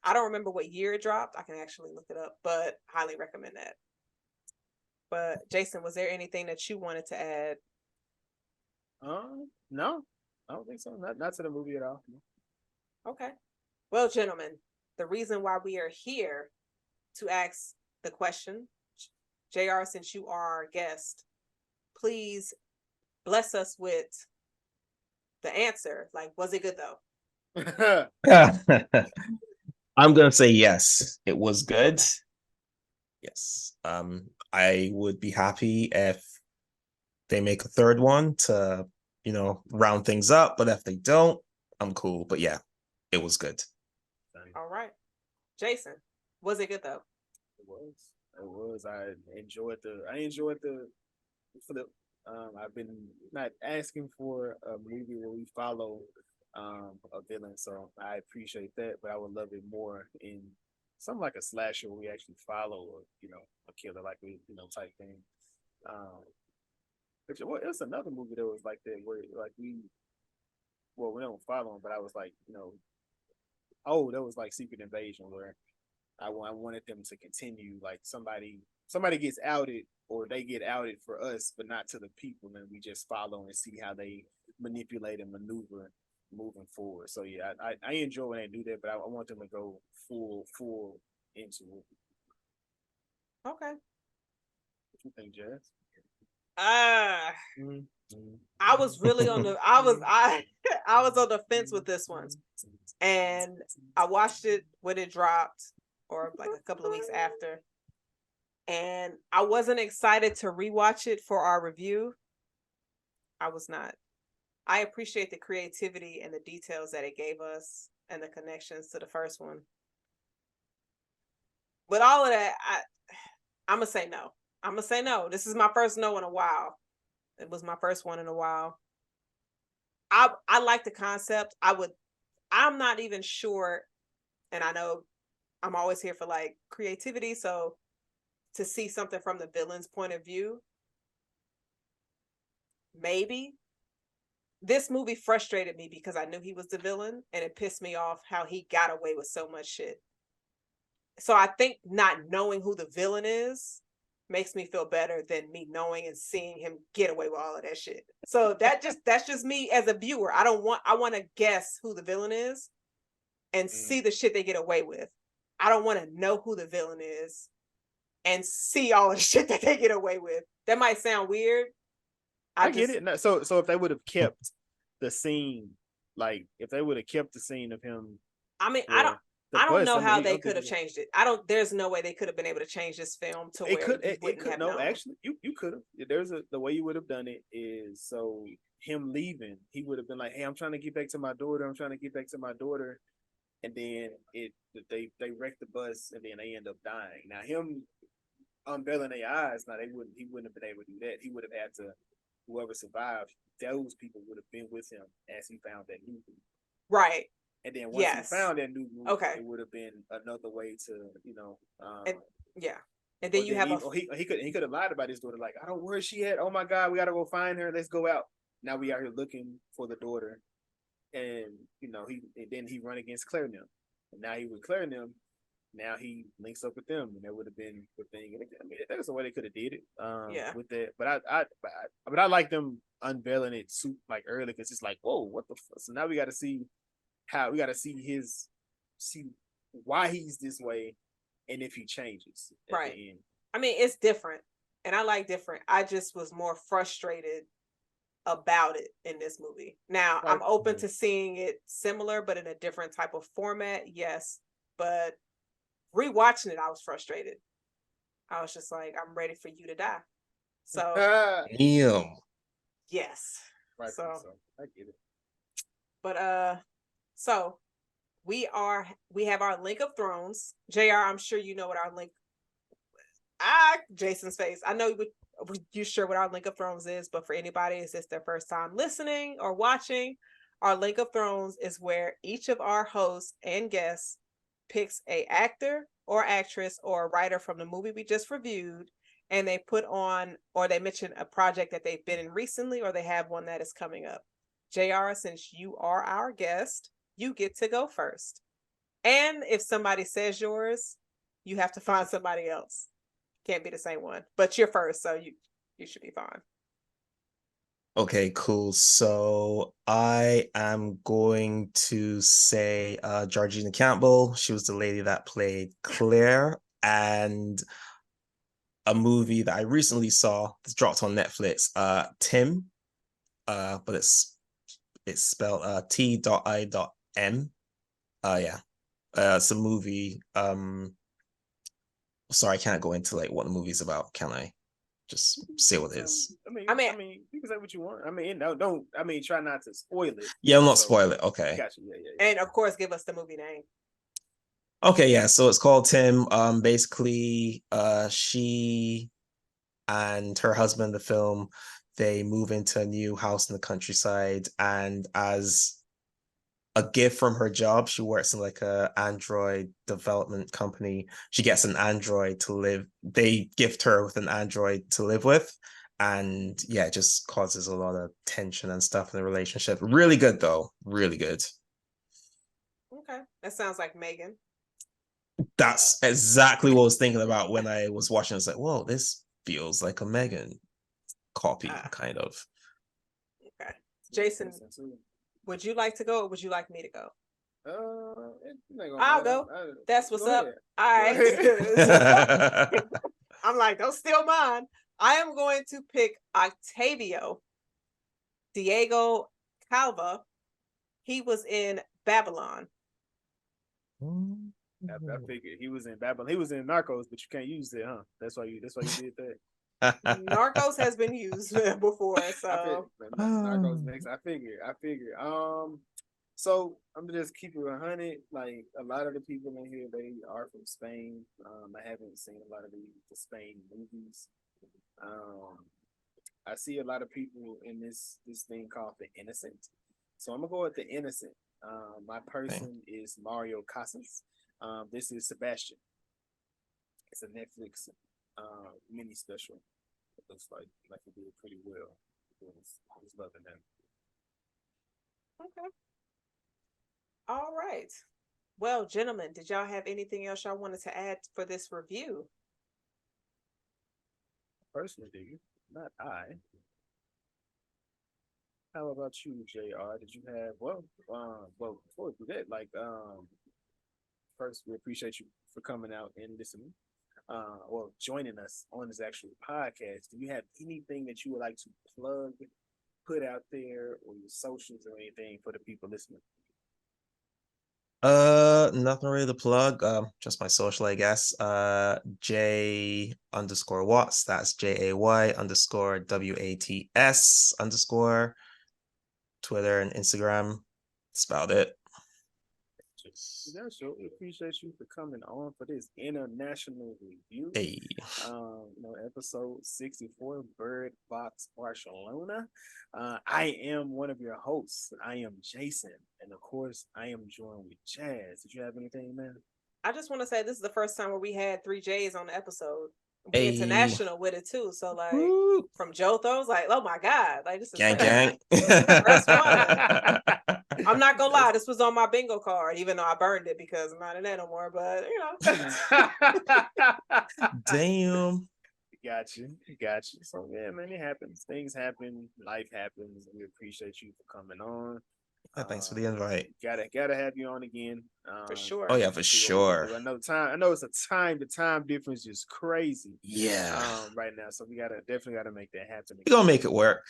I don't remember what year it dropped. I can actually look it up, but highly recommend that. But Jason, was there anything that you wanted to add? No, I don't think so. Not to the movie at all. Okay. Well, gentlemen, the reason why we are here to ask the question, JR, since you are our guest, please bless us with the answer. Like, was it good though? I'm gonna say yes. It was good. Yes. I would be happy if they make a third one to, round things up. But if they don't, I'm cool. But yeah, it was good. All right. Jason, was it good though? It was. It was. I enjoyed the flip. I've been not asking for a movie where we follow a villain, so I appreciate that. But I would love it more in something like a slasher where we actually follow, a killer, like type thing. Um, but it was another movie that was like that where like we don't follow him, but I was like, oh, that was like Secret Invasion where I wanted them to continue. Like somebody gets outed or they get outed for us, but not to the people, and we just follow and see how they manipulate and maneuver moving forward. So yeah, I enjoy when they do that, but I want them to go full into it. Okay. What you think, Jazz? Uh Mm-hmm. I was really on the I was on the fence with this one. And I watched it when it dropped, or like a couple of weeks after. And I wasn't excited to rewatch it for our review. I was not. I appreciate the creativity and the details that it gave us and the connections to the first one. But all of that, I'm gonna say no. I'm gonna say no. This is my first no in a while. It was my first one in a while. I like the concept. I'm not even sure, and I know I'm always here for like creativity, so to see something from the villain's point of view, maybe. This movie frustrated me because I knew he was the villain, and it pissed me off how he got away with so much shit. So I think not knowing who the villain is makes me feel better than me knowing and seeing him get away with all of that shit. So that's just me as a viewer. I want to guess who the villain is and see the shit they get away with. I don't want to know who the villain is and see all the shit that they get away with. That might sound weird. I get it. No, so if they would have kept the scene, like if they would have kept the scene of him, I mean, well, the I don't bus. know I mean, how I they don't could think have changed it. I don't. There's no way they could have been able to change this film to it where could. you It wouldn't could. have No, known. actually, you could have. The way you would have done it is so him leaving. He would have been like, "Hey, I'm trying to get back to my daughter. I'm trying to get back to my daughter." and then they wrecked the bus, and then they end up dying. Now him unveiling their eyes, he wouldn't have been able to do that. He would have had to, whoever survived, those people would have been with him as he found that new movie. Right. And then once he found that new movie, okay, it would have been another way to, yeah. And then you have he could have lied about his daughter, like, I don't know where she at. Oh my God, we gotta go find her. Let's go out. Now we out here looking for the daughter, and then he run against Claire and them, and now he with Claire and them. Now he links up with them, and that would have been the thing. I mean, that's the way they could have did it. With that, but I like them unveiling it too, like early, because it's like, whoa, what the fuck? So now we got to see why he's this way, and if he changes. Right. I mean, it's different, and I like different. I just was more frustrated about it in this movie. Now, I'm open to seeing it similar, but in a different type of format. Yes, but rewatching it, I was frustrated. I was just like, I'm ready for you to die. So, damn. Yes. Right. So I get it. But so we have our Link of Thrones. JR, I'm sure you know what our link. Jason's face. I know you sure what our Link of Thrones is, but for anybody, is this their first time listening or watching? Our Link of Thrones is where each of our hosts and guests picks a actor or actress or a writer from the movie we just reviewed, and they put on, or they mention a project that they've been in recently, or they have one that is coming up. JR, since you are our guest, you get to go first. And if somebody says yours, you have to find somebody else. Can't be the same one, but you're first, so you should be fine. Okay, cool. So I am going to say Georgina Campbell. She was the lady that played Claire, and a movie that I recently saw that's dropped on Netflix, Tim, but it's spelled T.I.M. Yeah. It's a movie. Sorry, I can't go into like what the movie's about, can I? Just say what it is. I mean, you can say what you want. I mean, don't. I mean, try not to spoil it. Yeah, I'm not spoil it. Okay. Gotcha. Yeah. And of course, give us the movie name. Okay, yeah. So it's called Tim. Basically, she and her husband in the film, they move into a new house in the countryside, and as a gift from her job, she works in like a Android development company. She gets an Android to live. They gift her with an Android to live with. And yeah, it just causes a lot of tension and stuff in the relationship. Really good though. Really good. Okay. That sounds like Megan. That's exactly what I was thinking about when I was watching. It's like, whoa, this feels like a Megan copy, kind of. Okay. Jason, would you like to go, or would you like me to go? I'll go. That's what's up. All right. I'm like, don't steal mine. I am going to pick Octavio Diego Calva. He was in Babylon. I figured he was in Babylon. He was in Narcos, but you can't use it, huh? That's why you did that. Narcos has been used before, so Narcos next. I figured. So I'm gonna just keep it 100. Like, a lot of the people in here, they are from Spain. I haven't seen a lot of the Spain movies. I see a lot of people in this thing called The Innocent. So I'm gonna go with The Innocent. My person is Mario Casas. This is Sebastian. It's a Netflix mini special. It looks like it did pretty well. I was loving that. Okay. All right. Well, gentlemen, did y'all have anything else y'all wanted to add for this review? Personally, do you? Not I. How about you, JR? Did you have well before we do that, first we appreciate you for coming out and listening. Joining us on this actual podcast. Do you have anything that you would like to plug, put out there, or your socials or anything for the people listening? Nothing really to plug. Just my social, I guess. J_Watts. That's JAY_WATS_ Twitter and Instagram. That's about it. Yeah, sure. We appreciate you for coming on for this international review. Hey. Episode 64, Bird Box Barcelona. I am one of your hosts. I am Jason. And of course, I am joined with Jazz. Did you have anything, man? I just want to say this is the first time where we had 3 J's on the episode. We Hey. international with it too. So like Woo. from Jotho, I was like, oh my God, like this is Gang crazy. gang. First one. I'm not gonna lie, this was on my bingo card, even though I burned it because I'm not in that no more. But Damn. Got you. So yeah, man, it happens. Things happen. Life happens. We appreciate you for coming on. Thanks for the invite. Gotta have you on again. For sure. Oh yeah, for sure. Another time. I know it's a time. The time difference is crazy. Yeah. Right now, so we definitely gotta make that happen. We're gonna make it work.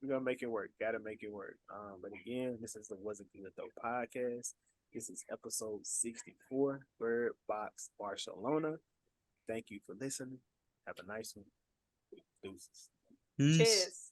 We're gonna make it work. Gotta make it work. But again, this is the WasItGoodTho podcast. This is episode 64, Bird Box Barcelona. Thank you for listening. Have a nice one. Deuces. Peace. Cheers.